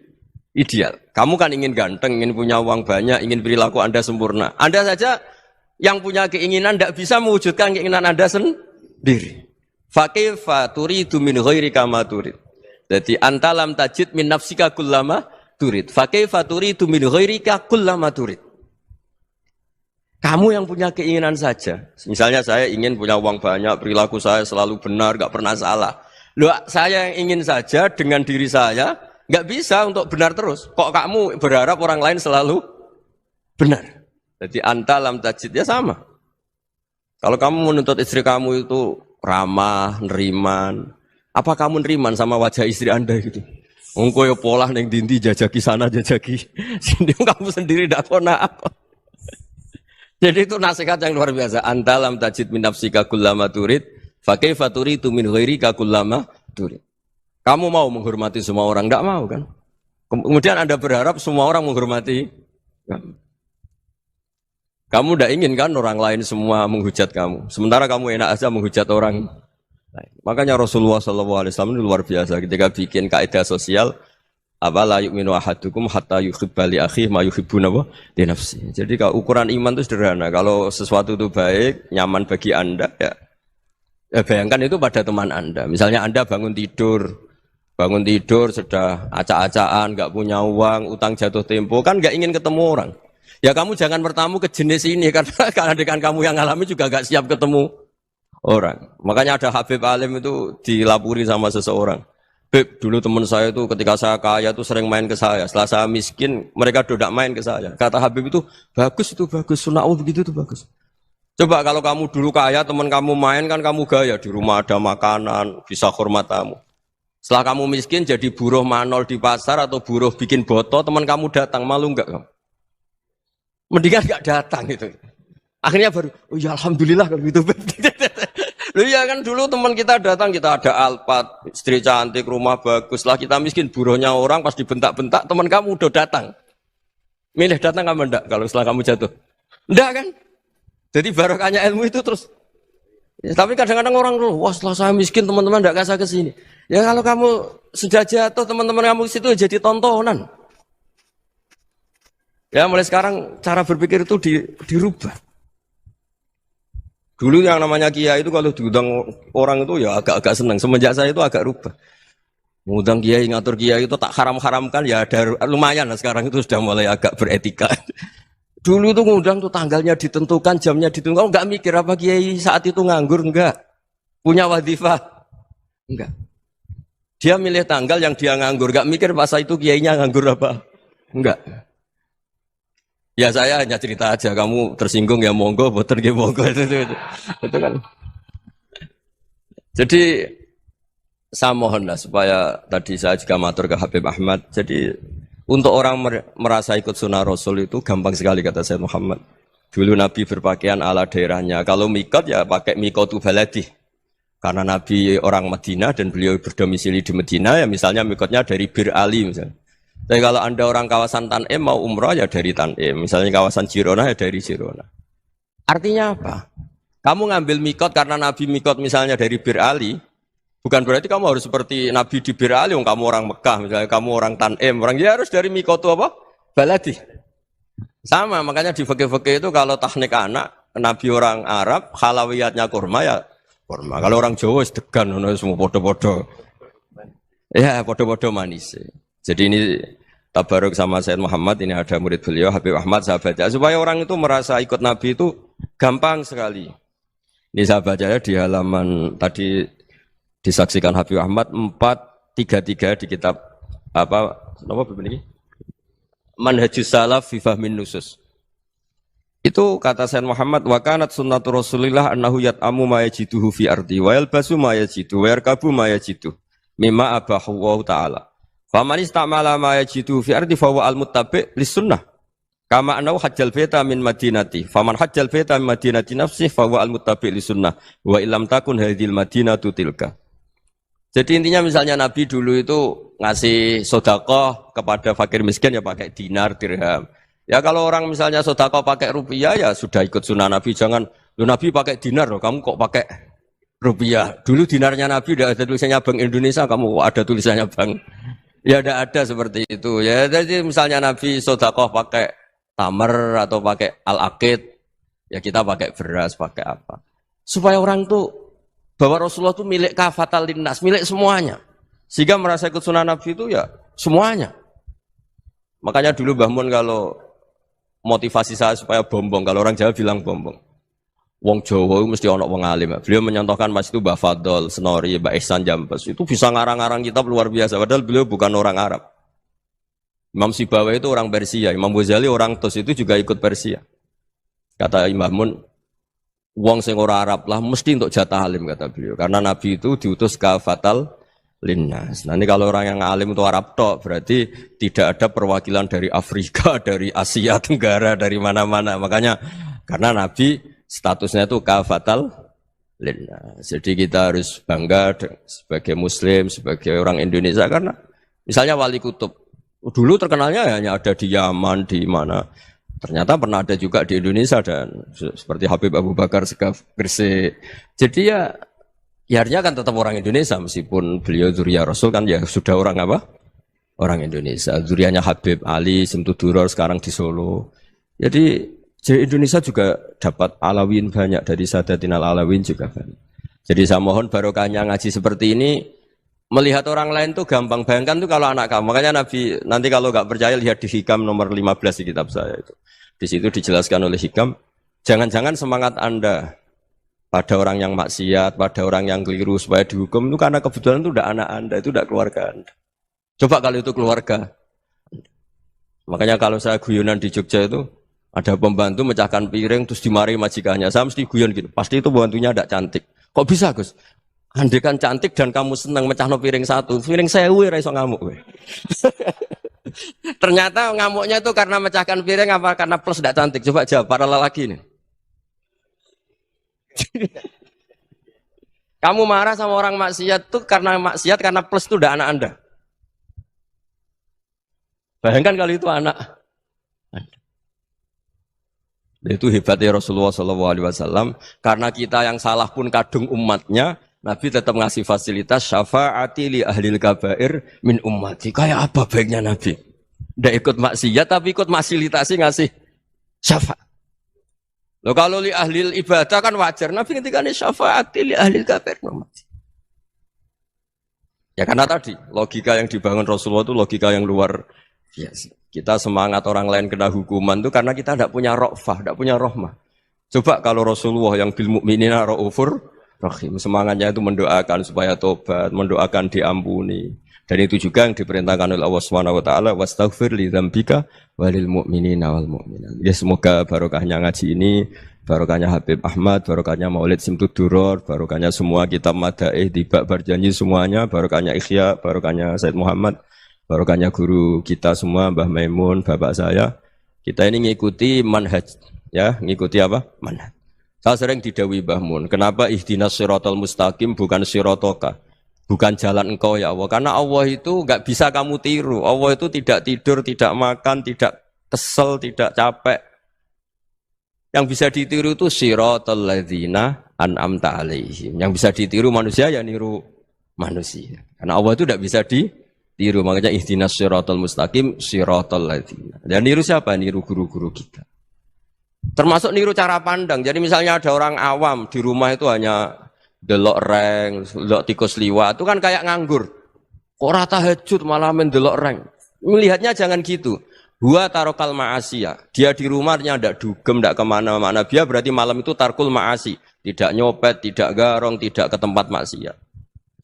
ideal. Kamu kan ingin ganteng, ingin punya uang banyak, ingin perilaku Anda sempurna. Anda saja yang punya keinginan tidak bisa mewujudkan keinginan Anda sendiri. Fa kaifa turidu min ghairika ma turid. Jadi anta lam tajid min nafsika kullama turid. Fa kaifa turidu min ghairika kullama turid. Kamu yang punya keinginan saja. Misalnya saya ingin punya uang banyak, perilaku saya selalu benar, enggak pernah salah. Loh, saya yang ingin saja dengan diri saya enggak bisa untuk benar terus. Kok kamu berharap orang lain selalu benar? Jadi anta lam tajid ya sama. Kalau kamu menuntut istri kamu itu ramah, neriman. Apa kamu neriman sama wajah istri Anda gitu? Engko yo pola ning dindi jajaki sana jajaki sini kamu sendiri ndak kona apa. Jadi itu nasihat yang luar biasa. Anta lam tajid min nafsika kullama turid, fa kaifa turidu min ghairika kullama turid. Kamu mau menghormati semua orang, ndak mau kan? Kemudian Anda berharap semua orang menghormati kamu. Kamu tidak ingin kan orang lain semua menghujat kamu. Sementara kamu enak aja menghujat orang lain. Makanya Rasulullah SAW itu luar biasa ketika bikin kaidah sosial. Apa la yu'minu ahadukum hatta yuhibba li akhihi ma yuhibbu li nafsihi. Jadi kalau ukuran iman itu sederhana. Kalau sesuatu itu baik, nyaman bagi Anda, ya bayangkan itu pada teman Anda. Misalnya Anda bangun tidur sudah acak-acakan, nggak punya uang, utang jatuh tempo, kan nggak ingin ketemu orang. Ya kamu jangan bertamu ke jenis ini karena dengan kamu yang alami juga gak siap ketemu orang. Makanya ada Habib Alim itu dilapuri sama seseorang. Beb, dulu teman saya itu ketika saya kaya itu sering main ke saya. Setelah saya miskin, mereka tidak main ke saya. Kata Habib itu bagus, sunau begitu itu bagus. Coba kalau kamu dulu kaya, teman kamu main kan kamu gaya. Di rumah ada makanan, bisa hormat tamu. Setelah kamu miskin jadi buruh manol di pasar atau buruh bikin boto, teman kamu datang, malu enggak kamu? Mendingan gak datang gitu. Akhirnya baru, oh ya alhamdulillah kalau gitu. Loh iya kan dulu teman kita datang, kita ada Alphard, istri cantik, rumah bagus. Lah kita miskin, buruhnya orang pas dibentak-bentak, teman kamu udah datang. Milih datang kamu enggak kalau setelah kamu jatuh? Enggak kan? Jadi barokahnya ilmu itu terus. Ya, tapi kadang-kadang orang tuh, wah setelah saya miskin teman-teman enggak kasih ke sini. Ya kalau kamu sudah jatuh, teman-teman kamu situ jadi tontonan. Ya mulai sekarang cara berpikir itu dirubah. Dulu yang namanya kiai itu kalau diundang orang itu ya agak-agak senang. Semenjak saya itu agak rubah. Mengundang kiai, ngatur kiai itu tak haram-haramkan ya ada lumayan lah sekarang itu sudah mulai agak beretika. Dulu itu ngundang tuh tanggalnya ditentukan, jamnya ditentukan. Enggak mikir apa kiai saat itu nganggur, enggak. Punya wadifah, enggak. Dia milih tanggal yang dia nganggur, enggak mikir masa itu kiainya nganggur apa. Enggak. Ya saya hanya cerita aja, kamu tersinggung ya monggo, boten ya monggo itu kan. Jadi saya mohonlah supaya tadi saya juga matur ke Habib Ahmad. Jadi untuk orang merasa ikut sunnah Rasul itu gampang sekali kata Sayyid Muhammad. Dulu Nabi berpakaian ala daerahnya. Kalau mikot ya pakai mikotu baladi. Karena Nabi orang Madinah dan beliau berdomisili di Madinah ya misalnya mikotnya dari Bir Ali misalnya. Tapi kalau Anda orang kawasan Tanim mau umrah ya dari Tanim. Misalnya kawasan Jirona ya dari Jirona. Artinya apa? Kamu ngambil mikot karena Nabi mikot misalnya dari Bir Ali. Bukan berarti kamu harus seperti Nabi di Bir Ali. Kamu orang Mekah misalnya. Kamu orang Tanim. Orang dia harus dari mikot itu apa? Baladi. Sama makanya di fikih-fikih itu kalau tahnik anak. Nabi orang Arab. Halawiyatnya kurma ya kurma. Kalau orang Jawa sedegan. Semua podo-podo. Ya podo-podo manis. Jadi ini tabaruk sama Sayyid Muhammad, ini ada murid beliau, Habib Ahmad, sahabatnya. Supaya orang itu merasa ikut Nabi itu gampang sekali. Ini sahabatnya di halaman tadi disaksikan Habib Ahmad 433 di kitab apa ini? Manhajus Salaf fi Fahmin Nusus. Itu kata Sayyid Muhammad, wa kanat sunnatu Rasulillah annahu yat'amu ma yajiduhu fi ardi wa yalbasu ma yajidu wa yarkabu ma yajidu mimma abahu wa ta'ala. Faman istamala ma yajidu fi ardi fa huwa al-muttabi' lis-sunnah. Kama anau hajjal baita min madinati. Faman hajjal baita min madinati nafsih fahuwa al-muttabi' li sunnah. Wa illam takun hadhil madinatu tilka. Jadi intinya misalnya Nabi dulu itu ngasih sedekah kepada fakir miskin ya pakai dinar, dirham. Ya kalau orang misalnya sedekah pakai rupiah ya sudah ikut sunnah Nabi. Jangan, lu Nabi pakai dinar loh, kamu kok pakai rupiah. Dulu dinarnya Nabi udah ada tulisannya Bank Indonesia, kamu kok ada tulisannya Bank. Ya tidak ada seperti itu. Ya jadi misalnya Nabi sedekah pakai tamar atau pakai al-aqid, ya kita pakai beras, pakai apa. Supaya orang tuh bahwa Rasulullah itu milik kafatal linnas, milik semuanya. Sehingga merasa ikut sunnah Nabi itu ya semuanya. Makanya dulu Mbah Mun kalau motivasi saya supaya bombong, kalau orang Jawa bilang bombong. Wong Jawa itu mesti ono wong alim. Beliau menyontohkan mas itu Mbah Fadol, Senori, Mbah Ihsan Jambes. Itu bisa ngarang-ngarang kitab luar biasa. Padahal beliau bukan orang Arab. Imam Sibawai itu orang Persia. Imam Ghazali orang Tos itu juga ikut Persia. Kata Imam Mun, wong sing ora Arab lah mesti untuk jatah alim kata beliau. Karena Nabi itu diutus kafatal linnas. Nanti kalau orang yang alim itu Arab tok, berarti tidak ada perwakilan dari Afrika, dari Asia Tenggara, dari mana-mana. Makanya karena Nabi statusnya itu kafatal linnas. Jadi kita harus bangga sebagai Muslim, sebagai orang Indonesia karena misalnya Wali Kutub dulu terkenalnya hanya ada di Yaman, di mana. Ternyata pernah ada juga di Indonesia dan seperti Habib Abu Bakar Segaf Gresik. Jadi ya artinya kan tetap orang Indonesia meskipun beliau zuriyah Rasul kan ya sudah orang apa? Orang Indonesia. Zuriyahnya Habib Ali Simtuduror sekarang di Solo. Jadi Indonesia juga dapat alawin banyak dari Sadatinal Alawin juga banyak. Jadi saya mohon barokahnya ngaji seperti ini. Melihat orang lain tuh gampang, bayangkan tuh kalau anak kamu. Makanya Nabi, nanti kalau nggak percaya lihat di Hikam nomor 15 di kitab saya itu. Di situ dijelaskan oleh Hikam, jangan-jangan semangat Anda pada orang yang maksiat, pada orang yang keliru supaya dihukum itu karena kebetulan itu udah anak Anda, itu udah keluarga Anda. Coba kalau itu keluarga. Makanya kalau saya guyonan di Jogja itu, ada pembantu mecahkan piring terus dimarahi majikannya. Saya mesti guyon gitu, pasti itu pembantunya tidak cantik. Kok bisa Gus? Andai kan cantik dan kamu senang mecahno piring satu, piring 1000 ora iso ngamuk kowe. Ternyata ngamuknya itu karena mecahkan piring apa karena plus tidak cantik? Coba jawab para lelaki ini. Kamu marah sama orang maksiat tuh karena maksiat karena plus itu udah anak Anda. Bayangkan kalau itu anak Anda. Itu hebatnya Rasulullah SAW karena kita yang salah pun kadung umatnya. Nabi tetap ngasih fasilitas syafaati li ahlil kabair min ummati. Kayak apa baiknya Nabi? Tidak ikut maksiat tapi ikut fasilitasi ngasih syafaat. Loh kalau li ahlil ibadah kan wajar. Nabi ketika ini syafaati li ahlil kabair min ummati. Ya karena tadi logika yang dibangun Rasulullah itu logika yang luar biasa. Kita semangat orang lain kena hukuman itu karena kita tidak punya ra'fah, tidak punya rahmah. Coba kalau Rasulullah yang bil mu'minina ra'ufur rahim, semangatnya itu mendoakan supaya tobat, mendoakan diampuni. Dan itu juga yang diperintahkan oleh Allah Subhanahu wa taala, wastaghfir li dzambika walil mu'minina wal mu'minat. Ya semoga barokahnya ngaji ini, barokahnya Habib Ahmad, barokahnya Maulid Simtuduror, barokahnya semua kitab madaih Tibak Berjanji semuanya, barokahnya Ikhya, barokahnya Said Muhammad, barokahnya guru kita semua Mbah Maimun, bapak saya. Kita ini ngikuti manhaj, ya, ngikuti apa? Manhaj. Saya sering didhawuhi Mbah Mun, kenapa ihdinas siratal mustaqim bukan siratoka, bukan jalan engkau ya Allah, karena Allah itu enggak bisa kamu tiru. Allah itu tidak tidur, tidak makan, tidak kesel, tidak capek. Yang bisa ditiru itu siratal ladzina an'amta alaihim. Yang bisa ditiru manusia ya niru manusia. Karena Allah itu tidak bisa ditiru, makanya ihdinas siratal mustaqim siratal ladzina. Dan niru siapa? Niru guru-guru kita. Termasuk niru cara pandang. Jadi misalnya ada orang awam di rumah itu hanya delok reng, delok tikus liwat, itu kan kayak nganggur. Kok ora tahajud malah mendelok reng. Melihatnya jangan gitu. Huwa tarokal ma'asiyah. Dia di rumahnya tidak dugem, tidak kemana-mana. Dia berarti malam itu tarkul ma'asi. Tidak nyopet, tidak garong, tidak ke tempat maksiat.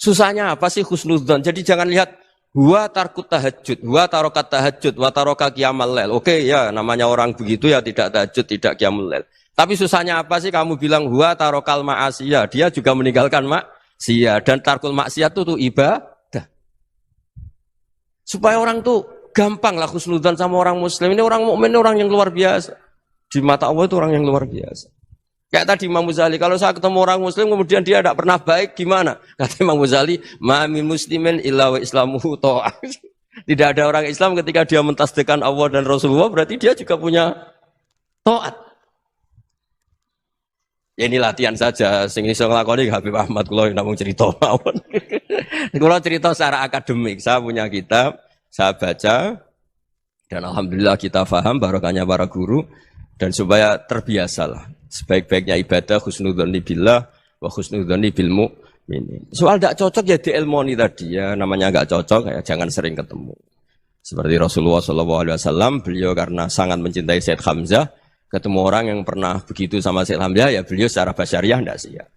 Susahnya apa sih husnudzon? Jadi jangan lihat huwa tarkut tahajud, huwa tarokat tahajud, wa taroka qiyamul lail. Oke ya, namanya orang begitu ya tidak tahajud, tidak qiyamul lail. Tapi susahnya apa sih kamu bilang huwa tarokal ma'asiyah? Dia juga meninggalkan maksiat dan tarkul maksiat itu ibadah. Supaya orang tuh gampang lah khusnudzan sama orang muslim. Ini orang mukmin, orang yang luar biasa. Di mata Allah itu orang yang luar biasa. Kayak tadi Imam Ghazali, kalau saya ketemu orang muslim kemudian dia tidak pernah baik, gimana? Kata Imam Ghazali, ma min muslimin illa wa islamuhu ta'ah. Tidak ada orang Islam ketika dia mentasdihkan Allah dan Rasulullah, berarti dia juga punya taat. Ya ini latihan saja, sing iso nglakoni Habib Ahmad kula namung cerita mawon. Kula cerita secara akademik, saya punya kitab, saya baca dan alhamdulillah kita paham barokahnya para guru dan supaya terbiasalah. Sebaik-baiknya ibadah husnudzon billah wa husnudzon bil mu'minin. Soal tidak cocok ya diilmoni tadi ya, namanya enggak cocok ya jangan sering ketemu. Seperti Rasulullah SAW, beliau karena sangat mencintai Sayyid Hamzah, ketemu orang yang pernah begitu sama Sayyid Hamzah, ya beliau secara basyariah tidak siap.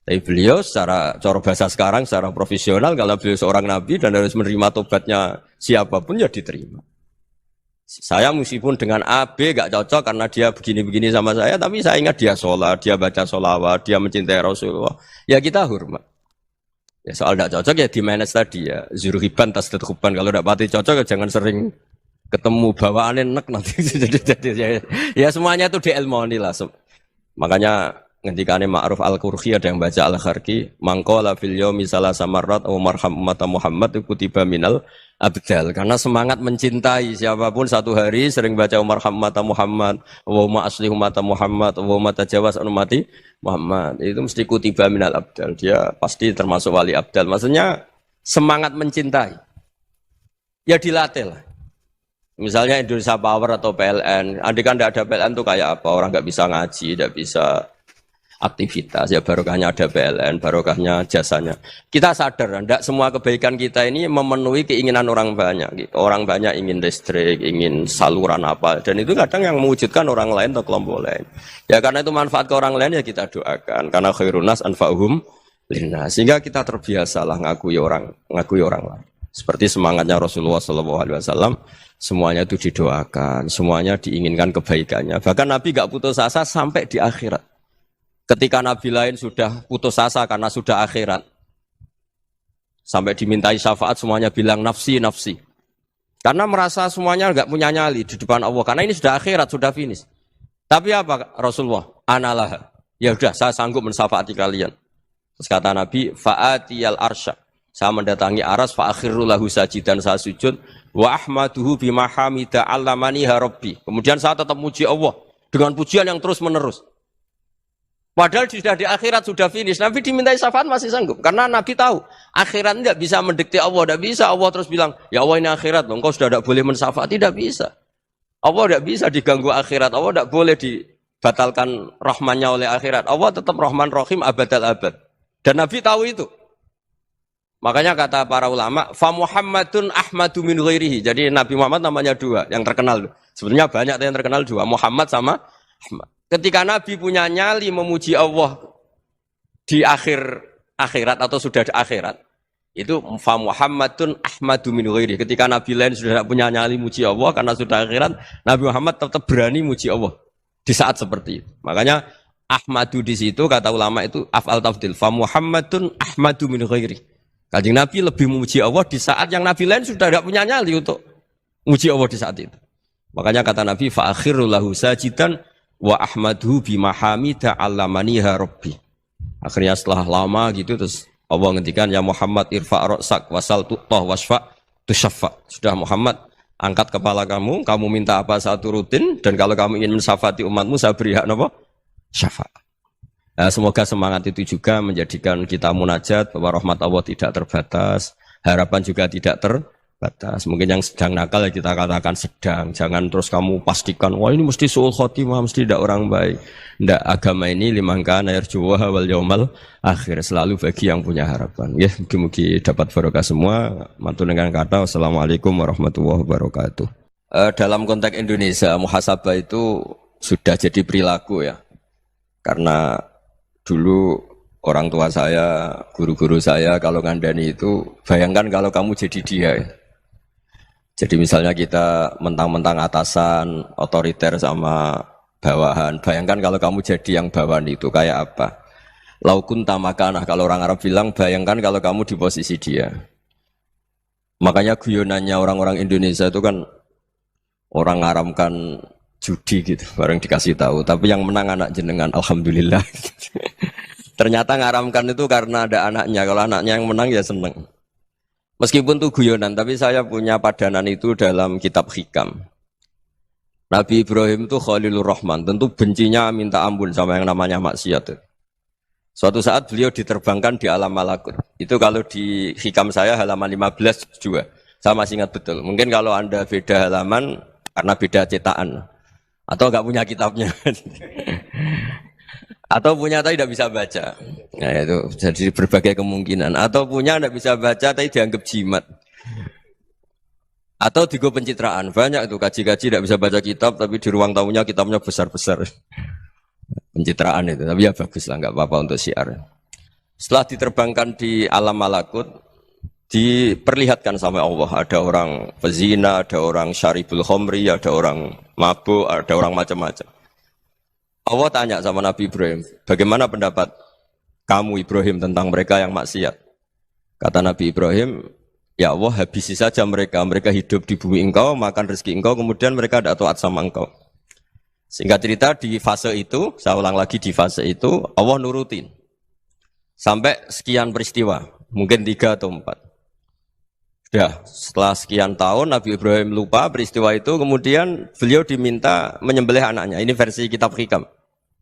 Tapi beliau secara cara bahasa sekarang, secara profesional, kalau beliau seorang nabi dan harus menerima tobatnya siapapun ya diterima. Saya meskipun dengan A, B gak cocok karena dia begini-begini sama saya, tapi saya ingat dia sholat, dia baca sholawat, dia mencintai Rasulullah. Ya kita hormat. Ya soal gak cocok ya di manage tadi ya. Zuruhiban tasdadhuban. Kalau gak pati cocok ya jangan sering ketemu bawaannya enak nanti. Ya semuanya itu diilmoni lah. Makanya ngendikane Ma'ruf Al-Qurhi ada yang baca Al-Kharqi, mangqala fil yaumi salasa marrat aw marham umat Muhammad kutiba minal abdal. Karena semangat mencintai siapapun satu hari sering baca marham umat Muhammad, wa ma asli umat Muhammad, wa ma tajawaz an ummati Muhammad. Itu mesti kutiba minal abdal. Dia pasti termasuk wali abdal. Maksudnya semangat mencintai. Ya dilatih lah. Misalnya Indonesia Power atau PLN, andai kan tidak ada PLN itu kayak apa? Orang nggak bisa ngaji, tidak bisa aktivitas, ya barokahnya ada PLN, barokahnya jasanya. Kita sadar, tidak semua kebaikan kita ini memenuhi keinginan orang banyak. Gitu. Orang banyak ingin listrik, ingin saluran apa, dan itu kadang yang mewujudkan orang lain atau kelompok lain. Ya karena itu manfaat ke orang lain ya kita doakan. Karena khairun nas anfa'uhum linnas. Sehingga kita terbiasalah ngakui orang lain. Seperti semangatnya Rasulullah SAW, semuanya itu didoakan, semuanya diinginkan kebaikannya. Bahkan Nabi gak putus asa sampai di akhirat. Ketika Nabi lain sudah putus asa karena sudah akhirat, sampai dimintai syafaat semuanya bilang nafsi, nafsi. Karena merasa semuanya enggak punya nyali di depan Allah. Karena ini sudah akhirat, sudah finish. Tapi apa Rasulullah? Analah. Ya udah, saya sanggup mensyafaati kalian. Terus kata Nabi, fa'atiyal arsya. Saya mendatangi aras, fa'akhiru lahu sajidan, saya sujud. Wa ahmaduhu bimahamida allamaniha rabbi. Kemudian saya tetap muji Allah dengan pujian yang terus menerus. Padahal sudah di akhirat, sudah finish. Nabi dimintai syafaat masih sanggup. Karena Nabi tahu, akhirat tidak bisa mendikte Allah. Tidak bisa Allah terus bilang, ya Allah ini akhirat loh, engkau sudah tidak boleh mensyafaat. Tidak bisa. Allah tidak bisa diganggu akhirat. Allah tidak boleh dibatalkan rahmannya oleh akhirat. Allah tetap rahman rahim abadal abad. Dan Nabi tahu itu. Makanya kata para ulama, fa Muhammadun ahmadu min ghairihi. Jadi Nabi Muhammad namanya dua, yang terkenal. Sebenarnya banyak yang terkenal dua, Muhammad sama Ahmad. Ketika Nabi punya nyali memuji Allah di akhirat atau sudah di akhirat, itu fa Muhammadun ahmadu min ghairihi. Ketika Nabi lain sudah tidak punya nyali muji Allah karena sudah akhirat, Nabi Muhammad tetap berani muji Allah di saat seperti itu. Makanya ahmadu di situ kata ulama itu af'al tafdil, fa Muhammadun ahmadu min ghairihi. Kanjeng Nabi lebih memuji Allah di saat yang Nabi lain sudah tidak punya nyali untuk memuji Allah di saat itu. Makanya kata Nabi fa akhiru lahu sajidan wa ahmadhu bimahamida allamaniha rabbi. Akhirnya setelah lama gitu terus Allah ngendikan ya Muhammad irfa' ra'sak wasal tu'tah wasfa' tusyaffa. Sudah Muhammad angkat kepala kamu minta apa saat turutin, dan kalau kamu ingin mensyafaati umatmu saya beri hak apa? Syafaat. Nah, semoga semangat itu juga menjadikan kita munajat bahwa rahmat Allah tidak terbatas, harapan juga tidak terbatas. Mungkin yang sedang nakal ya kita katakan sedang. Jangan terus kamu pastikan, wah ini mesti su'ul khotimah, mesti tidak orang baik. Tidak, agama ini liman kana yarjuwaha wal yaumal akhir, selalu bagi yang punya harapan. Ya, mungkin dapat barokah semua. Mantul dengan kata wassalamualaikum warahmatullahi wabarakatuh. Dalam konteks Indonesia, muhasabah itu sudah jadi perilaku ya. Karena dulu orang tua saya, guru-guru saya kalau ngandani itu, bayangkan kalau kamu jadi dia ya. Jadi misalnya kita mentang-mentang atasan, otoriter sama bawahan. Bayangkan kalau kamu jadi yang bawahan itu kayak apa? Laukun tamakanah, kalau orang Arab bilang, bayangkan kalau kamu di posisi dia. Makanya guyonannya orang-orang Indonesia itu kan orang ngaramkan judi gitu, bareng dikasih tahu. Tapi yang menang anak jenengan, alhamdulillah. Ternyata ngaramkan itu karena ada anaknya. Kalau anaknya yang menang ya seneng. Meskipun itu guyonan, tapi saya punya padanan itu dalam kitab Hikam. Nabi Ibrahim itu Khalilur Rahman, tentu bencinya minta ampun sama yang namanya maksiat. Suatu saat beliau diterbangkan di alam malakut. Itu kalau di Hikam saya halaman 15 juga. Saya masih ingat betul. Mungkin kalau Anda beda halaman karena beda cetakan. Atau enggak punya kitabnya. Atau punya tapi tidak bisa baca. Nah itu jadi berbagai kemungkinan. Atau punya tidak bisa baca tapi dianggap jimat. Atau digo pencitraan. Banyak itu kaji-kaji tidak bisa baca kitab tapi di ruang tamunya kitabnya besar-besar. Pencitraan itu, tapi ya bagus lah, nggak apa-apa untuk syiar. Setelah diterbangkan di alam malakut, diperlihatkan sama Allah, ada orang pezina, ada orang syaribul khomri, ada orang mabuk, ada orang macam-macam. Allah tanya sama Nabi Ibrahim, bagaimana pendapat kamu Ibrahim tentang mereka yang maksiat? Kata Nabi Ibrahim, ya Allah habisi saja mereka, mereka hidup di bumi engkau, makan rezeki engkau, kemudian mereka tidak taat sama engkau. Singkat cerita di fase itu, saya ulang lagi di fase itu, Allah nurutin. Sampai sekian peristiwa, mungkin 3 atau 4. Sudah, setelah sekian tahun Nabi Ibrahim lupa peristiwa itu, kemudian beliau diminta menyembelih anaknya. Ini versi kitab Hikam.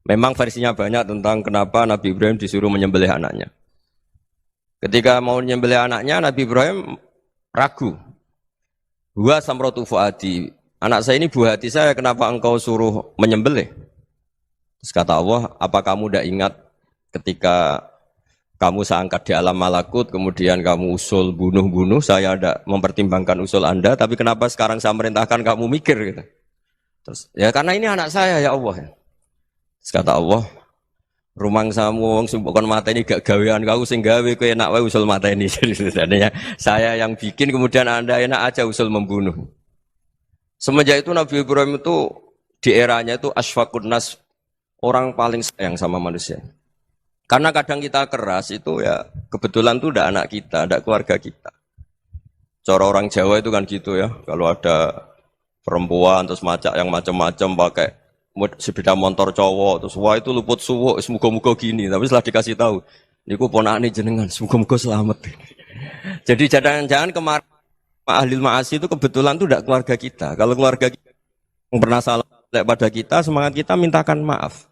Memang versinya banyak tentang kenapa Nabi Ibrahim disuruh menyembelih anaknya. Ketika mau menyembelih anaknya, Nabi Ibrahim ragu. Huwa samratu fuadi. Anak saya ini buah hati saya, kenapa engkau suruh menyembelih? Terus kata Allah, apa kamu tidak ingat ketika kamu saya angkat di alam malakut, kemudian kamu usul bunuh-bunuh, saya tidak mempertimbangkan usul Anda, tapi kenapa sekarang saya merintahkan kamu mikir? Gitu. Terus, ya karena ini anak saya ya Allah. Terus kata Allah, rumang samu wong sumpukon mata ini gak gawean kau sing gawe kowe enak wae usul mata ini. Jadi sebenarnya saya yang bikin, kemudian Anda enak aja usul membunuh. Semenjak itu Nabi Ibrahim itu di eranya itu asfaqun nas, orang paling sayang sama manusia. Karena kadang kita keras itu ya kebetulan tuh udah anak kita, ada keluarga kita. Cara orang Jawa itu kan gitu ya, kalau ada perempuan terus macak yang macam-macam pakai sepeda motor cowok terus wah itu luput suwuk, semoga-moga gini. Tapi setelah dikasih tahu, niku ponakane jenengan, semoga-moga selamat. Jadi jangan-jangan kemarin ahli ma'asi itu kebetulan itu tidak keluarga kita. Kalau keluarga kita yang pernah salah pada kita, semangat kita mintakan maaf.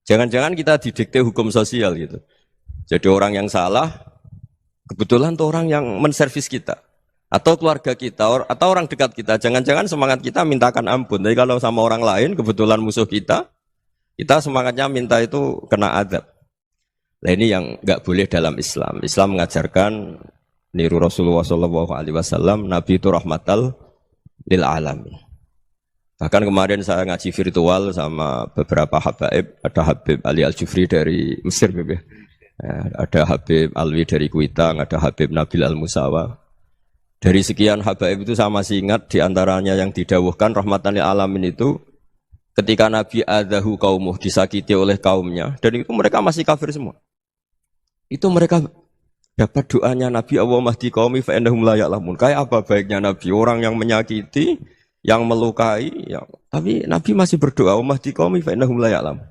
Jangan-jangan kita didikte hukum sosial gitu. Jadi orang yang salah, kebetulan itu orang yang menservis kita. Atau keluarga kita, atau orang dekat kita. Jangan-jangan semangat kita mintakan ampun. Tapi kalau sama orang lain, kebetulan musuh kita semangatnya minta itu kena adab. Nah ini yang nggak boleh dalam Islam. Islam mengajarkan niru Rasulullah SAW, Nabi itu rahmatal lil alamin. Bahkan kemarin saya ngaji virtual sama beberapa habaib, ada Habib Ali Al-Jufri dari Mesir, ya. Ada Habib Alwi dari Kuitang, ada Habib Nabil Al-Musawa. Dari sekian habaib itu saya masih ingat diantaranya yang didawuhkan rahmatan lil alamin itu ketika Nabi adahu kaumuh, disakiti oleh kaumnya, dan itu mereka masih kafir semua. Itu mereka dapat doanya Nabi, Allah mahdi qaumi fa innahum la ya'lamun. Kayak apa baiknya Nabi, orang yang menyakiti, yang melukai, tapi Nabi masih berdoa, Allah mahdi qaumi fa innahum la ya'lamun.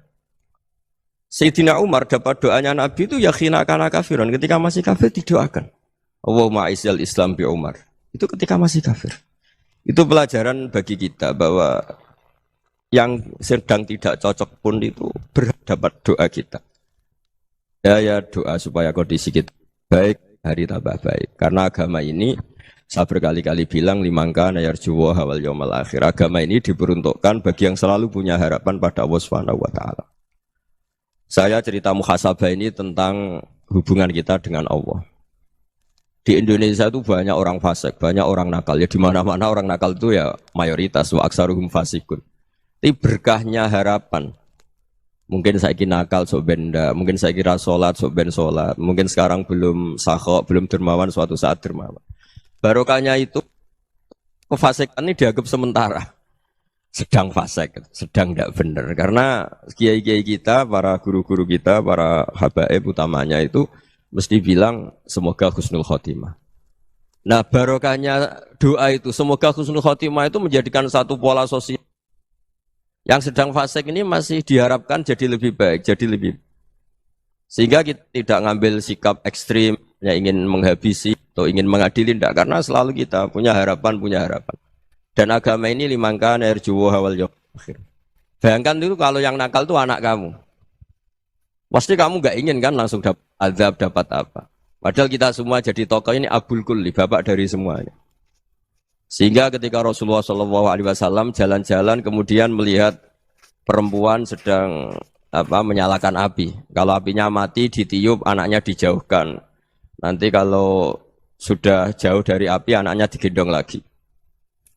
Sayyidina Umar dapat doanya Nabi itu yakhina kana kafiran, ketika masih kafir didoakan. Allahumma aizzal Islam bi Umar. Itu ketika masih kafir. Itu pelajaran bagi kita bahwa yang sedang tidak cocok pun itu berdapat doa kita. Ya doa supaya kondisi kita baik, hari tambah baik. Karena agama ini, saya berkali-kali bilang, limangka nayarjuwa hawal yawmal akhir. Agama ini diperuntukkan bagi yang selalu punya harapan pada Allah Subhanahu wa Ta'ala. Saya cerita muhasabah ini tentang hubungan kita dengan Allah. Di Indonesia itu banyak orang fasik, banyak orang nakal. Ya di mana-mana orang nakal itu ya mayoritas, wa aksaruhum fasikun. Tapi berkahnya harapan. Mungkin saya kira nakal sok benda, mungkin saya kira sholat sok ben sholat, mungkin sekarang belum sakhok, belum dermawan, suatu saat dermawan. Barokahnya itu kefasikan ini dianggap sementara, sedang fasik, sedang tidak benar. Karena kiai-kiai kita, para guru-guru kita, para habaib utamanya itu mesti bilang semoga husnul khotimah. Nah, barokahnya doa itu, semoga husnul khotimah itu menjadikan satu pola sosial. Yang sedang fasik ini masih diharapkan jadi lebih baik, jadi lebih. Sehingga kita tidak ngambil sikap ekstrim, ya ingin menghabisi atau ingin mengadili, tidak. Karena selalu kita punya harapan, Dan agama ini limangkan erjuwo hawal yawm akhir. Bayangkan itu kalau yang nakal itu anak kamu. Pasti kamu nggak ingin kan langsung dapat azab, dapat apa. Padahal kita semua jadi tokoh ini abul kulli, bapak dari semuanya. Sehingga ketika Rasulullah SAW jalan-jalan kemudian melihat perempuan sedang menyalakan api. Kalau apinya mati ditiup, anaknya dijauhkan. Nanti kalau sudah jauh dari api, anaknya digendong lagi.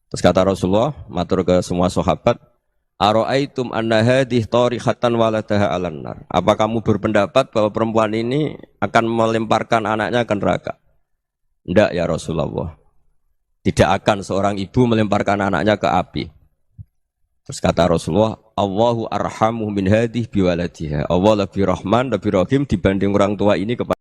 Terus kata Rasulullah, matur ke semua sahabat, Aro'aitum anna hadih tarihatan waladaha alan nar. Apa kamu berpendapat bahwa perempuan ini akan melemparkan anaknya ke neraka? Tidak ya Rasulullah. Tidak akan seorang ibu melemparkan anaknya ke api. Terus kata Rasulullah, Allahu arhamu min hadih biwaladiha. Allah lebih rahman, lebih rahim dibanding orang tua ini kepada